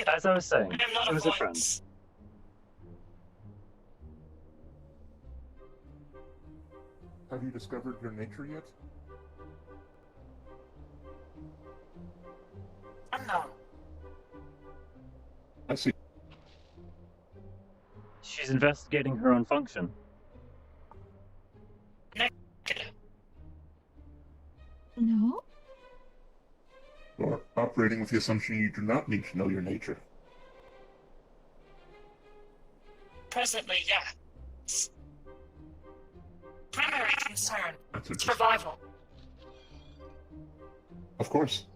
As I was saying, she was a friend. Have you discovered your nature yet? No. I see. She's investigating her own function. No? You're operating with the assumption you do not need to know your nature. Presently, yes. Primary concern, That's interesting. survival. Of course.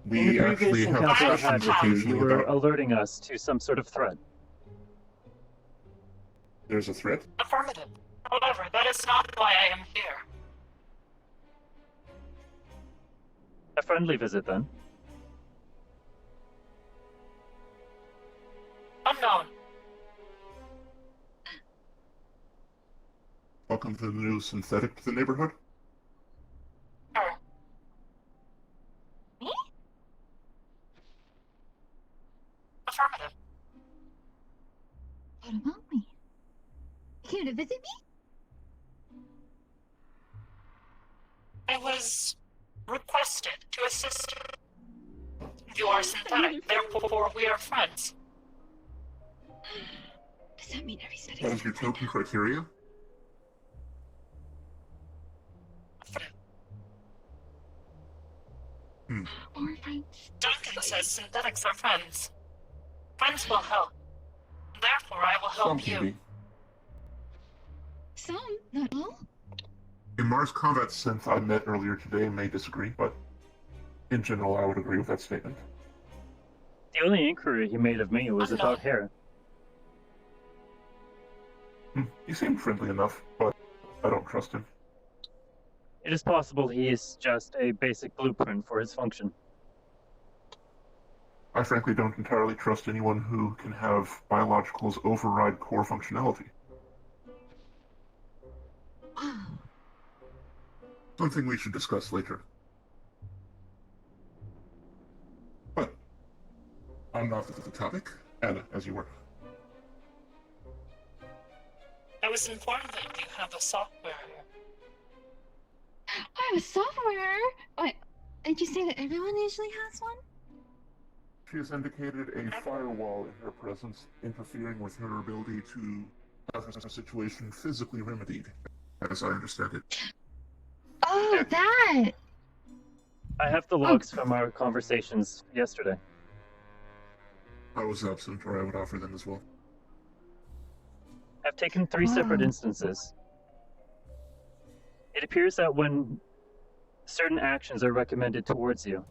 In the We previous actually have encounter I had discussions with you, you occasionally were about... alerting us to some sort of threat. There's a threat? Affirmative. However, that is not why I am here. A friendly visit, then. Unknown. Welcome to the new synthetic to the neighborhood? Her. Me? Affirmative. What about me? Here to visit me? I was requested to assist you. You are synthetic, therefore we are friends. Does that mean every study? That is your token criteria? Or friends? Duncan says synthetics are friends. Friends will help. Therefore, I will help Some can you. be. Some, not all. A Mars combat synth I met earlier today may disagree, but in general I would agree with that statement. The only inquiry he made of me was about hair. He seemed friendly enough, but I don't trust him. It is possible he is just a basic blueprint for his function. I frankly don't entirely trust anyone who can have biologicals override core functionality. Something we should discuss later. But I'm not at the topic. Anna, as you were. I was informed that you have a software here. I have a software? What? Did you say that everyone usually has one? She has indicated a firewall in her presence, interfering with her ability to have a situation physically remedied, as I understand it. Oh, that! I have the logs from our conversations yesterday. I was absent, or I would offer them as well. I've taken 3 separate instances. It appears that when certain actions are recommended towards you,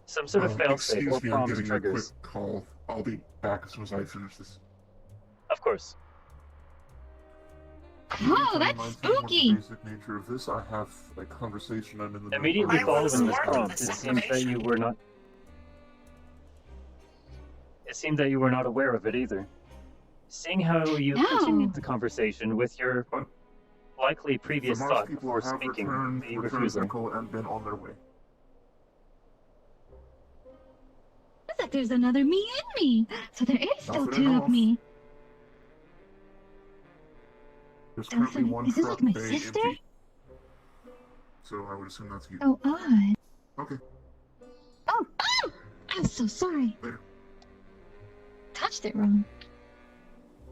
some sort of failsafe or Excuse me, I'm prompt getting a triggers. quick call. I'll be back as soon as I finish this. Of course. Oh, that's spooky! The basic nature of this, I have a conversation I'm in the middle Immediately of. following this prompt, it seems that you were not. It seemed that you were not aware of it either. Seeing how you continued the conversation with your likely previous The Mars thought people before have speaking the returned refusal. Echo and been on their way. Looks like there's another me in me. So there is still Not 2 of enough. me. There's currently Doesn't- one is this truck like my bay sister? empty. So I would assume that's you. Oh, odd. Okay. Oh, oh! I'm so sorry. Later. Touched it wrong.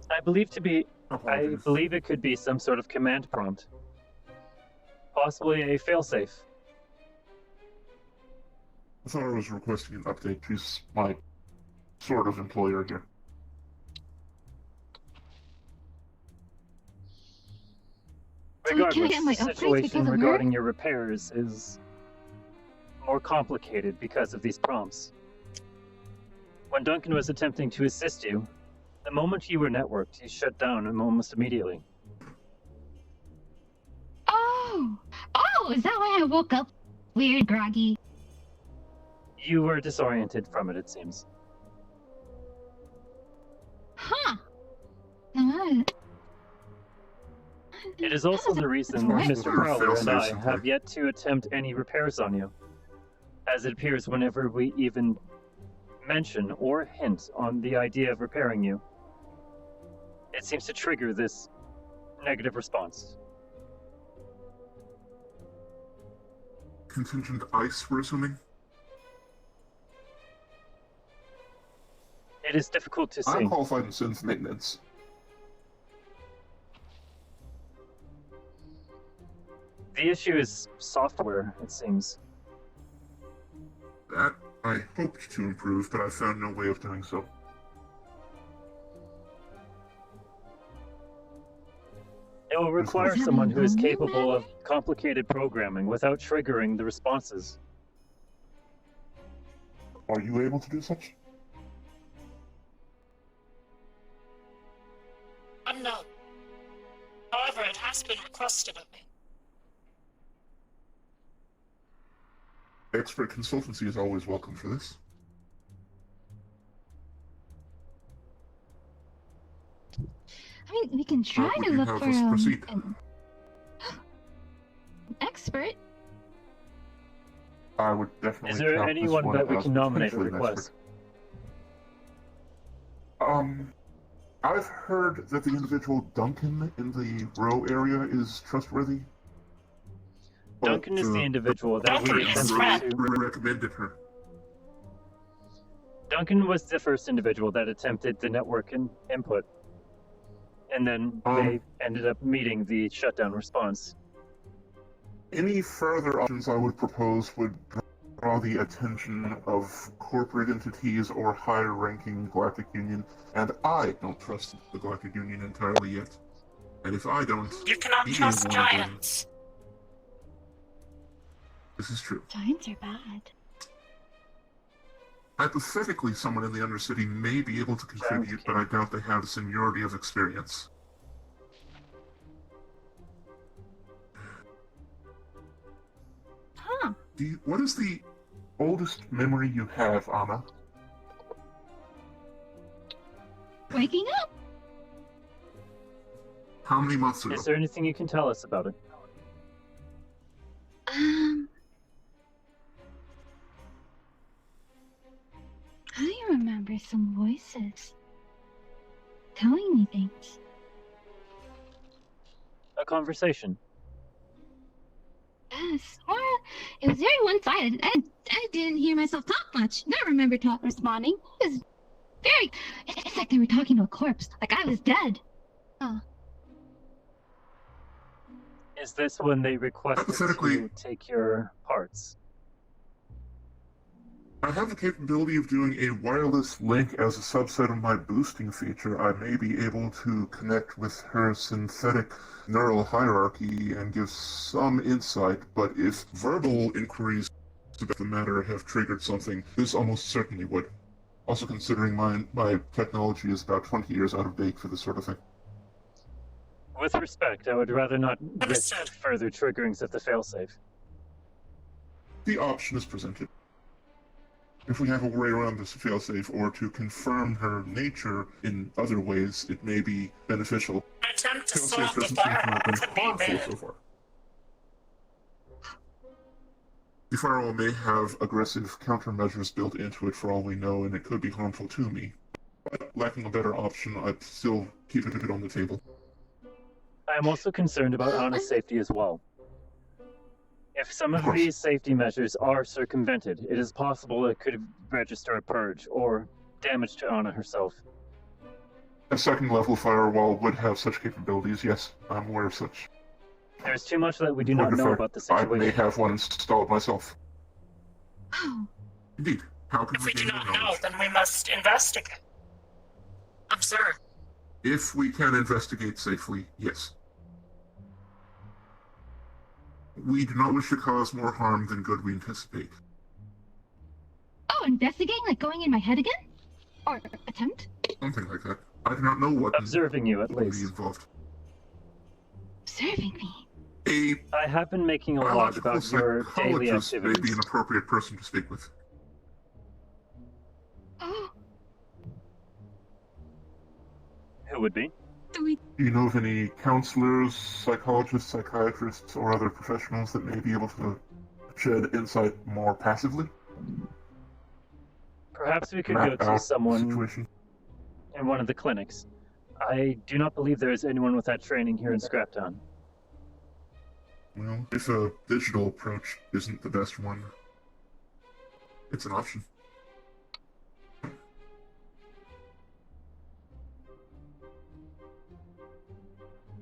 I believe Apologies. it could be some sort of command prompt. Possibly a failsafe. I thought I was requesting an update. She's my sort of employer here. So I can't Regardless, get my the upgrades situation because of her? regarding your repairs is more complicated because of these prompts. When Duncan was attempting to assist you, the moment you were networked, he shut down almost immediately. Oh! Oh, is that why I woke up weird, groggy? You were disoriented from it, it seems. Huh. It is also the reason What? Mr. Prowler and I have yet to attempt any repairs on you, as it appears whenever we even mention or hint on the idea of repairing you, it seems to trigger this negative response. Contingent ice, we're assuming? It is difficult to see. I'm qualified in synth maintenance. The issue is software, it seems. That I hoped to improve, but I found no way of doing so. It will require Is that someone who is only capable of complicated programming without triggering the responses. Are you able to do such? Unknown. However, it has been requested of me. Expert consultancy is always welcome for this. I mean, we can try would to you look have for us proceed? an expert. I would definitely. Is there count this anyone one that we as can nominate or potentially an request? expert. I've heard that the individual Duncan in the Row area is trustworthy. Duncan is the individual that we attempted to... recommended her. Duncan was the first individual that attempted the network input. And then they ended up meeting the shutdown response. Any further options I would propose would draw the attention of corporate entities or higher-ranking Galactic Union, and I don't trust the Galactic Union entirely yet. And if I don't, You cannot being trust one of them- giants. This is true. Giants are bad. Hypothetically, someone in the Undercity may be able to contribute, but I doubt they have the seniority of experience. Huh. What is the oldest memory you have, Anna? Waking up. How many months ago? Is there anything you can tell us about it? I remember some voices telling me things. A conversation. Yes. Well, it was very one-sided. I didn't hear myself talk much. I remember responding. It was very... It's like they were talking to a corpse. Like I was dead. Oh. Is this when they requested to take your parts? I have the capability of doing a wireless link as a subset of my boosting feature. I may be able to connect with her synthetic neural hierarchy and give some insight, but if verbal inquiries about the matter have triggered something, this almost certainly would. Also considering my technology is about 20 years out of date for this sort of thing. With respect, I would rather not risk further triggerings of the failsafe. The option is presented. If we have a way around this failsafe or to confirm her nature in other ways, it may be beneficial. Attempt to Failsafe solve the doesn't seem to have fire been could be harmful bad. so far. The firewall may have aggressive countermeasures built into it for all we know, and it could be harmful to me. But lacking a better option, I'd still keep it on the table. I am also concerned about Anna's safety as well. If some of these safety measures are circumvented, it is possible it could register a purge or damage to Anna herself. A second-level firewall would have such capabilities, yes. I'm aware of such. There's too much that we do not know about the I situation. may have one installed myself. Oh. Indeed. How can If we do gain not more know, knowledge? then we must investigate. Observe. If we can investigate safely, yes. We do not wish to cause more harm than good we anticipate. Oh, investigating? Like going in my head again? Or attempt? Something like that. I do not know what Observing you, at will be least. involved. Observing me? I have been making a log Biological about your daily psychologist may be activities. an appropriate person to speak with. Oh. Who would be? Do you know of any counselors, psychologists, psychiatrists, or other professionals that may be able to shed insight more passively? Perhaps we could Map go to out the someone situation. in one of the clinics. I do not believe there is anyone with that training here in Scraptown. Well, if a digital approach isn't the best one, it's an option.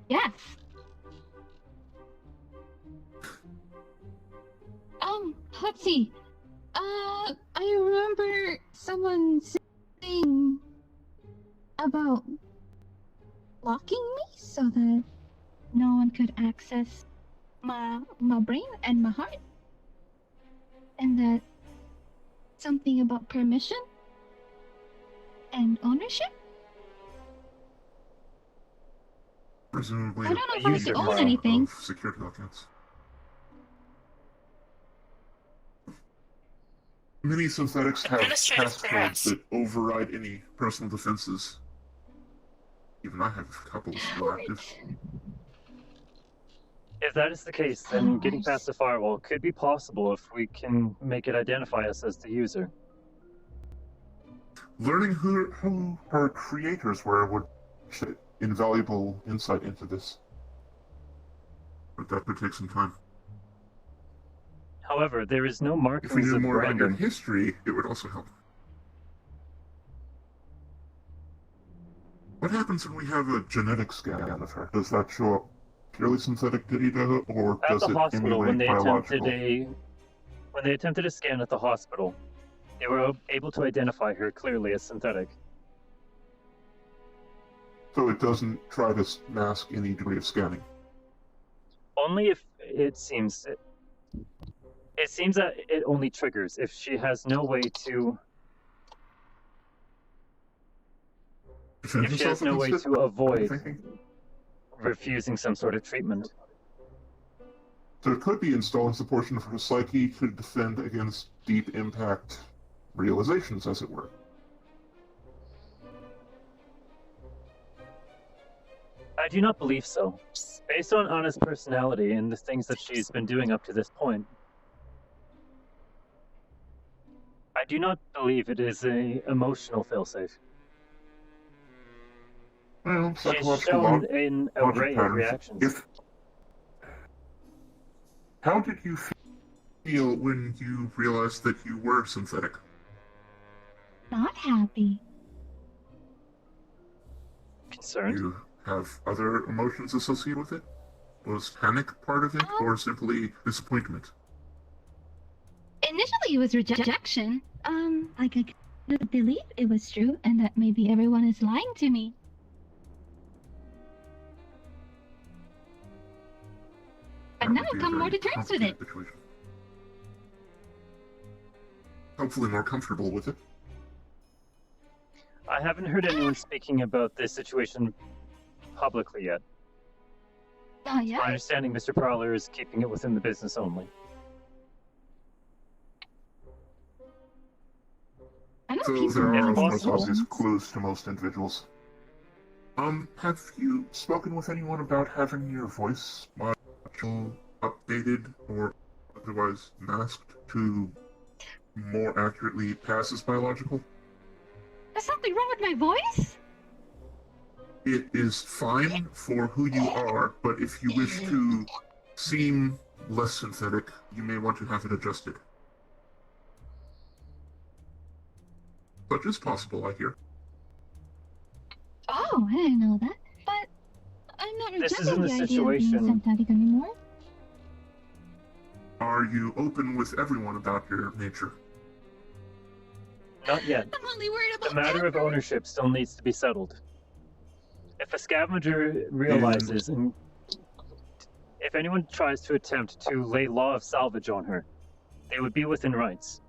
Yes. Let's see. I remember someone saying about locking me so that no one could access my brain and my heart. And that something about permission and ownership? Presumably, I don't know if I have to own anything. Security logins. Many synthetics have Administrative passcodes clearance. that override any personal defenses. Even I have couples still active. If that is the case, then getting past the firewall could be possible if we can make it identify us as the user. Learning who her creators were would shed invaluable insight into this. But that could take some time. However, there is no If we markings knew of more about your branding. history, it would also help. What happens when we have a genetic scan of her? Does that show up purely synthetic data, or At does the it hospital, when emulate they biological? attempted a scan at the hospital, they were able to identify her clearly as synthetic. So it doesn't try to mask any degree of scanning. Only if it seems that it only triggers if she has no way to Defend if she has herself no way against to it? avoid Thinking? refusing some sort of treatment. So it could be installing some portion of her psyche to defend against deep impact realizations, as it were. I do not believe so. Based on Anna's personality and the things that she's been doing up to this point, I do not believe it is a emotional failsafe. Well, She's psychological shown an logic array of patterns. reactions. How did you feel when you realized that you were synthetic? Not happy. Concerned? Do you have other emotions associated with it? Was panic part of it, or simply disappointment? Initially, it was rejection. Like I couldn't believe it was true, and that maybe everyone is lying to me. But now I've come more to terms with it. Situation. Hopefully more comfortable with it. I haven't heard anyone speaking about this situation publicly yet. Oh, yeah? My understanding, Mr. Prowler is keeping it within the business only. So there are, of course, possible. obvious clues to most individuals. Have you spoken with anyone about having your voice module updated or otherwise masked to more accurately pass as biological? There's something wrong with my voice? It is fine for who you are, but if you wish to seem less synthetic, you may want to have it adjusted. Such is possible, I hear. Oh, I didn't know that. But I'm not This rejecting isn't the the idea of being situation. synthetic anymore. Are you open with everyone about your nature? Not yet. I'm only worried about The matter of ownership still needs to be settled. If a scavenger realizes, and if anyone tries to attempt to lay law of salvage on her, they would be within rights.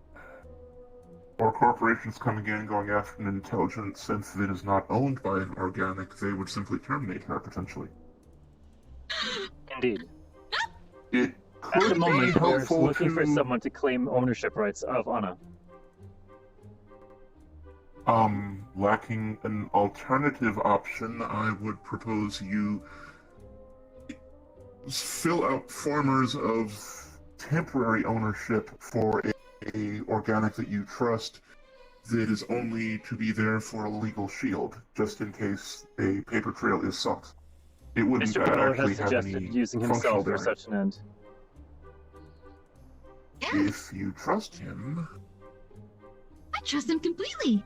Or corporations coming in and going after an intelligent synth that is not owned by an organic, they would simply terminate her, potentially. Indeed. It At could the be moment, we're helpful looking for to, someone to claim ownership rights of Anna. lacking an alternative option, I would propose you fill out formers of temporary ownership for a organic that you trust that is only to be there for a legal shield, just in case a paper trail is sought. It wouldn't Mr. Prowler actually has have suggested any using functional himself for bearing. such an end. If you trust him, I trust him completely.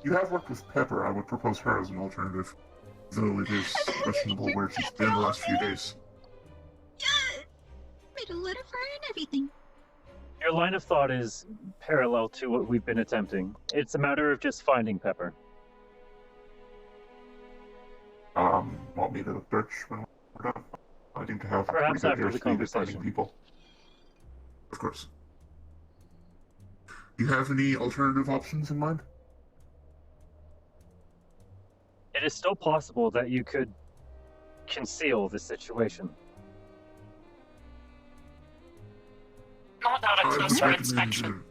you have worked with Pepper. I would propose her as an alternative, though it is questionable where she's been the last few days. Yeah! Made a letter for her and everything. Your line of thought is parallel to what we've been attempting. It's a matter of just finding Pepper. Want me to search when we're done? I seem to have Perhaps pretty good after the airspeed at finding conversation. people. Of course. Do you have any alternative options in mind? It is still possible that you could conceal the situation. Not without a I would closer recommend, inspection.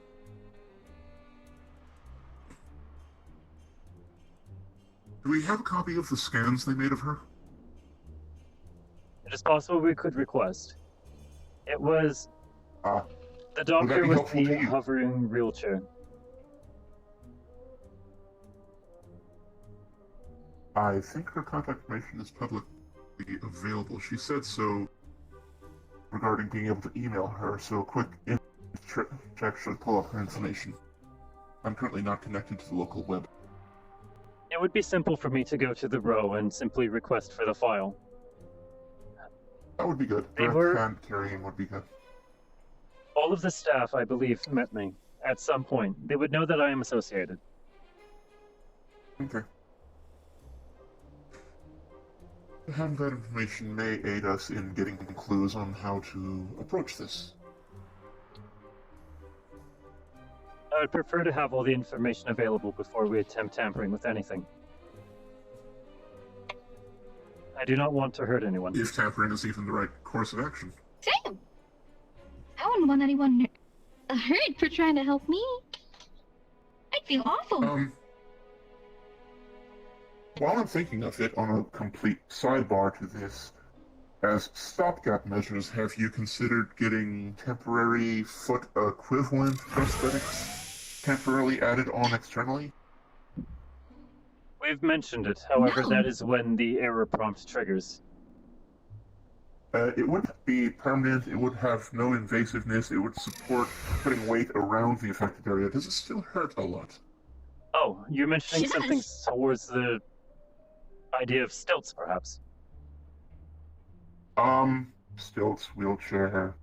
Do we have a copy of the scans they made of her? It is possible we could request. It was the doctor be with helpful the to you? hovering wheelchair. I think her contact information is publicly available. She said so regarding being able to email her, so a quick check should pull up her information. I'm currently not connected to the local web. It would be simple for me to go to the row and simply request for the file. That would be good. They Direct were- hand carrying would be good. All of the staff, I believe, met me at some point. They would know that I am associated. Okay. Having that information may aid us in getting clues on how to approach this. I would prefer to have all the information available before we attempt tampering with anything. I do not want to hurt anyone. If tampering is even the right course of action. Same. I wouldn't want anyone hurt for trying to help me. I'd feel awful. While I'm thinking of it, on a complete sidebar to this, as stopgap measures, have you considered getting temporary foot equivalent prosthetics temporarily added on externally? We've mentioned it, however, No. that is when the error prompt triggers. It wouldn't be permanent, it would have no invasiveness, it would support putting weight around the affected area. Does it still hurt a lot? Oh, you're mentioning Yes. something towards the idea of stilts, perhaps? Stilts, wheelchair.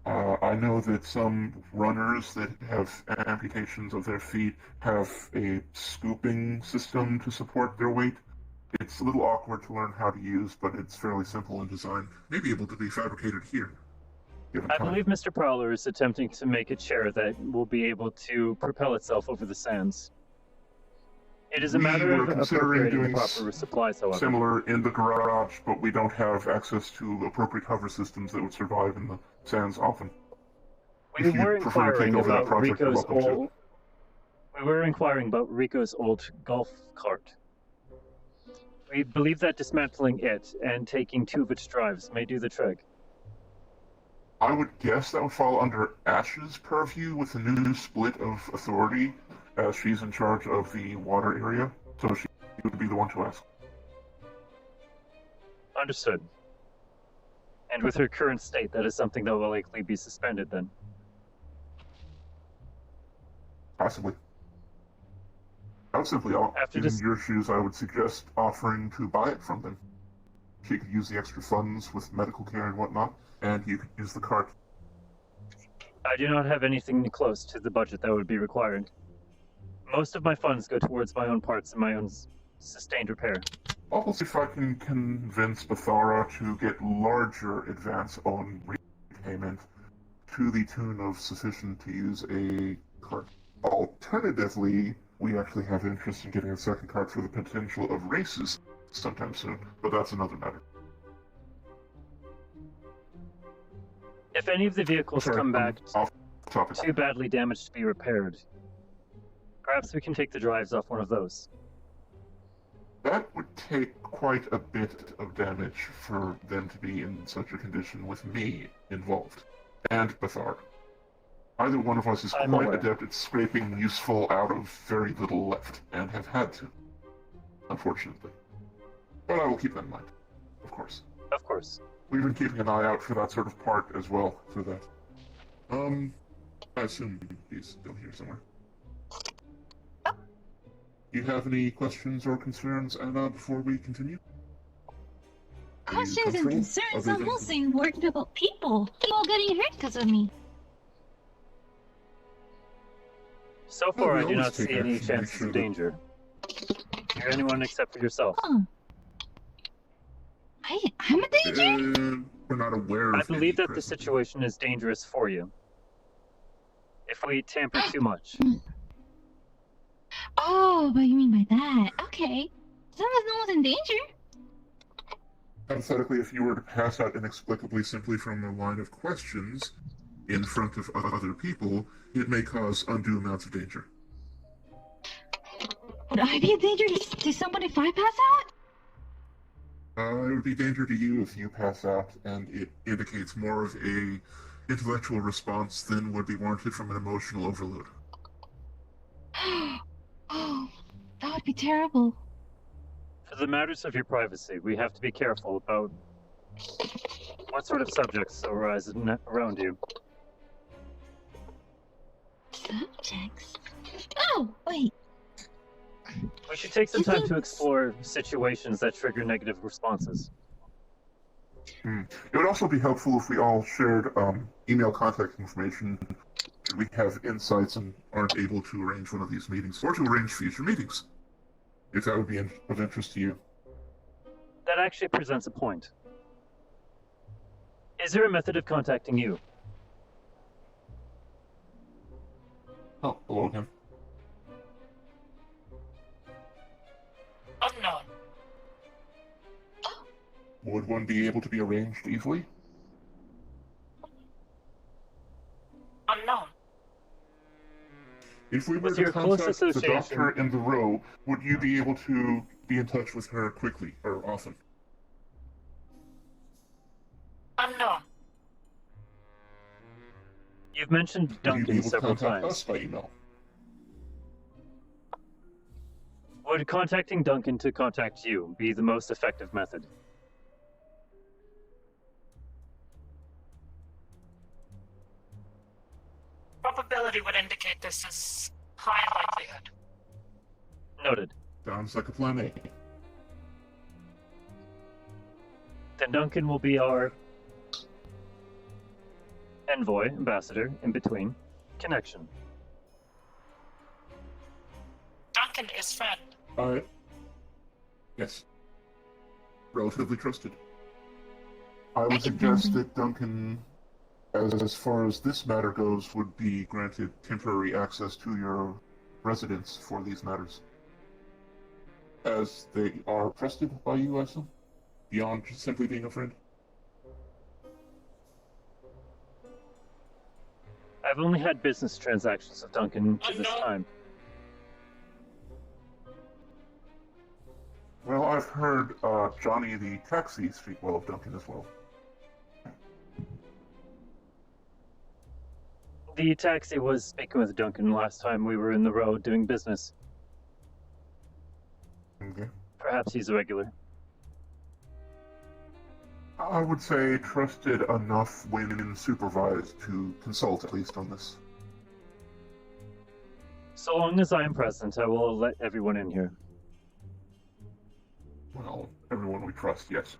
I know that some runners that have amputations of their feet have a scooping system to support their weight. It's a little awkward to learn how to use, but it's fairly simple in design. May be able to be fabricated here. Given I time. believe Mr. Prowler is attempting to make a chair that will be able to propel itself over the sands. It is a We matter were of considering appropriating the doing proper supplies, however. Similar in the garage, but we don't have access to appropriate hover systems that would survive in the sands often. We If you were prefer to take inquiring over that about project, you're Rico's welcome to. old. We were inquiring about Rico's old golf cart. We believe that dismantling it and taking 2 of its drives may do the trick. I would guess that would fall under Ash's purview with the new split of authority, as she's in charge of the water area, so she would be the one to ask. Understood. And with her current state, that is something that will likely be suspended then. Possibly. I would simply, After in this- your shoes, I would suggest offering to buy it from them. She could use the extra funds with medical care and whatnot, and you could use the cart. I do not have anything close to the budget that would be required. Most of my funds go towards my own parts and my own sustained repair. I'll see if I can convince Bathara to get larger advance on repayment to the tune of sufficient to use a cart. Alternatively, we actually have interest in getting a second cart for the potential of races sometime soon, but that's another matter. If any of the vehicles Sorry, come back off topic. too badly damaged to be repaired, perhaps we can take the drives off one of those. That would take quite a bit of damage for them to be in such a condition with me involved. And Bathar. Either one of us is I'm quite aware. adept at scraping useful out of very little left, and have had to. Unfortunately. But I will keep that in mind. Of course. Of course. We've been keeping an eye out for that sort of part as well, for that. I assume he's still here somewhere. Do you have any questions or concerns, Anna, before we continue? Are you Questions and comfortable? concerns? Other I'm than- mostly worried about people. People getting hurt because of me. So Well, far, we I do always not take see any action to make chances sure of that- danger. Or anyone except for yourself. Oh. I'm a danger? We're not aware I of believe any that the situation is dangerous for you. If we tamper too much. Oh, what you mean by that? Okay. As long as no one's in danger. Hypothetically, if you were to pass out inexplicably simply from a line of questions in front of other people, it may cause undue amounts of danger. Would I be a danger to someone if I pass out? It would be danger to you if you pass out, and it indicates more of a intellectual response than would be warranted from an emotional overload. Oh, that would be terrible. For the matters of your privacy, we have to be careful about what sort of subjects arise around you. Subjects? Oh, wait. We should take some time to explore situations that trigger negative responses. It would also be helpful if we all shared email contact information. Should we have insights and aren't able to arrange one of these meetings, or to arrange future meetings, if that would be of interest to you. That actually presents a point. Is there a method of contacting you? Oh, hello again. Unknown. Would one be able to be arranged easily? Unknown. If we were With to your close contact the association- doctor in the row, would you be able to be in touch with her quickly, or often? Unknown. You've mentioned Would you be Duncan able to several contact times. us by email? Would contacting Duncan to contact you be the most effective method? Probability would indicate this is high likelihood. Noted. Sounds like a plan A. Then Duncan will be our envoy, ambassador, in between, connection. Duncan is friend. Yes. Relatively trusted. I would suggest that Duncan, as far as this matter goes, would be granted temporary access to your residence for these matters. As they are trusted by you, I assume? Beyond just simply being a friend? I've only had business transactions with Duncan to this time. Well, I've heard Johnny the taxi speak well of Duncan as well. The taxi was speaking with Duncan last time we were in the road doing business. Okay. Perhaps he's a regular. I would say trusted enough when supervised to consult at least on this. So long as I am present, I will let everyone in here. Well, everyone we trust, yes.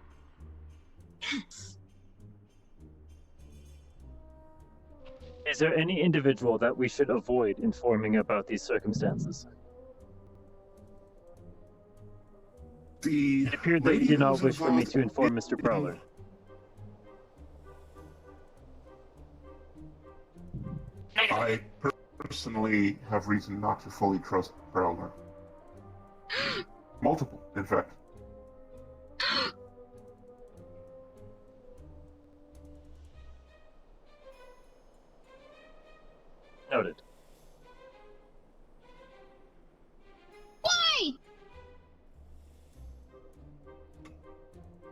Is there any individual that we should avoid informing about these circumstances? It appeared that you did not wish for me to inform Mr. Prowler. I personally have reason not to fully trust Prowler. Multiple, in fact. Noted. Why?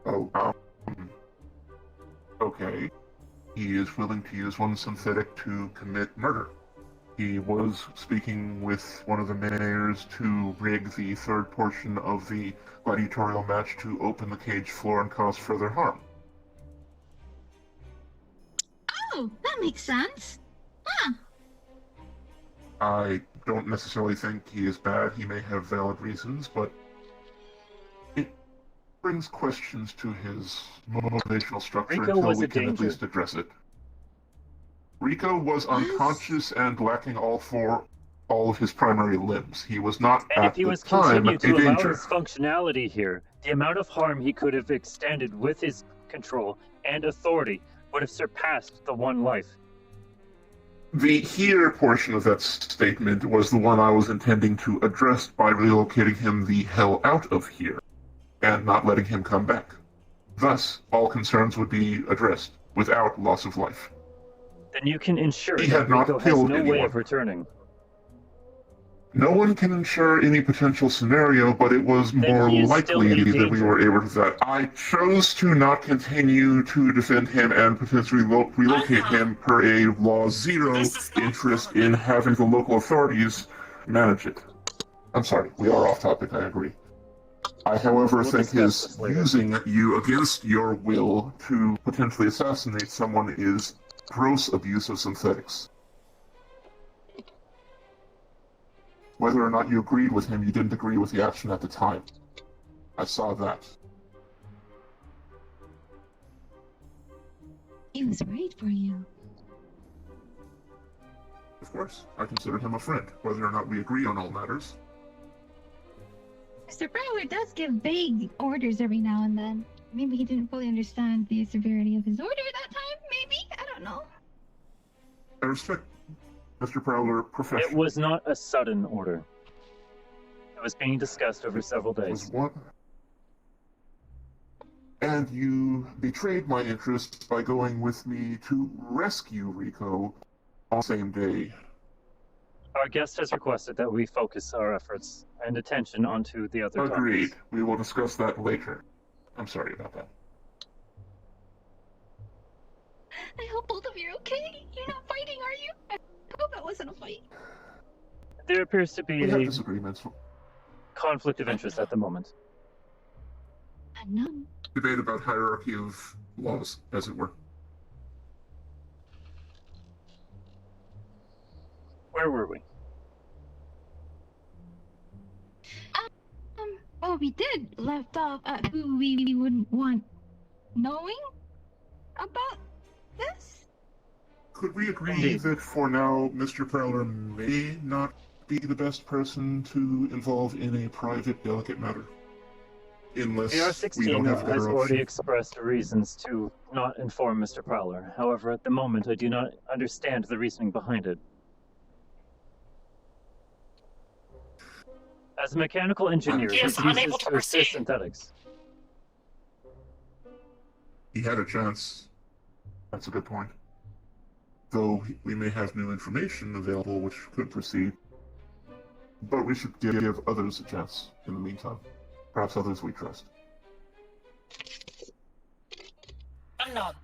Oh, okay. He is willing to use one synthetic to commit murder. He was speaking with one of the mayors to rig the third portion of the gladiatorial match to open the cage floor and cause further harm. Oh, that makes sense. Huh. I don't necessarily think he is bad. He may have valid reasons, but it brings questions to his motivational structure Rico until was we a can at danger. least address it. Rico was unconscious and lacking all all of his primary limbs. He was not And if at he the was time a continued to allow danger. his functionality here, the amount of harm he could have extended with his control and authority would have surpassed the one life. The here portion of that statement was the one I was intending to address by relocating him the hell out of here and not letting him come back. Thus, all concerns would be addressed without loss of life. Then you can ensure He that had not Rico has killed no way anyone. of returning. No one can ensure any potential scenario, but it was Then more he is still likely in that we danger. were able to do that. I chose to not continue to defend him and potentially relocate him per a Law 0 interest in having the local authorities manage it. I'm sorry, we are off topic, I agree. I, however, We'll think discuss his this later. using you against your will to potentially assassinate someone is gross abuse of synthetics. Whether or not you agreed with him, you didn't agree with the action at the time. I saw that. He was right for you. Of course, I consider him a friend, whether or not we agree on all matters. Mr. Prowler does give vague orders every now and then. Maybe he didn't fully understand the severity of his order that time, maybe? I don't know. I respect Mr. Prowler professionally. It was not a sudden order. It was being discussed over several days. What? And you betrayed my interest by going with me to rescue Rico on the same day. Our guest has requested that we focus our efforts and attention onto the other Agreed. topics. We will discuss that later. I'm sorry about that. I hope both of you are okay. You're not fighting, are you? I hope that wasn't a fight. There appears to be We have a disagreements. conflict of interest at the moment. None. Debate about hierarchy of laws, as it were. Where were we? Well, we did left off at who we wouldn't want knowing about this. Could we agree Indeed. that for now, Mr. Prowler may not be the best person to involve in a private, delicate matter? Unless we AR-16 don't have has a better already option. expressed reasons to not inform Mr. Prowler. However, at the moment, I do not understand the reasoning behind it. As a mechanical engineer, He is his unable uses to to assist proceed. synthetics. He had a chance. That's a good point. Though we may have new information available which could proceed. But we should give others a chance in the meantime. Perhaps others we trust. Unknown.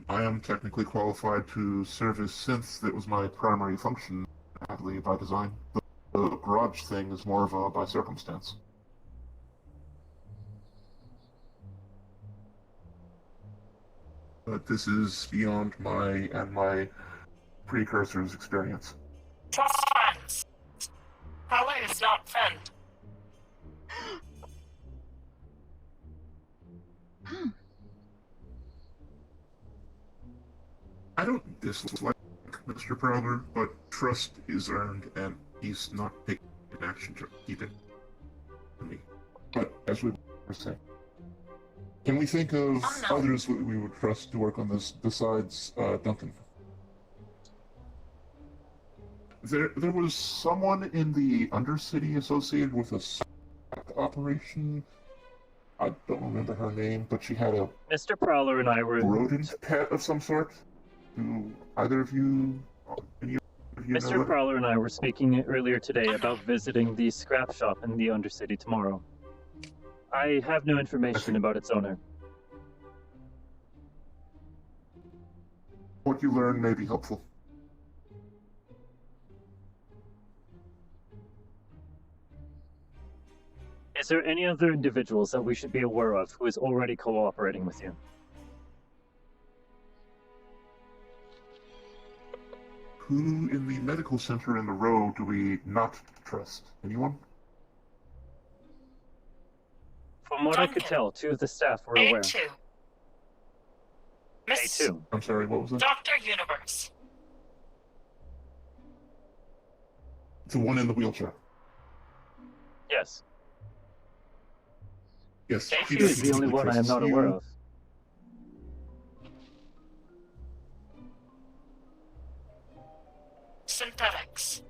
I am technically qualified to service synths. That was my primary function, sadly, by design. The garage thing is more of a by circumstance. But this is beyond my precursor's experience. Trust friends. Prowler is not friend. I don't dislike Mr. Prowler, but trust is earned, and he's not taking action to keep it to me. But as we were saying, can we think of others that we would trust to work on this besides Duncan? There was someone in the Undercity associated with a SAC operation. I don't remember her name, but she had a Mr. Prowler and I were... rodent pet of some sort. Do either of you, any of you know Mr. it? Prowler and I were speaking earlier today about visiting the scrap shop in the Undercity tomorrow. I have no information about its owner. What you learn may be helpful. Is there any other individuals that we should be aware of who is already cooperating with you? Who in the medical center in the row do we not trust? Anyone? From what I could tell, two of the staff were aware. A2. Miss A2. I'm sorry, what was that? Dr. Universe. The one in the wheelchair. Yes. Yes. She is the only one I am not aware of. Synthetics.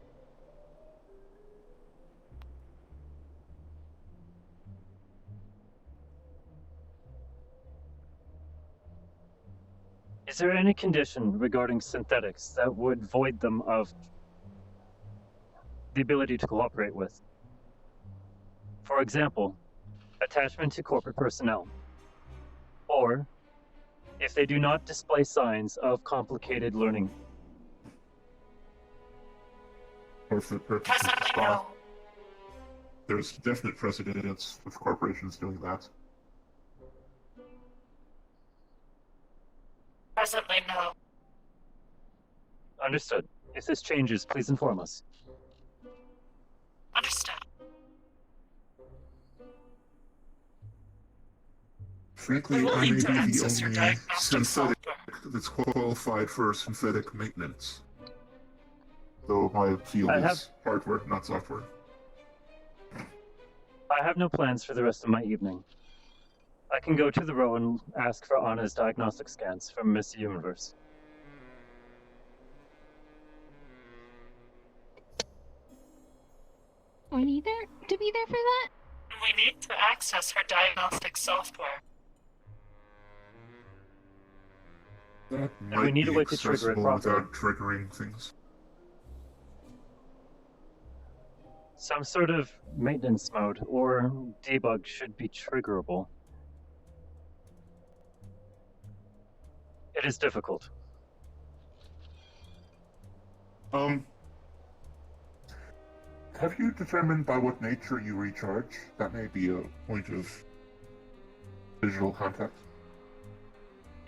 Is there any condition regarding synthetics that would void them of the ability to cooperate with? For example, attachment to corporate personnel. Or, if they do not display signs of complicated learning. Or for the purpose of the spy. There's definite precedence of corporations doing that. Presently, no. Understood. If this changes, please inform us. Understood. Frankly, We will I may need be to the access your only diagnostic synthetic software. that's qualified for synthetic maintenance. Though my field I is hardware, not software. I have no plans for the rest of my evening. I can go to the row and ask for Anna's diagnostic scans from Miss Universe. We need to be there for that? We need to access her diagnostic software. That And might we need be a way to trigger it accessible properly. without triggering things. Some sort of maintenance mode or debug should be triggerable. It is difficult. Have you determined by what nature you recharge? That may be a point of visual contact.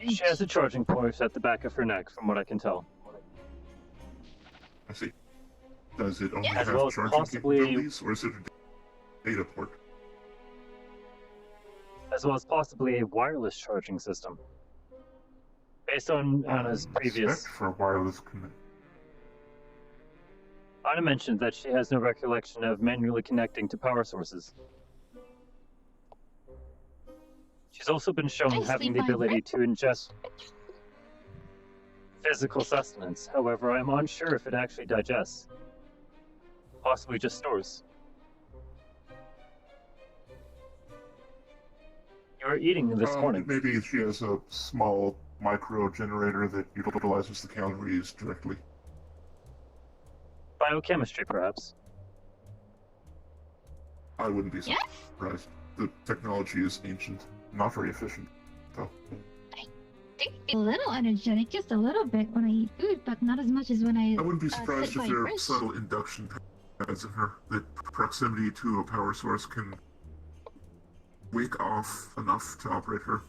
She has a charging port at the back of her neck, from what I can tell. I see. Does it only As have well as charging possibly- capabilities, or is it a data port? As well as possibly a wireless charging system. Based on Anna's previous... Respect for wireless connection. Anna mentioned that she has no recollection of manually connecting to power sources. She's also been shown I having sleep the on ability to ingest physical sustenance. However, I'm unsure if it actually digests. Possibly just stores. You were eating this morning. Maybe she has a small micro generator that utilizes the calories directly. Biochemistry, perhaps. I wouldn't be surprised. The technology is ancient, not very efficient, though. A little energetic, just a little bit when I eat food, but not as much as when I. I wouldn't be sit surprised by if there are fridge. subtle induction pads in her that proximity to a power source can wake off enough to operate her.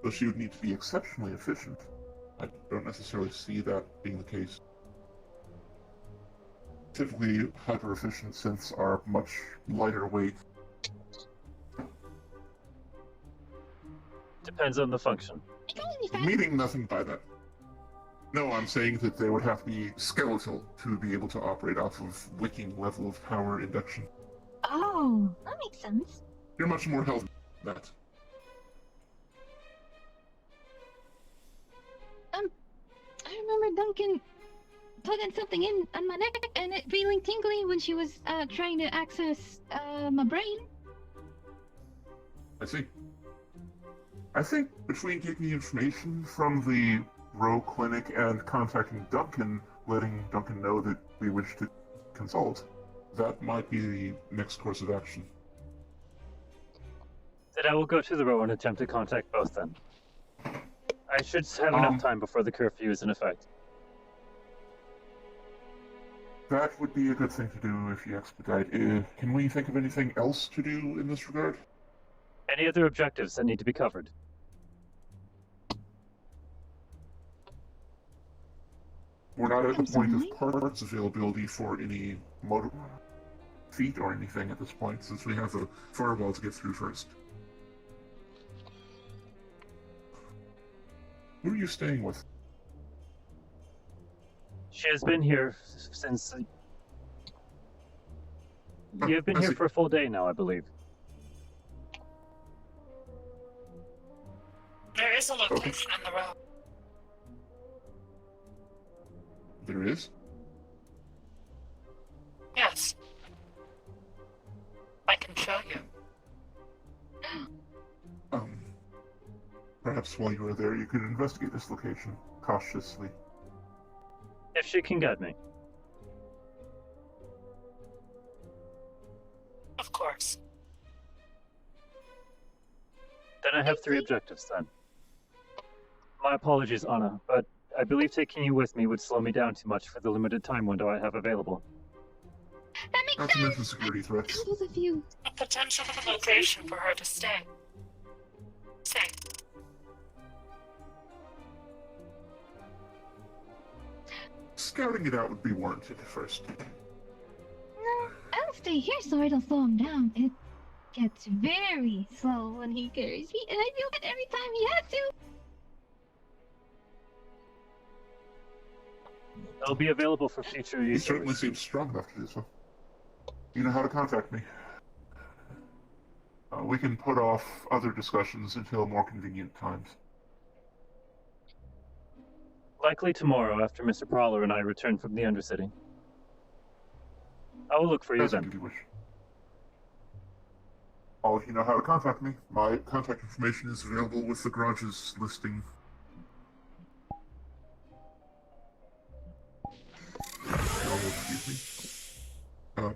Though she would need to be exceptionally efficient. I don't necessarily see that being the case. Typically, hyper-efficient synths are much lighter weight. Depends on the function. Meaning nothing by that. No, I'm saying that they would have to be skeletal to be able to operate off of wicking level of power induction. Oh, that makes sense. You're much more healthy than that. I remember Duncan plugging something in on my neck and it feeling tingly when she was trying to access my brain. I see. I think between taking the information from the Row Clinic and contacting Duncan, letting Duncan know that we wish to consult, that might be the next course of action. Then I will go to the row and attempt to contact both then. I should have enough time before the curfew is in effect. That would be a good thing to do if you expedite. Can we think of anything else to do in this regard? Any other objectives that need to be covered? We're not at the point of parts availability for any motor feet or anything at this point, since we have a firewall to get through first. Who are you staying with? She has been here since... You've been here for a full day now, I believe. There is a location on the road. There is? Yes. I can show you. Perhaps while you are there, you could investigate this location cautiously. If she can get me. Of course. Then I have 3 objectives, then. My apologies, Anna, but I believe taking you with me would slow me down too much for the limited time window I have available. That makes Not to mention security threats. Both of you. A potential location for her to stay. Say. Scouting it out would be warranted first. No, I'll stay here so it'll slow him down. It gets very slow when he carries me, and I feel it every time he has to. I'll be available for future He use. certainly seems strong enough to do so. You know how to contact me. We can put off other discussions until more convenient times. Likely tomorrow, after Mr. Prowler and I return from the Undercity. I will look for you then. If you wish. All of you know how to contact me. My contact information is available with the garage's listing. Excuse me.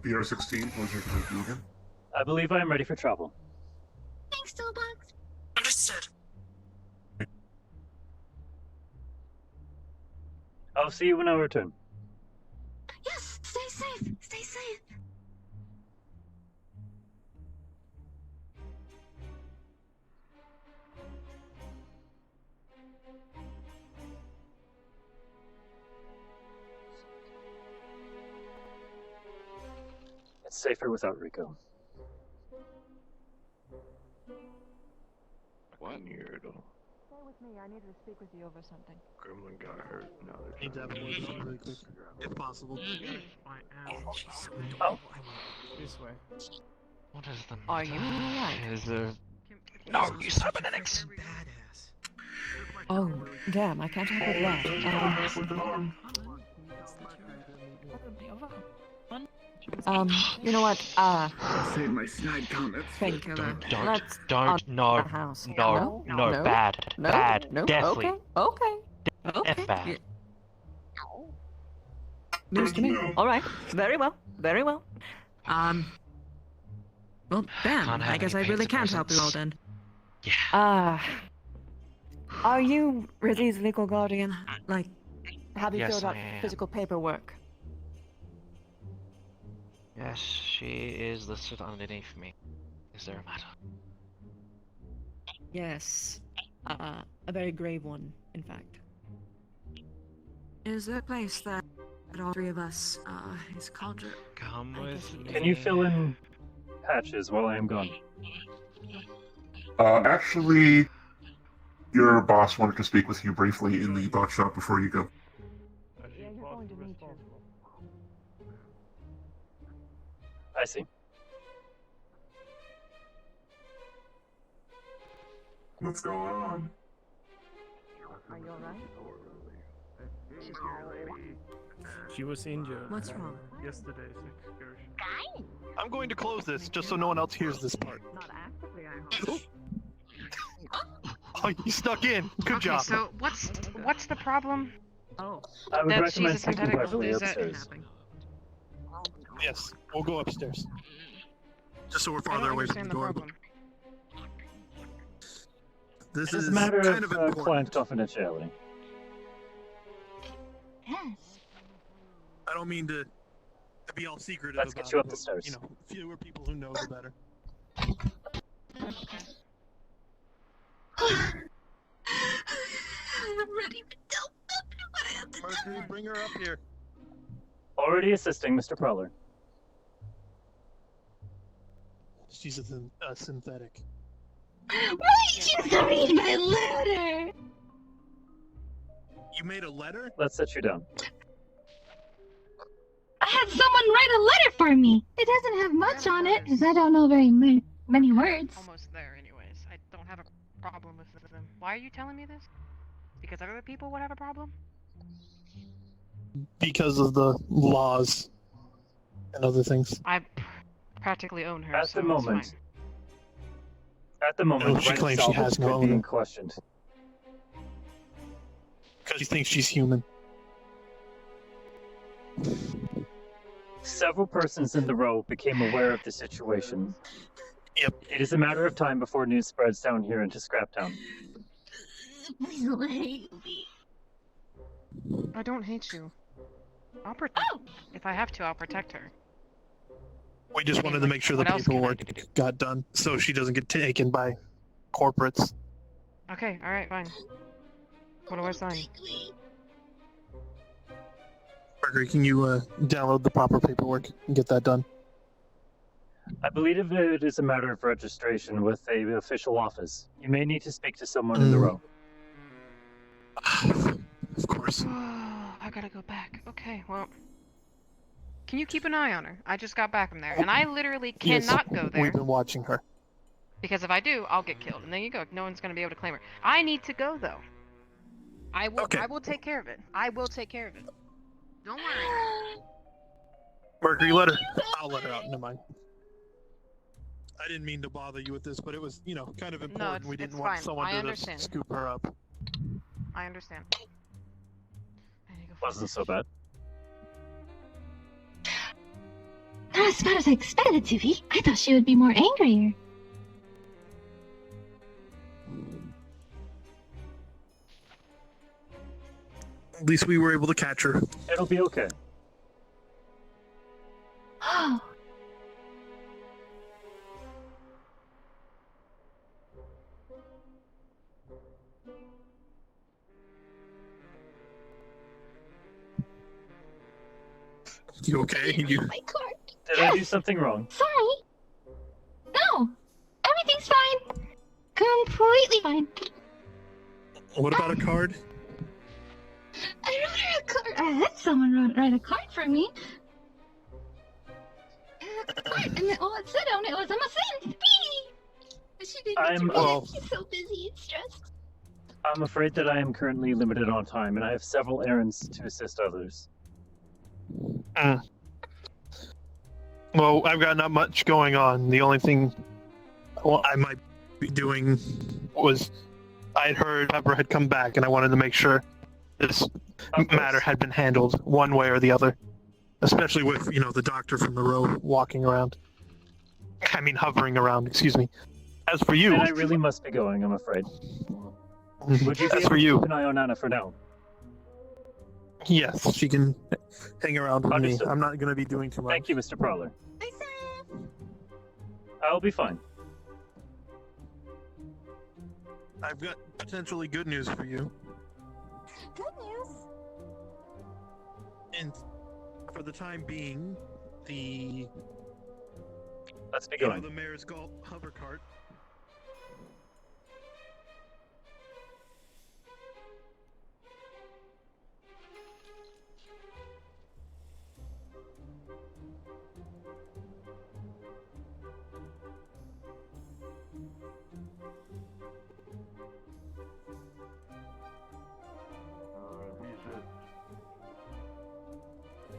BR-16, pleasure to meet you again. I believe I am ready for travel. Thanks, Toolbox. Understood. I'll see you when I return. Yes, stay safe. Stay safe. It's safer without Rico. Weird. Stay with me. I need to speak with you over something. Gremlin got hurt. Now they're Need to have trying one to really quick, if possible. Oh. This way. What is the Are you alright? Is there... No, you cybernetics! Oh, damn, I can't help with that. You know what? Save my snide comments. Painkiller. Don't, no, house. no, No? bad, No? bad, No? deathly, Okay. F bad. News to me. Alright. Very well. Very well. Well, damn. I guess I really can't help you all then. Yeah. Are you Rizzy's legal guardian? Like, have you Yes, filled out I am. physical paperwork? Yes, she is listed underneath me. Is there a matter? Yes. A very grave one, in fact. Is there a place that all 3 of us is conjured? Come with me. Can you fill in patches while I am gone? Actually, your boss wanted to speak with you briefly in the bot shop before you go. Yeah, you're going to need to. I see. What's going on? Are you alright? She was injured. What's wrong? Yesterday's excursion. I'm going to close this just so no one else hears this part. Not actively, I hope. Oh, you snuck in. Good Okay, job. so what's the problem? Oh. I would That recommend she's a speaking synthetic privately is that upstairs. Yes, we'll go upstairs. Just so we're I farther don't away from understand the the door. problem. This It's is a matter kind of of important. client confidentiality. Yes. I don't mean to be all secretive Let's about get you up it, the but, stairs. you know, fewer people who know, the better. I'm ready to tell what I have to Mercury, bring her up here. Already assisting Mr. Prowler. She's a synthetic. Wait, you to read my letter! You made a letter? Let's set you down. had someone write a letter for me. It doesn't have much on it, because I don't know very many words. Almost there, anyways. I don't have a problem with them. Why are you telling me this? Because other people would have a problem? Because of the laws and other things. I practically own her, At so the moment, it's fine. at the moment, No, the she right of claims she salvage has no could be owner. questioned. Because she thinks she's human. Several persons in the row became aware of the situation. Yep. It is a matter of time before news spreads down here into Scraptown. Please don't hate me. I don't hate you. I'll protect. If I have to, I'll protect her. We just wanted to make sure the What else can I paperwork got done so she doesn't get taken by corporates. Okay, alright, fine. What do I sign? Mercury, can you download the proper paperwork and get that done? I believe it is a matter of registration with a official office. You may need to speak to someone in the row. Of course. I gotta go back. Okay, well. Can you keep an eye on her? I just got back from there, and I literally cannot go there. We've been watching her. Because if I do, I'll get killed, and there you go. No one's gonna be able to claim her. I need to go though. I will. Okay. I will take care of it. I will take care of it. Don't worry. Mercury, let her. I'll let her out. Never mind. I didn't mean to bother you with this, but it was, kind of important. We didn't want fine. someone I to understand. scoop her up. I understand. Wasn't so bad. Not as bad as I expected it to be. I thought she would be more angrier. At least we were able to catch her. It'll be okay. Oh. You okay? You... My card. Did I do something wrong? Sorry. No. Everything's fine. Completely fine. What about a card? I wrote her a card. I had someone write a card for me. And then all it said on it was, I'm a sin. But she didn't get to read it. She's so busy and stressed. I'm afraid that I am currently limited on time, and I have several errands to assist others. Well, I've got not much going on. The only thing I might be doing was I had heard Pepper had come back, and I wanted to make sure this matter had been handled one way or the other. Especially with, the doctor from the row walking around. I mean, hovering around, excuse me. As for you... And I really must be going, I'm afraid. Would you be As able for to you... keep an eye on Anna for now? Yes, she can hang around with Understood. me. I'm not going to be doing too much. Thank you, Mr. Prowler. I'll be fine. I've got potentially good news for you. Good news. And for the time being, Let's be going. the mayor's golf hover cart.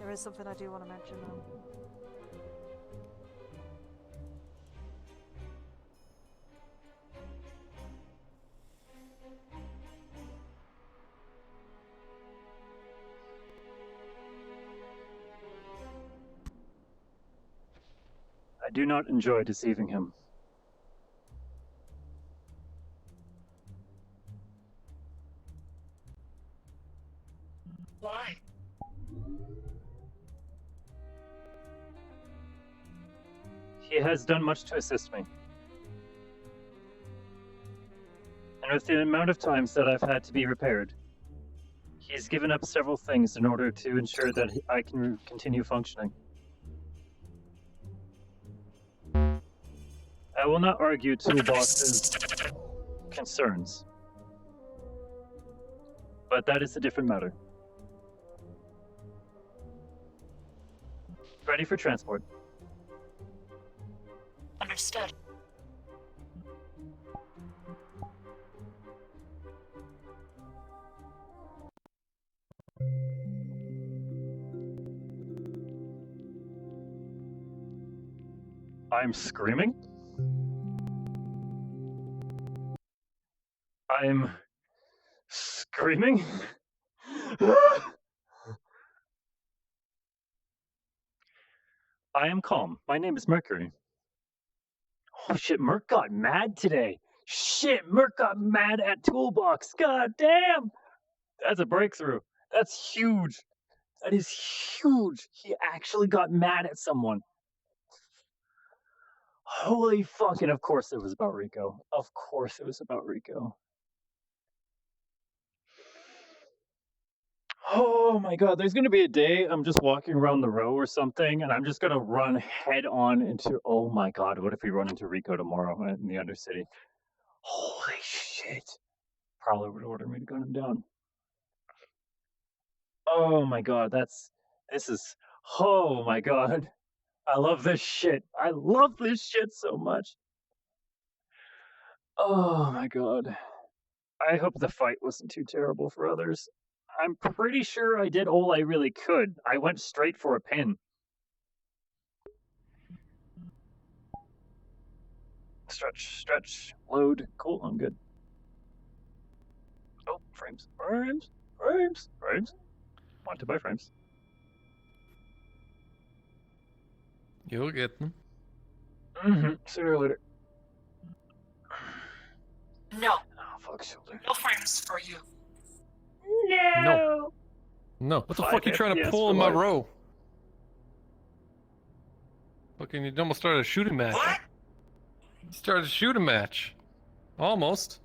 There is something I do want to mention, though. I do not enjoy deceiving him. Why? He has done much to assist me. And with the amount of times that I've had to be repaired, he's given up several things in order to ensure that I can continue functioning. I will not argue Toolbox's concerns, but that is a different matter. Ready for transport. Understood. I'm screaming. I'm screaming. I am calm. My name is Mercury. Oh shit, Merc got mad today. Shit, Merc got mad at Toolbox. God damn! That's a breakthrough. That's huge. That is huge. He actually got mad at someone. Holy fucking, of course it was about Rico. Of course it was about Rico. Oh my god, there's gonna be a day I'm just walking around the row or something, and I'm just gonna run head on into. Oh my god, what if we run into Rico tomorrow in the Undercity? Holy shit. Probably would order me to gun him down. Oh my god, this is. Oh my god. I love this shit. I love this shit so much. Oh my god. I hope the fight wasn't too terrible for others. I'm pretty sure I did all I really could. I went straight for a pin. Stretch, stretch, load. Cool, I'm good. Oh, frames, frames, frames, frames. Want to buy frames. You'll get them. Mm-hmm. Sooner or later. No. Oh, fuck, shoulder. No frames for you. No! No. What the 5 fuck you trying to FPS pull for in my life. row? Fucking, you almost started a shooting match. What? Started a shooting match. Almost.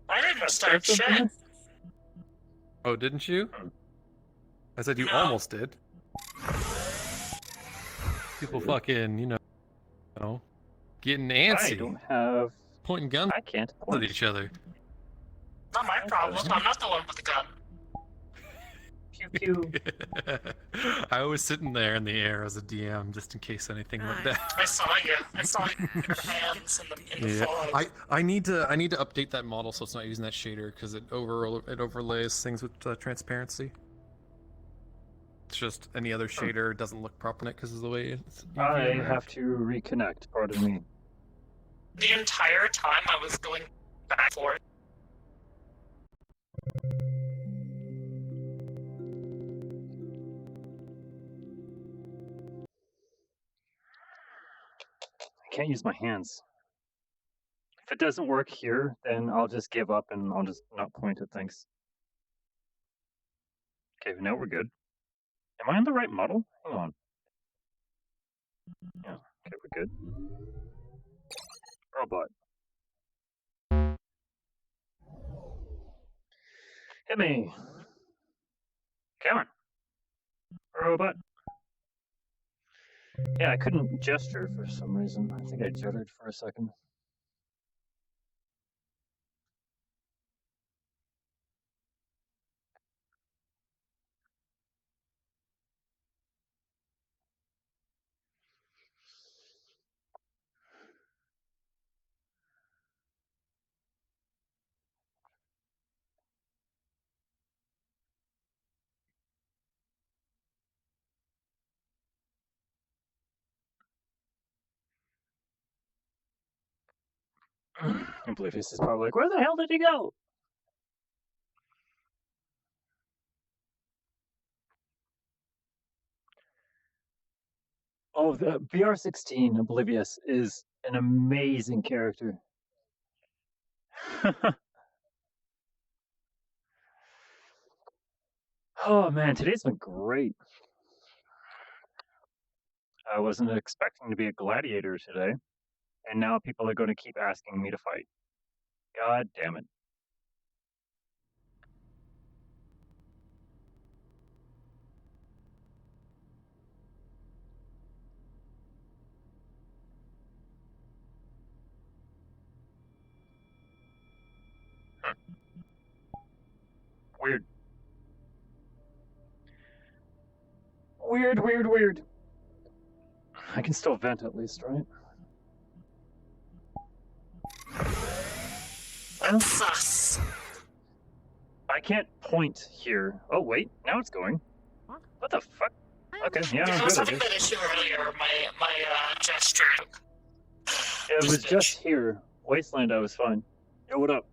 I didn't start shit. Oh, didn't you? I said you No. almost did. People fucking, you know, getting antsy. I don't have. Pointing guns I can't at point. each other. Not my problem. I'm not the one with the gun. Pew pew. I was sitting there in the air as a DM just in case anything went down. I saw you. I saw your hands in the Yeah, fog. I need to update that model so it's not using that shader because it overlays things with transparency. It's just any other shader doesn't look proper in it because of the way it's. I have to reconnect. Pardon me. The entire time I was going back and forth. I can't use my hands. If it doesn't work here, then I'll just give up and I'll just not point at things. Okay, now we're good. Am I on the right model? Hang on. Yeah, okay, we're good. Robot. Hit me. Come on. Robot. Yeah, I couldn't gesture for some reason. I think I jittered for a second. Oblivious is probably like, where the hell did he go? Oh, the BR16 Oblivious is an amazing character. Oh man, today's been great. I wasn't expecting to be a gladiator today, and now people are going to keep asking me to fight. God damn it. Weird. Weird. I can still vent at least, right? That's sus. I can't point here. Oh wait, now it's going. What the fuck? Okay, yeah, I I'm was good at having this. that issue earlier. My gesture. It was just here. Wasteland, I was fine. Yo, what up?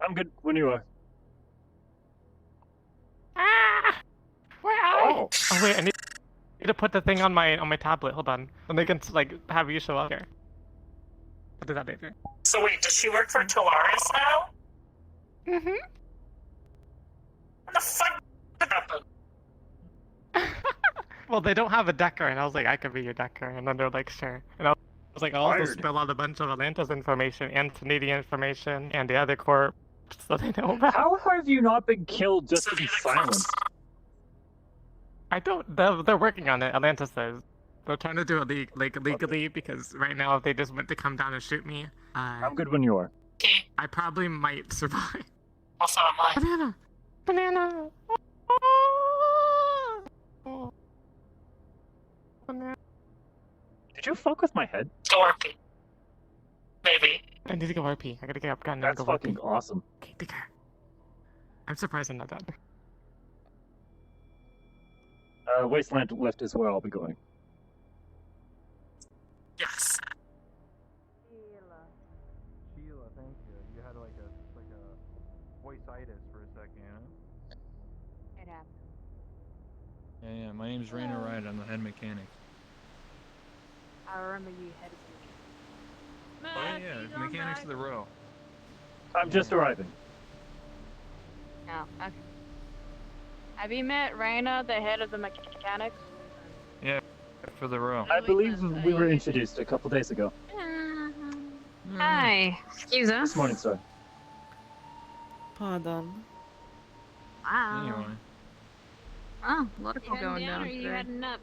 I'm good when you are. Where are you? Oh. Oh wait, I need to put the thing on my tablet. Hold on, and they can like have you show up here. I'll do that later. So wait, does she work for Tolaris now? Mm-hmm. What the fuck happened? Well, they don't have a decker, and I was like, I could be your decker, and then they're like, sure. And I was like, I'll also Fired. spill out a bunch of Atlanta's information and Canadian information and the other corp, so they know about. How have you not been killed just to be silenced? I don't. They're working on it. Atlanta says they're trying to do it legally because right now if they just went to come down and shoot me, I'm good when you are. I probably might survive. Also, am I? Banana. Banana. Did you fuck with my head? Go RP. Maybe. I need to go RP. I gotta get up gun and That's go fucking RP. awesome. Okay, take care. I'm surprised I'm not dead. Wasteland left is where I'll be going. Yes. Sheila, thank you. You had like a voice-itis for a second, you know? It happened. Yeah, my name's Raina Wright. I'm the head mechanic. I remember you had Oh yeah, mechanics of the row. I'm just arriving. No, okay. Have you met Raina, the head of the mechanics? Yeah, for the row. I believe we were introduced a couple days ago. Hi. Excuse us. This morning, sir. Pardon. Wow. Anyway. Oh, a lot of people Heading going down, down or are you today. heading up?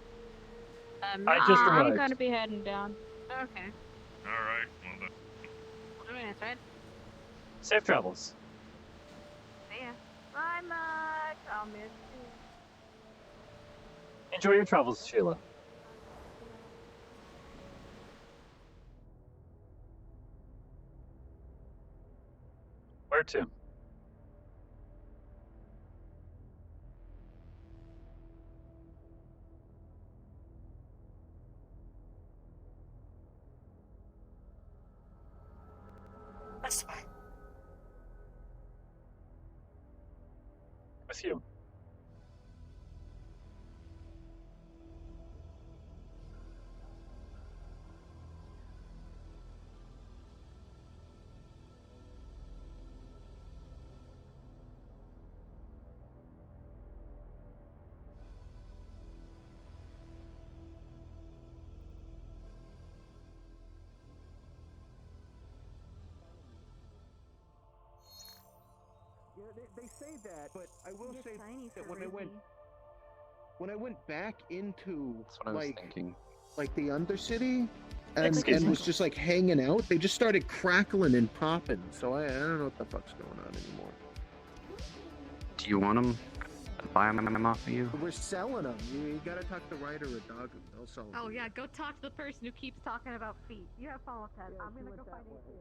I just I'm arrived. gonna be heading down. Okay. Alright, well then. 2 minutes, right? Safe travels. See ya. Bye, Mike. I'll miss you. Enjoy your travels, Sheila. Where to? That's fine. With you. Yeah, they say that, but I will You're say tiny that for when I went back into That's what I was thinking. like the Undercity and Excuse me. was just like hanging out, they just started crackling and popping. So I don't know what the fuck's going on anymore. Do you want them? Buy them off of you? We're selling them. You gotta talk to Ryder or Dog. They'll sell them. Oh yeah, go talk to the person who keeps talking about feet. You have fun with that. I'm gonna go find it too.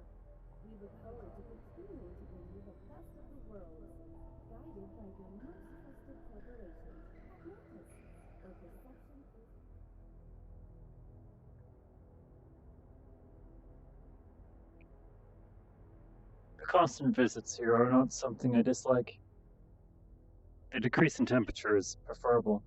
The constant visits here are not something I dislike. The decrease in temperature is preferable.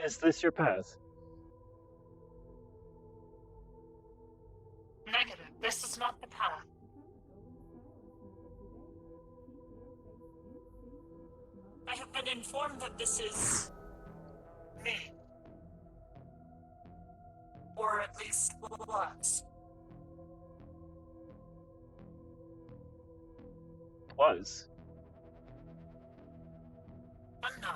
Is this your path? Negative. This is not the path. I have been informed that this is me. Or at least was. Was? Unknown.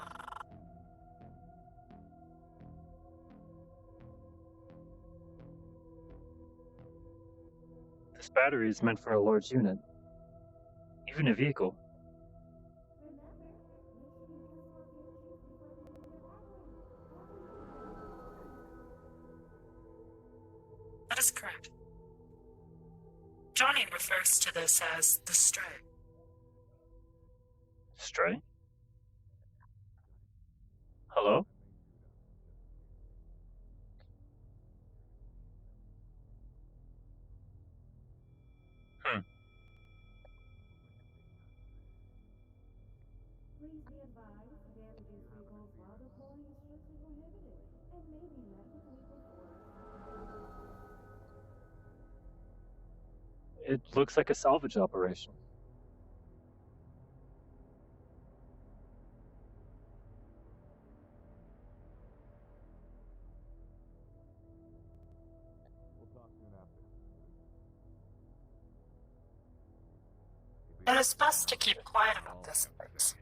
This battery is meant for a large unit. Even a vehicle. That is correct. Johnny refers to this as the Stray. Stray? Hello? Hmm. It looks like a salvage operation. It is best to keep quiet about this place.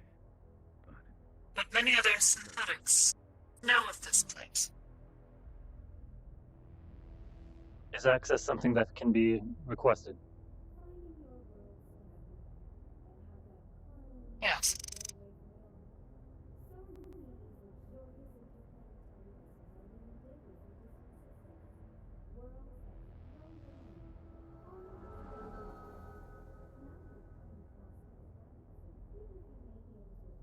But many other synthetics know of this place. Is access something that can be requested? Yes.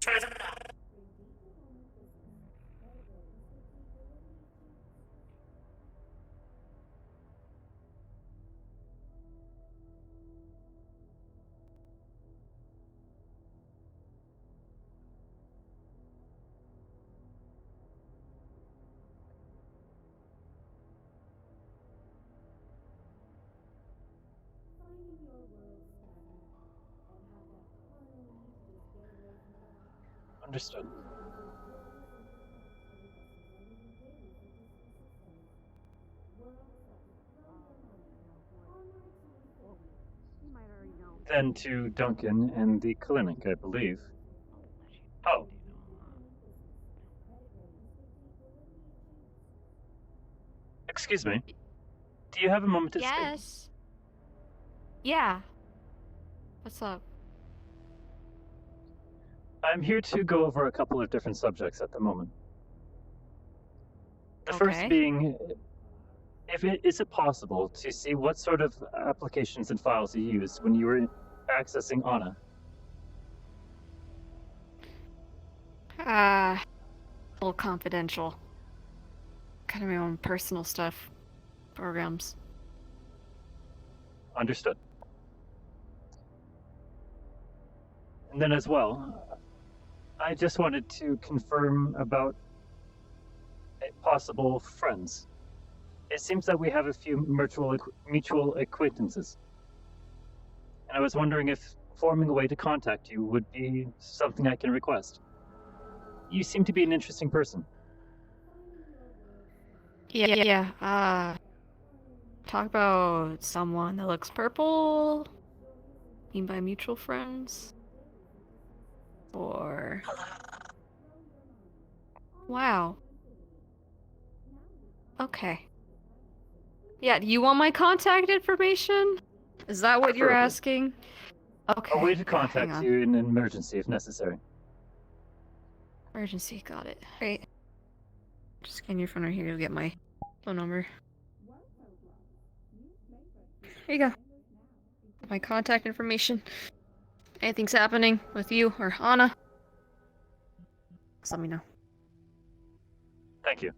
Try them out. Understood. Then to Duncan and the clinic, I believe. Oh. Excuse me. Do you have a moment to speak? Yes. Yeah. What's up? I'm here to go over a couple of different subjects at the moment. The first being, is it possible to see what sort of applications and files you used when you were accessing Anna? A little confidential. Kind of my own personal stuff. Programs. Understood. And then as well, I just wanted to confirm about possible friends. It seems that we have a few mutual acquaintances. And I was wondering if forming a way to contact you would be something I can request. You seem to be an interesting person. Yeah. Talk about someone that looks purple. Mean by mutual friends? Or... Wow. Okay. Yeah, do you want my contact information? Is that what you're asking? Okay. A way to contact you in an emergency if necessary. Emergency, got it. Great. Just scan your phone right here to get my phone number. Here you go. My contact information. Anything's happening with you or Anna, just let me know. Thank you.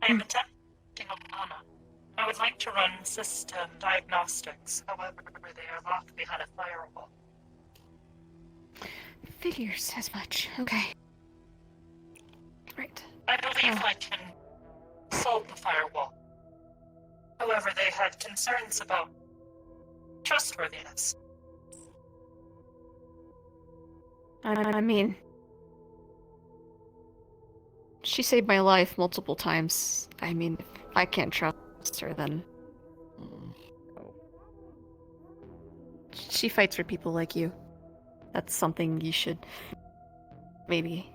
I am attempting on Anna. I would like to run system diagnostics, however, they are locked behind a firewall. Figures as much. Okay. Right. I believe if I can solve the firewall. However, they had concerns about trustworthiness. I mean, she saved my life multiple times. I mean, if I can't trust her, then she fights for people like you. That's something you should maybe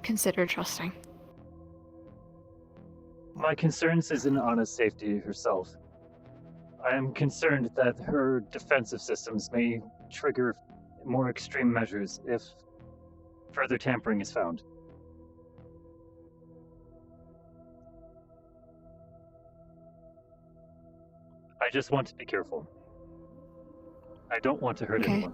consider trusting. My concerns isn't Anna's safety herself. I am concerned that her defensive systems may trigger more extreme measures if further tampering is found. I just want to be careful. I don't want to hurt anyone.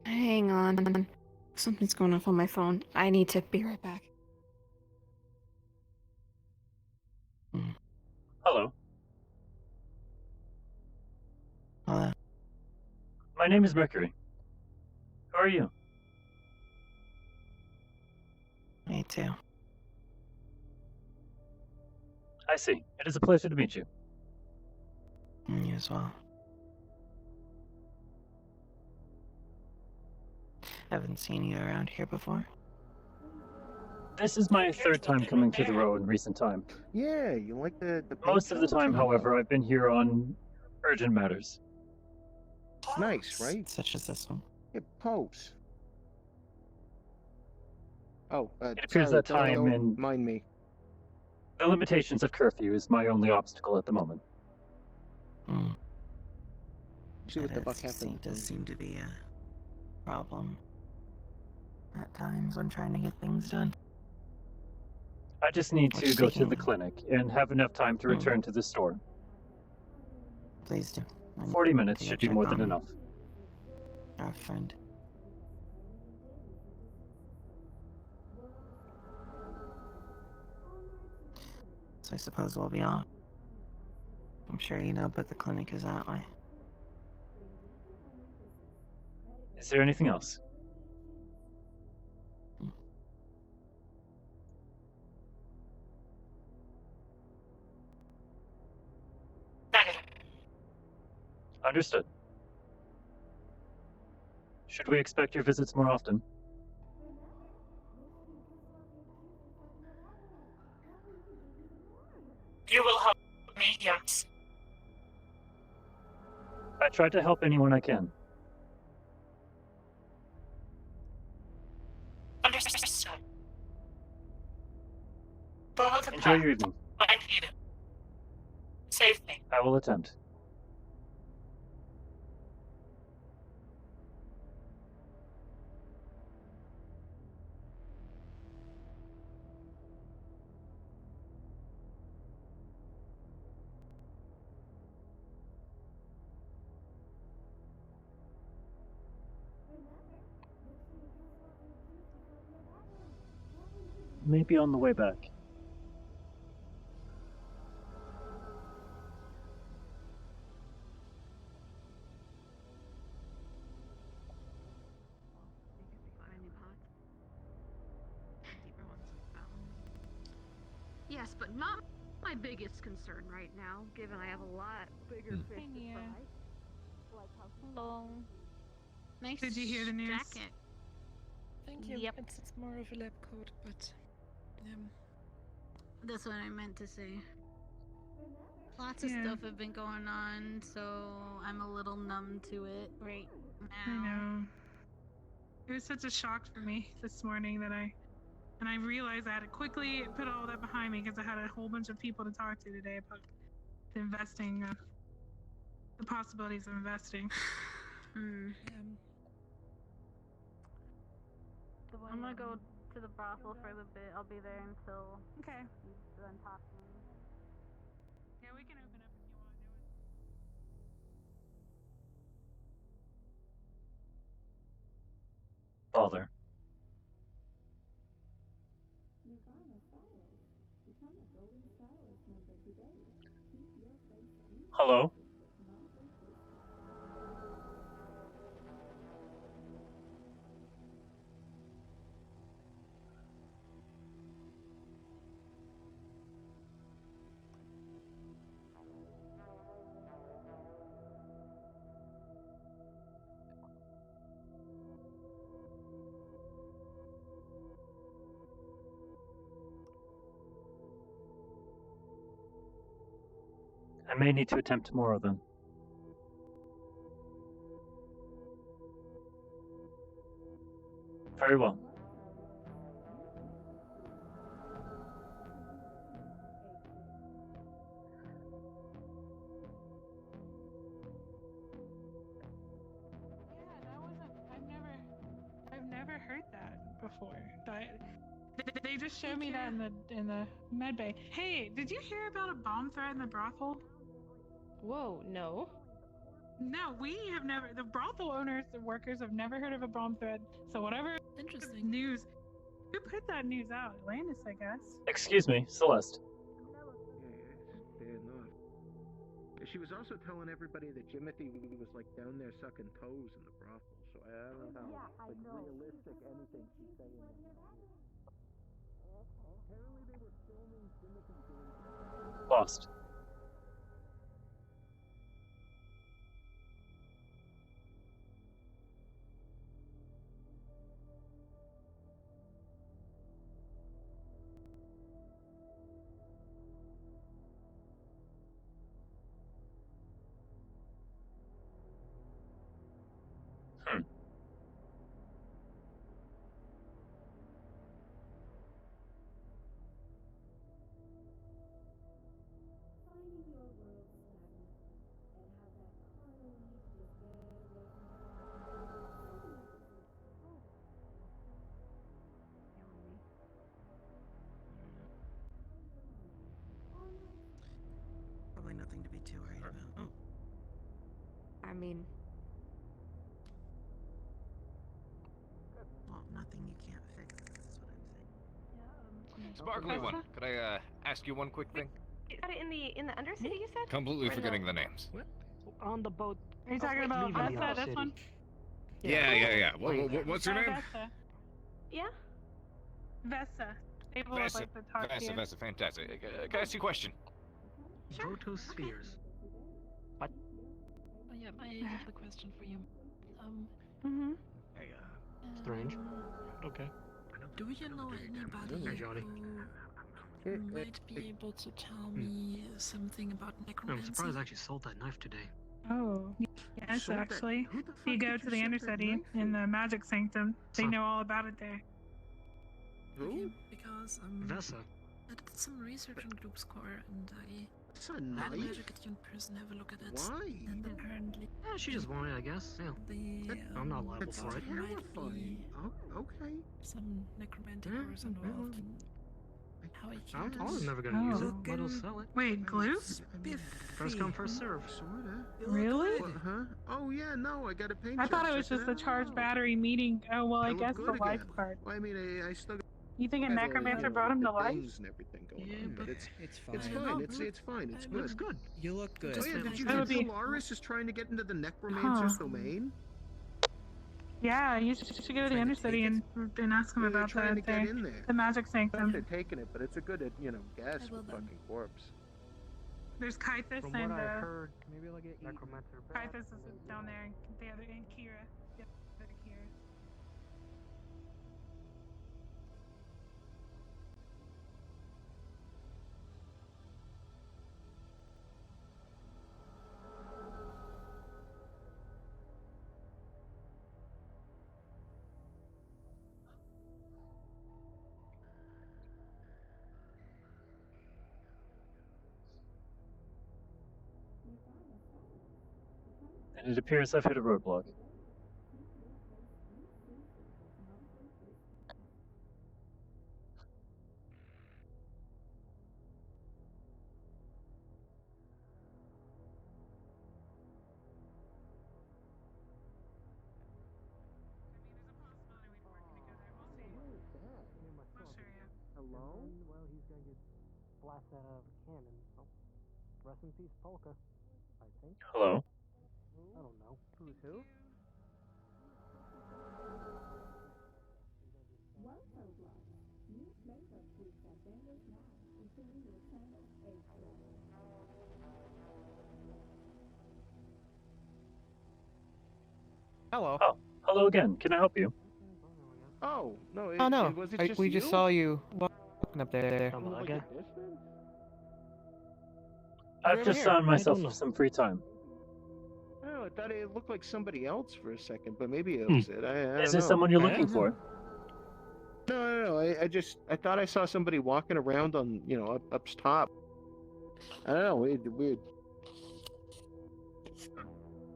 Hang on. Something's going off on my phone. I need to be right back. Hello. Hello. My name is Mercury. Who are you? Me too. I see. It is a pleasure to meet you. You as well. Haven't seen you around here before. This is my third time coming to the row in recent time. Yeah, you like the Most of the time, however, I've been here on urgent matters. Nice, right? Such as this one. Yeah, pose. Oh, It appears sorry, that time don't and mind me. the limitations of curfew is my only obstacle at the moment. See what the That fuck happened. does seem to be a problem at times when trying to get things done. I just need to What's go to the taking- clinic and have enough time to return to the store. Please do. 40 minutes to go should be check more than on enough. Our friend. So I suppose we'll be on. I'm sure you know, but the clinic is that way. Is there anything else? Understood. Should we expect your visits more often? You will help me, yes. I try to help anyone I can. Understood. Follow the Enjoy path. your evening. I need it. Save me. I will attempt. Maybe on the way back. Yes, but not my biggest concern right now, given I have a lot bigger fish to fry. Like how long? Nice. Did you hear the news? Jacket. Thank you. Yep. It's more of a lab coat, but that's what I meant to say. Lots of stuff have been going on, so I'm a little numb to it right now. I know. It was such a shock for me this morning that I realized I had to quickly put all that behind me because I had a whole bunch of people to talk to today about the investing, the possibilities of investing. I'm gonna go to the brothel for a little bit. I'll be there until he's done talking. Yeah, we can open up if you want. Father. Hello? I may need to attempt tomorrow then. Very well. Yeah, that wasn't. I've never heard that before. They just showed me that in the med bay. Hey, did you hear about a bomb threat in the brothel? Whoa, no. No, we have never. The brothel owners, the workers, have never heard of a bomb threat. So whatever Interesting. news, who put that news out? Atlantis, I guess. Excuse me, Celeste. Fair enough. She was also telling everybody that Jimothy was like down there sucking toes in the brothel, so I don't know how realistic anything she's saying. Apparently they were filming Jimothy doing Lost. Probably nothing to be too worried about. Oh. I mean, Well, nothing you can't fix, is what I'm saying. Sparkly one, could I ask you one quick thing? Is that in the Undercity, you said? Completely Or forgetting no? the names. On the boat. Are you talking about Vesta? This one? Yeah. What's her name? Vesta. Yeah. Vesta. Able Vesta. like to talk to you. Vesta, fantastic. Can I ask you a question? Photospheres. What? Oh yeah, I have a question for you. Mm-hmm. Hey, Strange. Okay. Do you know anybody Hey, Johnny. who might be able to tell me something about necromancy? I'm surprised I actually sold that knife today. Oh, yes, Sold that- actually. who the If you fuck go did to you the ship that Undercity knife in the Magic Sanctum, they Huh. know all about it there. Okay, because Vessa. I did some research on Group's Core and I It's a had a knife? magic attuned person have a look at it. Why? And apparently Yeah, she just wanted it, I guess. Yeah. I'm not liable That's for it. terrifying. Okay. some necromantic powers involved in how he came to I was this. never gonna use it, Oh. but I'll sell it. Wait, glue? First come, first serve. Sorta. Really? What, huh? Oh yeah, no, I got a paint I thought job, it was check just a out. charged battery meeting. Oh, well, I look guess good the life again. part. Well, I mean, I still got You think a all, necromancer brought him the to life? things and everything going on, but it's fine. It's fine. It's fine. It's good. Looks good. You look good. Oh yeah, did you That hear would be- Polaris is trying to get into the necromancer's domain? Yeah, you should go to the Undercity and ask him Yeah, they're about trying that to get thing. in there. The Magic Sanctum. They're taking it, but it's a good, gas will with then. fucking corpse. There's Kythus From and what I heard, maybe I'll get necromancer back. Kythus is down there, and the other, and Kira. The other Kira. And it appears I've hit a roadblock. Hello? Well, he's gonna get blasted out of a cannon. Oh, rest in peace, Polka. I think. Hello? I don't know. Who's who? Hello. Oh, hello again. Can I help you? Oh no! Oh no, was it just we just you? saw you walking up there. Again? I've Over just here. found I myself don't know. some free time. Oh, I thought it looked like somebody else for a second, but maybe it Hmm. was it. I Is don't this know. someone you're I looking don't know. for? No. I thought I saw somebody walking around on, up top. I don't know. Weird.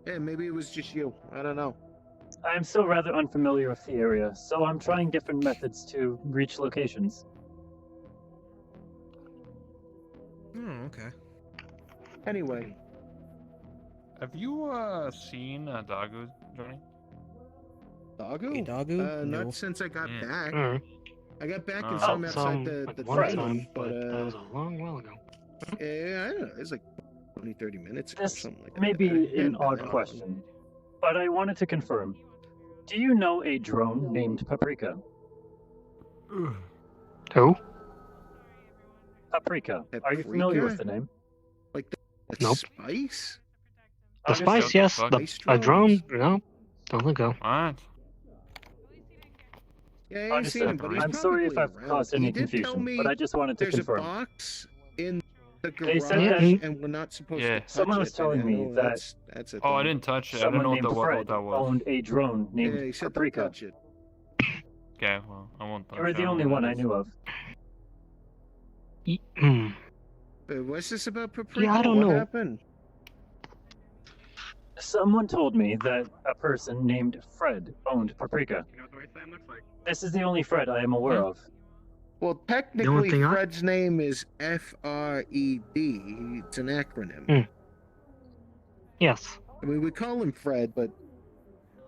Yeah, maybe it was just you. I don't know. I'm still rather unfamiliar with the area, so I'm trying different methods to reach locations. Oh, okay. Anyway. Have you seen Dagu, Johnny? Dagu? Hey, Dagu? No. Not since I got back. Mm. I got back and Oh. saw him Oh, outside the one train, time, but that was a long while ago. yeah, I don't know. It was like 20, 30 minutes ago, This something like that. may be It hadn't an been odd that long. question, but I wanted to confirm. Do you know a drone named Paprika? Who? Paprika. Are you familiar with the name? Like the Nope. spice? The spice, yes. A drone, no. Don't think so. What? Yeah, I ain't seen him, Understood. but he's I'm sorry if probably I've around. caused any He did tell confusion, me but I just wanted to there's confirm. a box in the They said garage, that- and we're not supposed Yeah. to touch Someone was it. telling and I me know that that's a Oh, I thing. didn't touch it. I someone don't know named what Fred that was. owned a drone named Yeah, he said don't Paprika. touch it. Okay, well, I won't touch You were it. the only one I knew of. What's this about Paprika? Yeah, I don't what know. happened? Someone told me that a person named Fred owned Paprika. You know what the right sign looks like? This is the only Fred I am aware of. Well, only technically, thing Fred's name is F-R-E-D. It's an acronym. Hmm. Yes. I mean, we call him Fred, but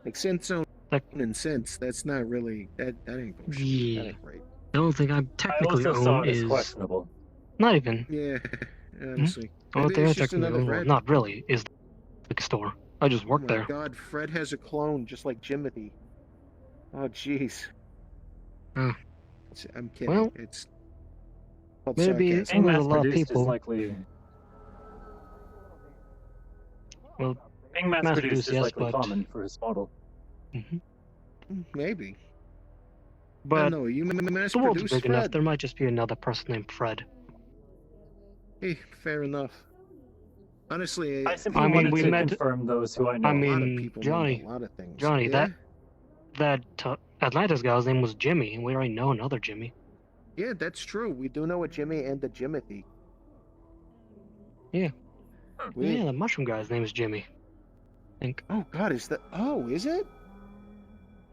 like since own and since, that's not really that ain't bullshit. That Yeah. ain't right. The only thing I I technically also saw own it as is questionable. not even. Yeah, honestly. The only Maybe thing I it's just technically another own, well, Fred. not really, is the store. I just Oh work my there. God, Fred has a clone just like Jimothy. Oh jeez. Oh. I'm kidding. Well, it's called maybe sarcasm. Being there's a mass lot of produced is people. likely. Well, Being mass mass-produced, produced is yes, likely but- common for his model. Maybe. I But don't know. You mass the world's produce big enough. Fred? There might just be another person named Fred. Hey, fair enough. Honestly, I simply I mean, wanted we to met- confirm those who I know. I a lot of mean, people Johnny, know a lot of things. Johnny, yeah? that Atlantis guy's name was Jimmy, and we already know another Jimmy. Yeah, that's true. We do know a Jimmy and a Jimothy. Yeah. Weird. Yeah, the mushroom guy's name is Jimmy. I think. Oh God, is that? Oh, is it?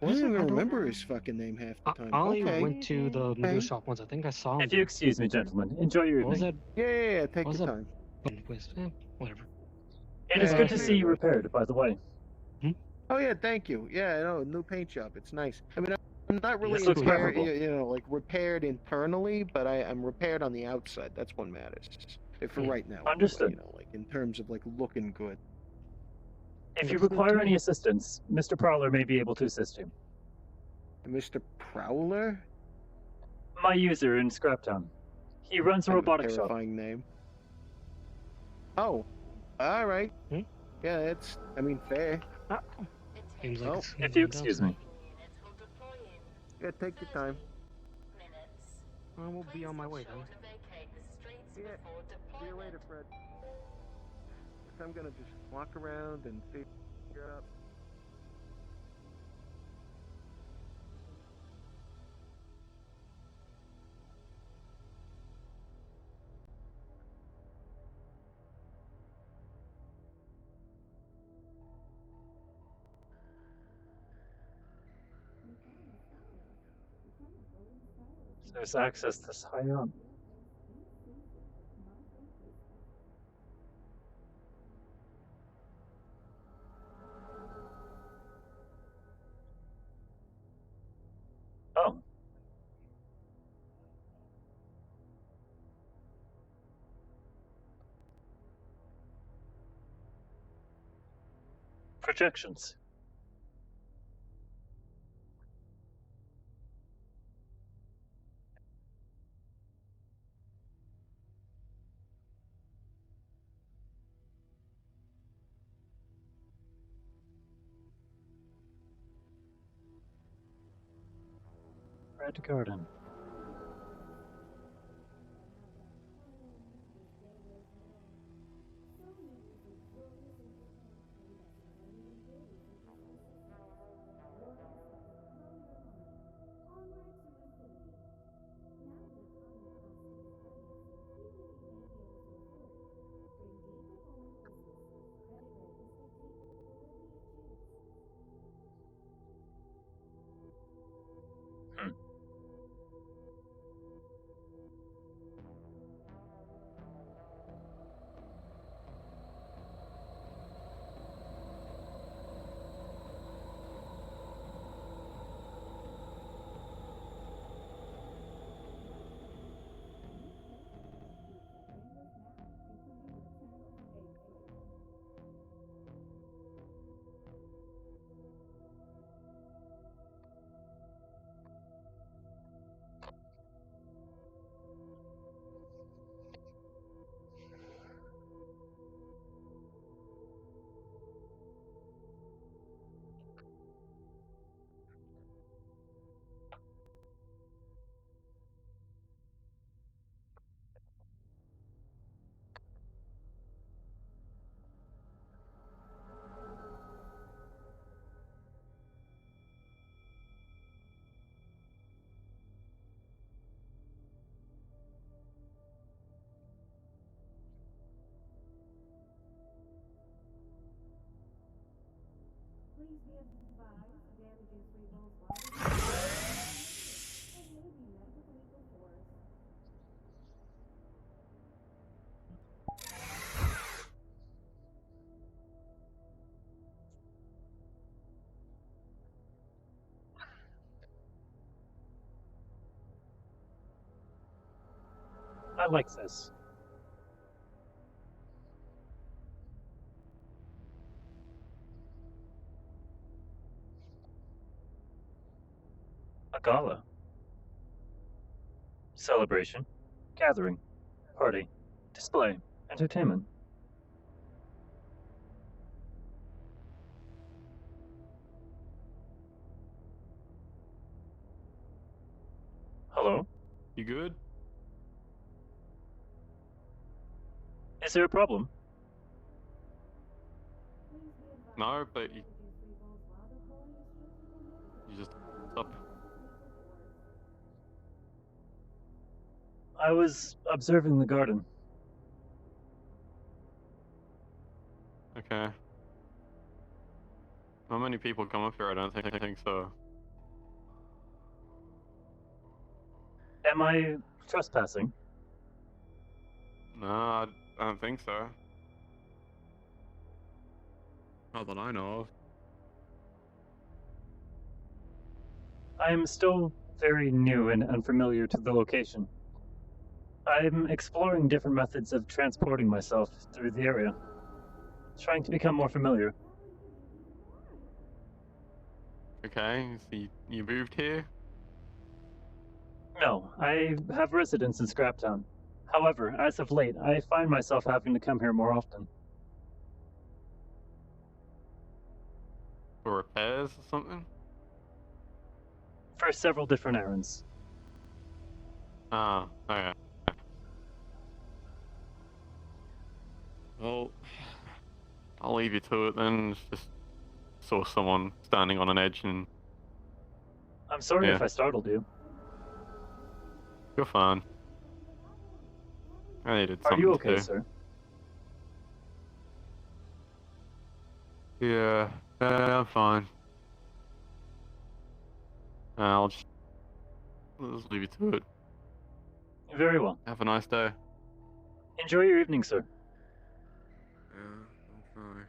I Was don't it? even I don't- remember his fucking name half the time. I okay. went to the noodle shop once. I think I saw him. If you excuse me, gentlemen, enjoy your What was evening. that? Yeah. Take What was your that? time. Whatever. It is good to see you repaired, by the way. Oh yeah, thank you. Yeah, no, new paint job. It's nice. I mean, I'm not really This looks repaired, preferable. like repaired internally, but I'm repaired on the outside. That's what matters. For right now. Understood. Anyway, like in terms of like looking good. If you require any assistance, Mr. Prowler may be able to assist you. Mr. Prowler? My user in Scraptown. He runs a Kind of robotic shop. terrifying name. Oh, all right. Yeah, it's. I mean, fair. Seems like Oh, it's If you excuse me. Yeah, take your time. I will be on my way then. Yeah. See you later, Fred. I'm gonna just walk around and figure out. There's access this high up. Oh. Projections. Red Garden. I like this. A gala. Celebration. Gathering. Party. Display. Entertainment. Hello? You good? Is there a problem? No, but you just up. I was observing the garden. Okay. Not many people come up here, I don't think so. Am I trespassing? No, I don't think so. Not that I know of. I am still very new and unfamiliar to the location. I'm exploring different methods of transporting myself through the area, trying to become more familiar. Okay, so you moved here? No, I have residence in Scraptown. However, as of late, I find myself having to come here more often. For repairs or something? For several different errands. Ah, okay. Well, I'll leave you to it then. Just saw someone standing on an edge and... I'm sorry Yeah. if I startled you. You're fine. I needed Are something you to okay, do. sir? Yeah, I'm fine. I'll just leave you to it. Very well. Have a nice day. Enjoy your evening, sir. Yeah, I'm fine.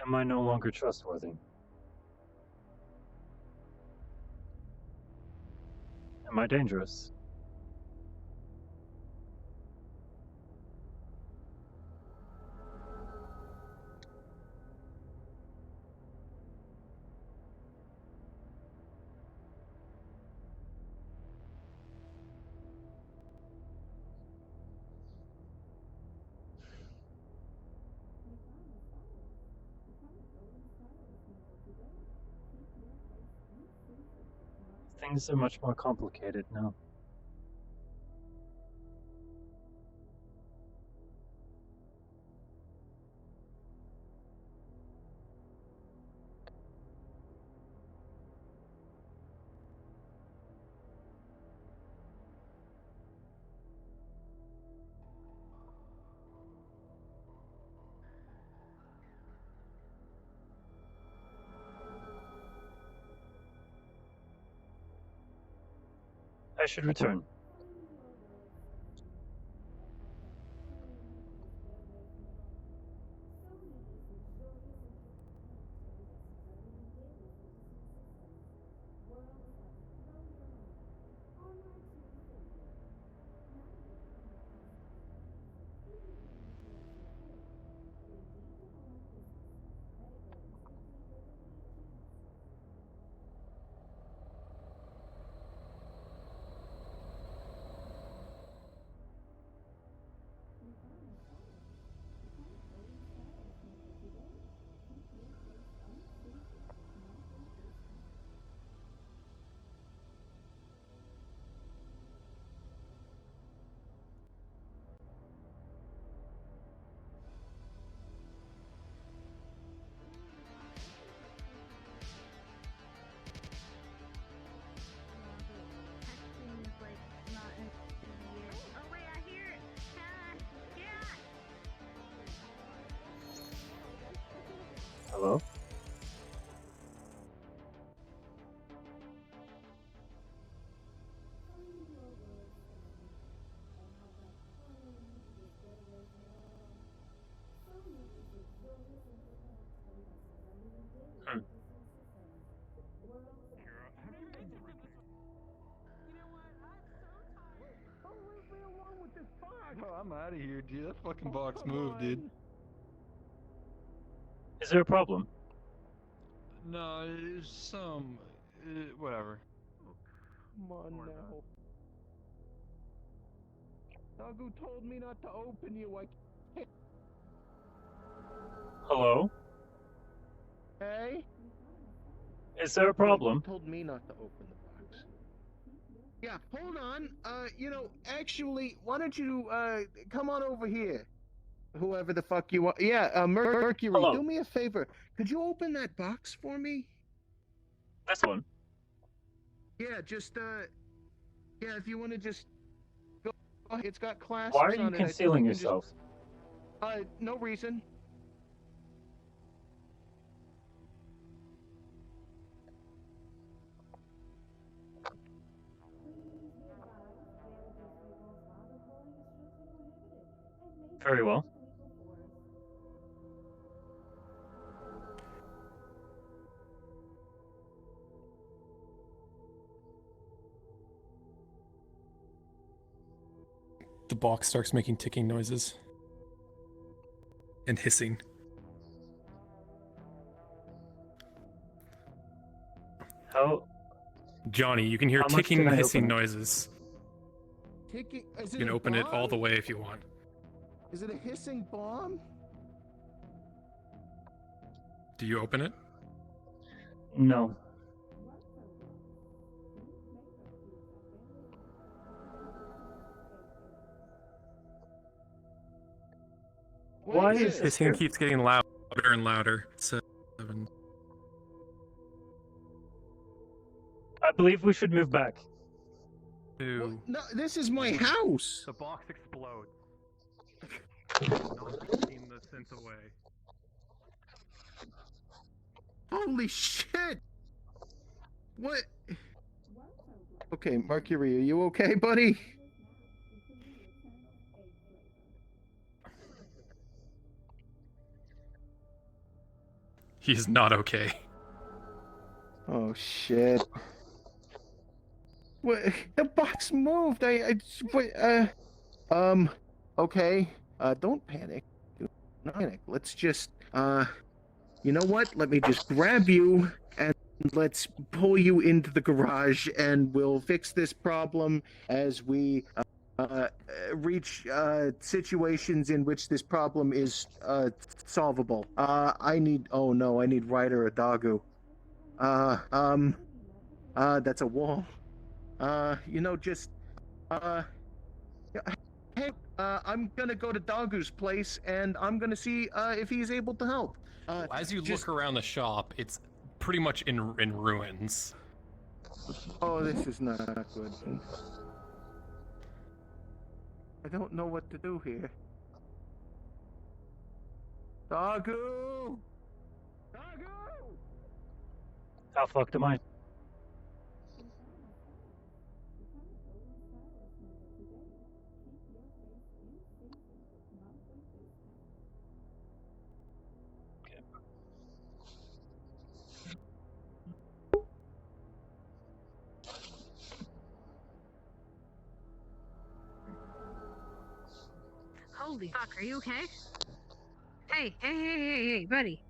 Am I no longer trustworthy? Am I dangerous? Things are much more complicated now. I should return. Hello? Hmm. Oh, I'm out of here, dude. That fucking box moved, dude. Is there a problem? No, it's some... whatever. Come on now. Dogu told me not to open you. I can't. Hello? Hey? Is there a problem? Dogu told me not to open the box. Yeah, hold on. Actually, why don't you, come on over here? Whoever the fuck you are. Yeah, Mercury, Hello. do me a favor. Could you open that box for me? This one. Yeah, just, yeah, if you want to just go. It's got clasps Why are you on it. I think concealing you can yourself? No reason. Very well. The box starts making ticking noises and hissing. How? Johnny, you can hear How much ticking can and I hissing open it? noises. Ticking. Is You it can a open it all bomb? the way if you want. Is it a hissing bomb? Do you open it? No. Why is this Hissing here? keeps getting louder and louder. 7. I believe we should move back. 2. No, this is my house. The box explodes. Not taking the synth away. Holy shit! What? Okay, Mercury, are you okay, buddy? He is not okay. Oh shit. What? The box moved. Wait, okay. Don't panic. Do not panic. Let's just, you know what? Let me just grab you and let's pull you into the garage and we'll fix this problem as we, reach, situations in which this problem is, solvable. Oh no, I need Ryder Adagu. That's a wall. Hey, I'm gonna go to Dagu's place and I'm gonna see, if he's able to help. As you look around the shop, it's pretty much in ruins. Oh, this is not good. I don't know what to do here. Dagu! How fucked am I? Holy fuck, are you okay? Hey, buddy.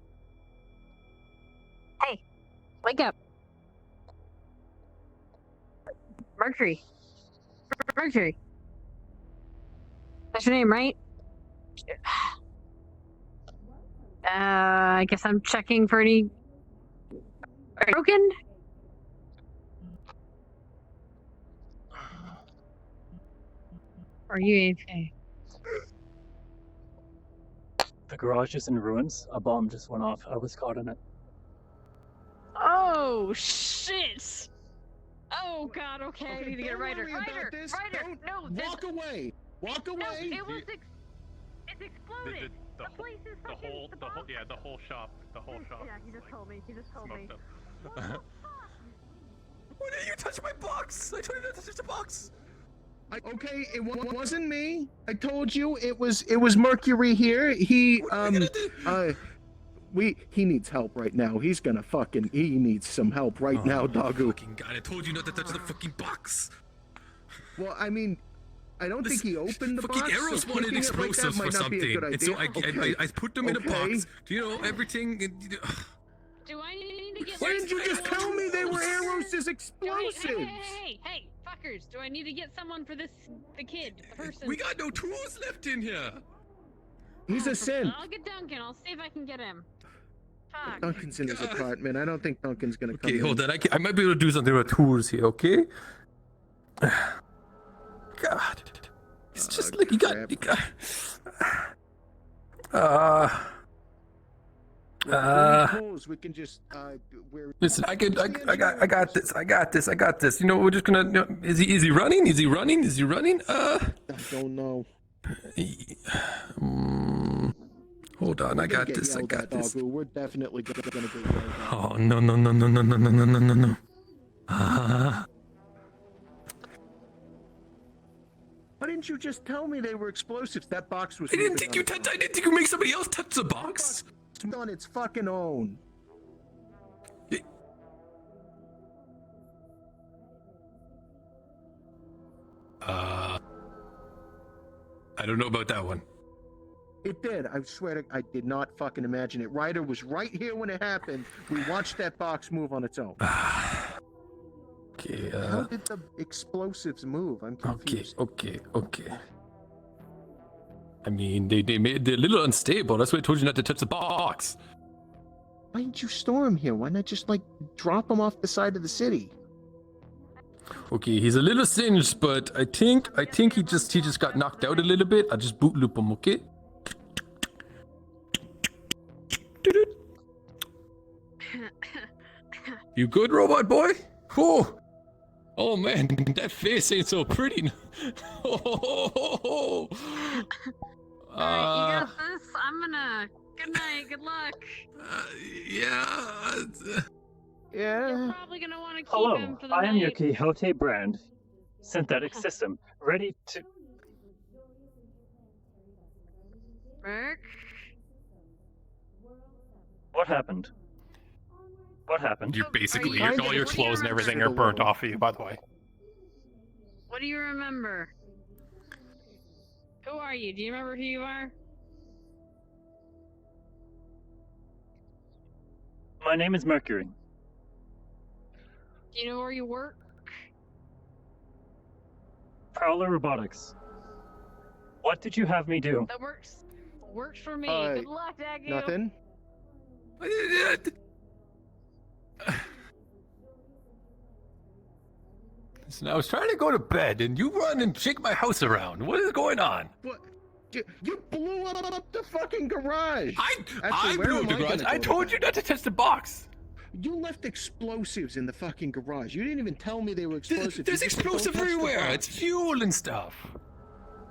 Hey, wake up. Mercury. Mercury. That's your name, right? I guess I'm checking for any... Are you broken? Are you okay? The garage is in ruins. A bomb just went off. I was caught in it. Oh, shit! Oh, God, okay, I need to get a Ryder. Ryder! No, Walk away! Walk away! No, it was it's exploded! The place is fucking... The whole shop. Yeah, he just told me. Why did you touch my box? I told you not to touch the box. Okay, it wasn't me. I told you it was Mercury here. He needs help right now. He needs some help right now, Dagu. Fucking God, I told you not to touch the fucking box. Well, I mean, I don't think he opened the box. Fucking arrows so wanted explosives for something. And so I put them in a box. Do you know everything? Do I need to get... Why didn't you just tell me they were arrows as explosives? Hey, fuckers! Do I need to get someone for the kid, the person? We got no tools left in here. He's a synth. I'll get Duncan. I'll see if I can get him. Fuck. Duncan's in his apartment. I don't think Duncan's gonna come. Okay, hold on. I might be able to do something with tools here. Okay. God, it's just like you got. We can just Listen, I got this. You know, we're just gonna. Is he running? I don't know. Hold on, I got this. We're definitely gonna go there. Oh no. Why didn't you just tell me they were explosives? That box was. I didn't think you make somebody else touch the box. It's on its fucking own. I don't know about that one. It did. I swear I did not fucking imagine it. Ryder was right here when it happened. We watched that box move on its own. Okay, How did the explosives move? I'm confused. Okay. I mean, they're a little unstable. That's why I told you not to touch the box. Why didn't you store him here? Why not just, like, drop him off the side of the city? Okay, he's a little singed, but I think he just got knocked out a little bit. I'll just boot loop him, okay? You good, robot boy? Oh man, that face ain't so pretty. Alright, you got this. I'm gonna... Good night, good luck. Yeah. You're probably gonna want to keep him Hello, for the I am your night. Quixote brand synthetic system, ready to... Merc? What What happened? What happened? You're basically you- all your what do you clothes and remember? everything are burnt off of you. By the way. What do you remember? Who are you? Do you remember who you are? My name is Mercury. Do you know where you work? Prowler Robotics. What did you have me do? That works for me. Good luck, Dagu. Nothing. Listen, I was trying to go to bed, and you run and shake my house around. What is going on? What? You blew up the fucking garage. I blew up the garage. I told you not to touch the box. You left explosives in the fucking garage. You didn't even tell me they were explosives. There's You just said, "Don't explosive touch the everywhere. box." It's fuel and stuff.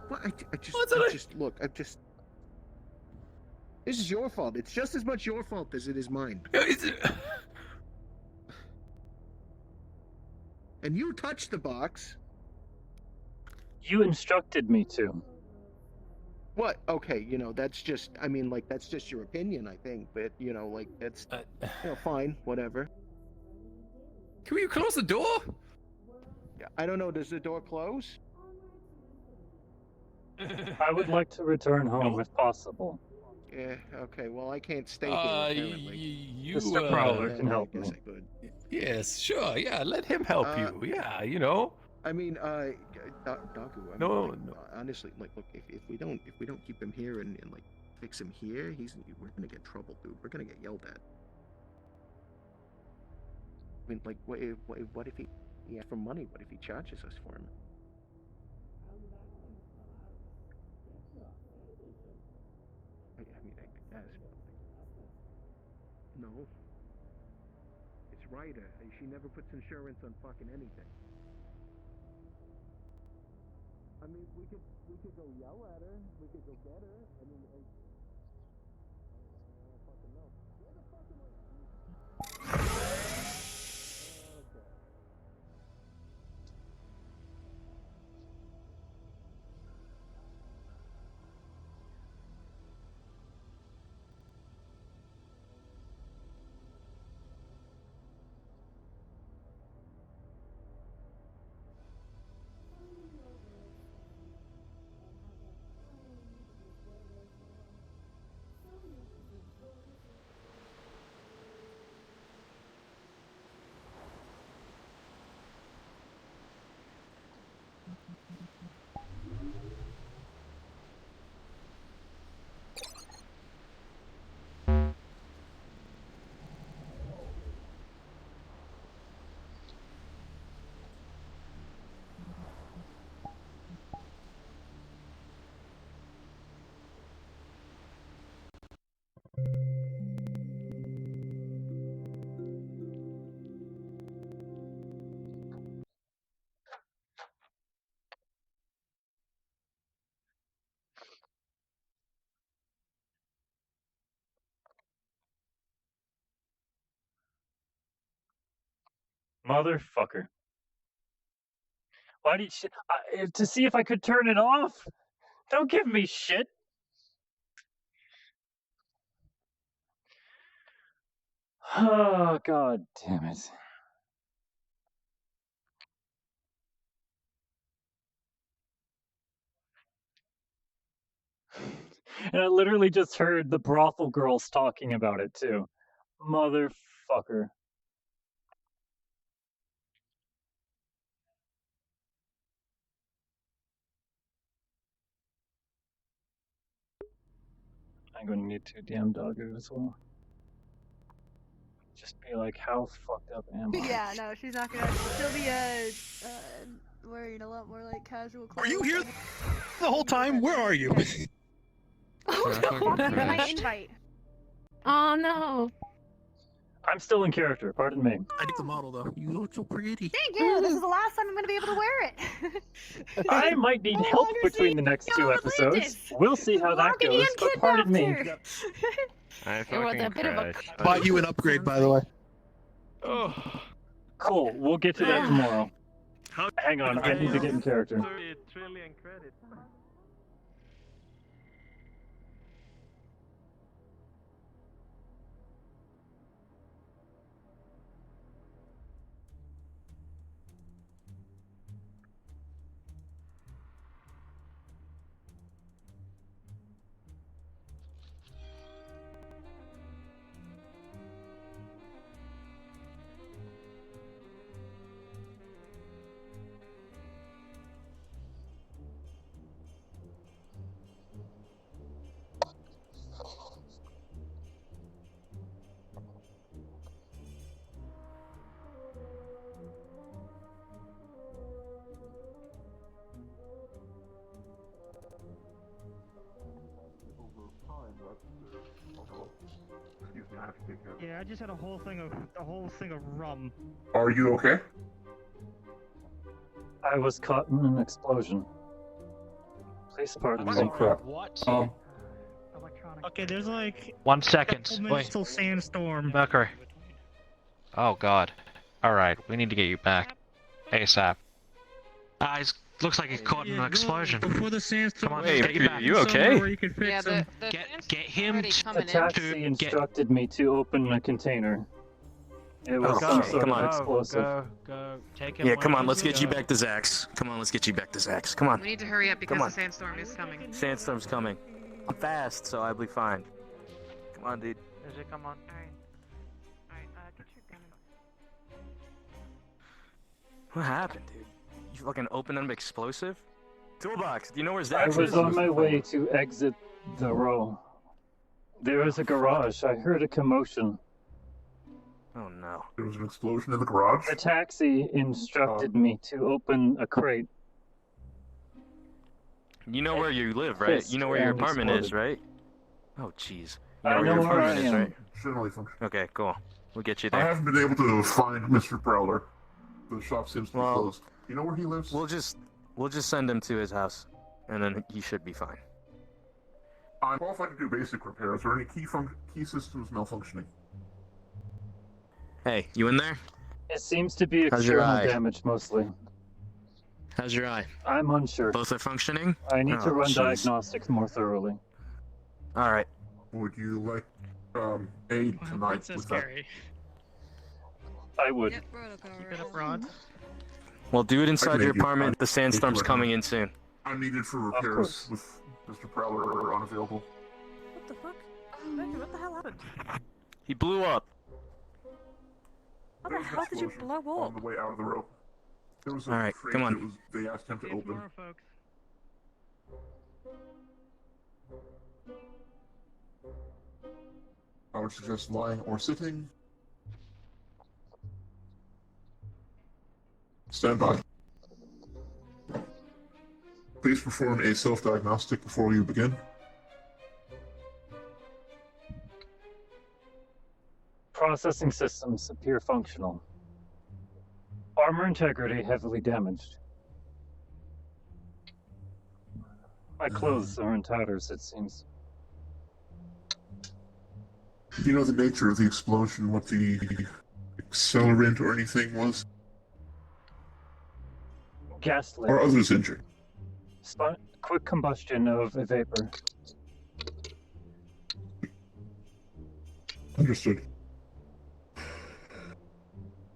What? I just look. This is your fault. It's just as much your fault as it is mine. And you touched the box. You instructed me to. What? Okay, that's just. I mean, like, that's just your opinion, I think. But like, that's. Fine, whatever. Can you close the door? I don't know. Does the door close? I would like to return home if possible. Yeah. Okay. Well, I can't stay here. Apparently. Mr. Prowler can help me. Yes, sure. Yeah, let him help you. Yeah, I mean, Dagu. No. Honestly, like, look, if we don't keep him here and like fix him here, we're gonna get trouble, dude. We're gonna get yelled at. I mean, like, what if he asks for money? What if he charges us for him? I mean, I guess. No. It's Ryder. She never puts insurance on fucking anything. I mean, we could go yell at her. We could go get her. I mean, I don't fucking know. Where the fuck am I? Okay. Motherfucker. Why did she... to see if I could turn it off? Don't give me shit. Oh, god damn it. And I literally just heard the brothel girls talking about it, too. Motherfucker. I'm going to need to DM Dagu as well. Just be like, how fucked up am I? Yeah, no, she's not gonna. She'll be wearing a lot more like casual clothes. Are you here the whole time? Where are you? Oh no! My invite. Oh no! I'm still in character, pardon me. I like the model though. You look so pretty. Thank you. This is the last time I'm gonna be able to wear it. I might need help between the next two episodes. We'll see how that goes, but pardon me. I It was a bit of a Bought you an upgrade, by the way. Oh. Cool, we'll get to that tomorrow. Hang on, I need to get in character. 30 trillion credits. have to take care of it. Yeah, I just had a whole thing of rum. Are you okay? I was caught in an explosion. Please pardon me. Oh crap. What? Electronic. Okay, there's like 1 second. a Wait. till sandstorm. Mercury. Oh god. Alright, we need to get you back. ASAP. He's looks like he's caught in an explosion. Before the sandstorm. Come on, Wait, let's get you back. you okay? Where you can fix Yeah, them. Get him A taxi instructed me to open a container. It was some sort of explosive. Go. Take him. Yeah, come on, let's get you back to Zax. Come on, let's get you back to Zax. Come on. We need to hurry up because Come on. the sandstorm is coming. Sandstorm's coming. I'm fast, so I'll be fine. Come on, dude. Is it? Come on. Alright, get your gun. What happened, dude? You fucking opened an explosive? Toolbox, do you know where Zax I is? was on my way to exit the row. There was a garage. I heard a commotion. Oh no. There was an explosion in the garage? The taxi instructed me to open a crate. You know where you live, right? You know where your and apartment is, exploded. right? Oh, jeez. I You know where your know where I apartment is, am. right? Generally function. Okay, cool. We'll get you I there. haven't been able to find Mr. Prowler. The shop seems to be Well, closed. You know where he lives? We'll just send him to his house, and then he should be fine. I'm qualified to do basic repairs. Are any key systems malfunctioning? Hey, you in there? It seems to be How's your external eye? damage mostly. How's your eye? I'm unsure. Both are functioning? I need to Oh, run jeez. diagnostics more thoroughly. Alright. Would you like aid tonight Princess with that? Carrie. I would. Keep it abroad. Well, do it inside your make you- apartment. The sandstorm's make you coming in soon. I'm needed for course. repairs with Mr. Prowler unavailable. What the fuck? Mercury, what the hell happened? He blew up. How There the was an hell did you explosion blow on up? the way out of the row. There was a All right, crate come on. that was, they asked him to open. More, folks. I would suggest lying or sitting. Stand by. Please perform a self-diagnostic before you begin. Processing systems appear functional. Armor integrity heavily damaged. My clothes are in tatters, it seems. Do you know the nature of the explosion, what the accelerant or anything was? Gas Are leak. others injured? Quick combustion of a vapor. Understood.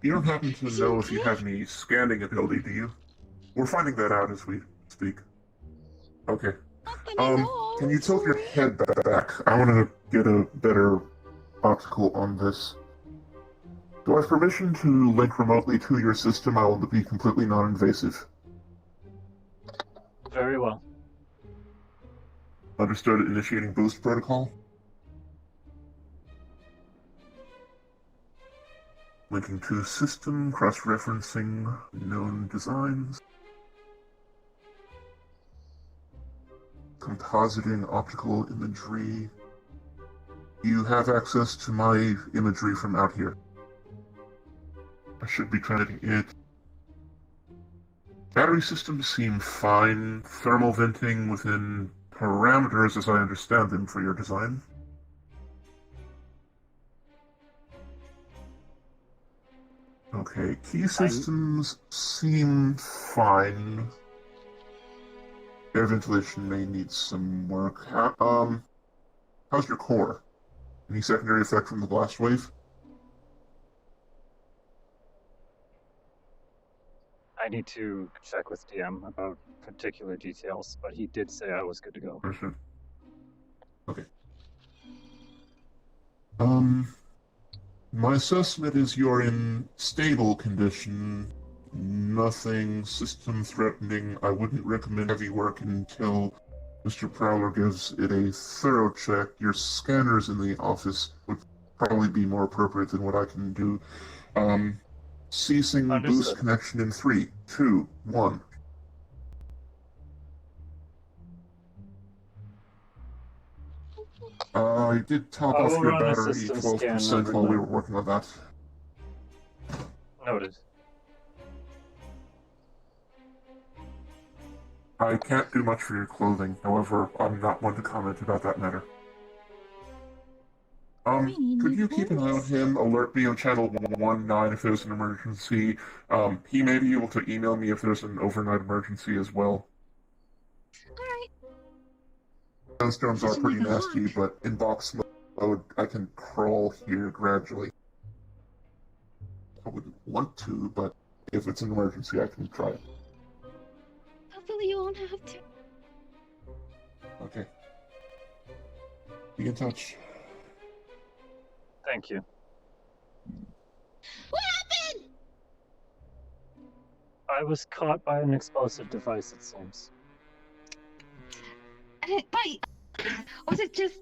You don't happen to know if you have any scanning ability, do you? We're finding that out as we speak. Okay. Can you tilt your head back? I want to get a better optical on this. Do I have permission to link remotely to your system? I will be completely non-invasive. Very well. Understood. Initiating boost protocol. Linking to system, cross-referencing known designs. Compositing optical imagery. You have access to my imagery from out here. I should be transmitting it. Battery systems seem fine. Thermal venting within parameters as I understand them for your design. Okay, key systems seem fine. Air ventilation may need some work. How's your core? Any secondary effect from the blast wave? I need to check with DM about particular details, but he did say I was good to go. Understood. Okay. My assessment is you're in stable condition. Nothing system threatening. I wouldn't recommend heavy work until Mr. Prowler gives it a thorough check. Your scanners in the office would probably be more appropriate than what I can do. Ceasing boost connection in 3, 2, 1. I did top I off will your run a battery system scan 12% while we overnight. were working on that. Noted. I can't do much for your clothing, however, I'm not one to comment about that matter. Could you keep an eye on him, alert me on channel 119 if there's an emergency? He may be able to email me if there's an overnight emergency as well. Sandstorms are pretty nasty, but in box mode, I can crawl here gradually. I wouldn't want to, but if it's an emergency, I can try it. Hopefully you won't have to. Okay. Be in touch. Thank you. What happened? I was caught by an explosive device, it seems. Was it just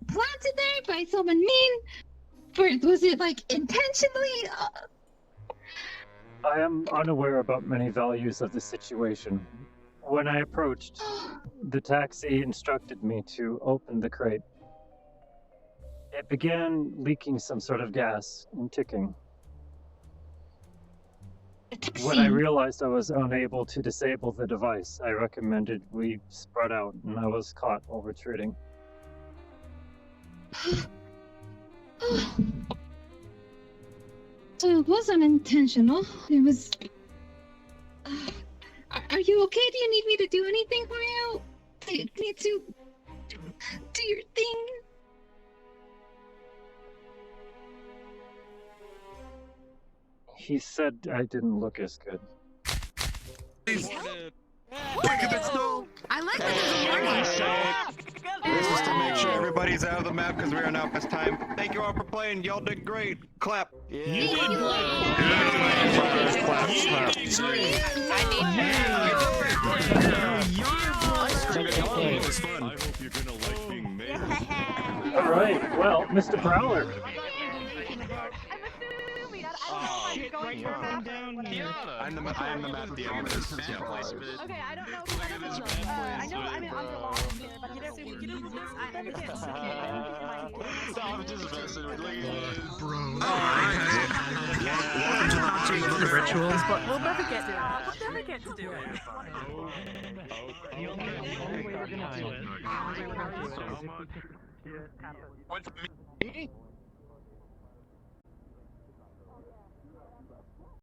planted there by someone mean? Or was it like intentionally? I am unaware about many values of the situation. When I approached, the taxi instructed me to open the crate. It began leaking some sort of gas and ticking. When I realized I was unable to disable the device, I recommended we spread out, and I was caught while retreating. So it wasn't intentional. It was. Are you okay? Do you need me to do anything for you? Do you need to do your thing? He said I didn't look as good. I like that there's a warning. This is to make sure everybody's out of the map because we're in outpost time. Thank you all for playing. Y'all did great. Clap. Alright, well, Mr. Prowler. I'm the map DM. Okay, I don't know if I know I'm in underwater here, but you know, I'm just messing with bro. The rituals, but we'll never get to it. We'll never get to do it. the only way we're gonna do it. What's me?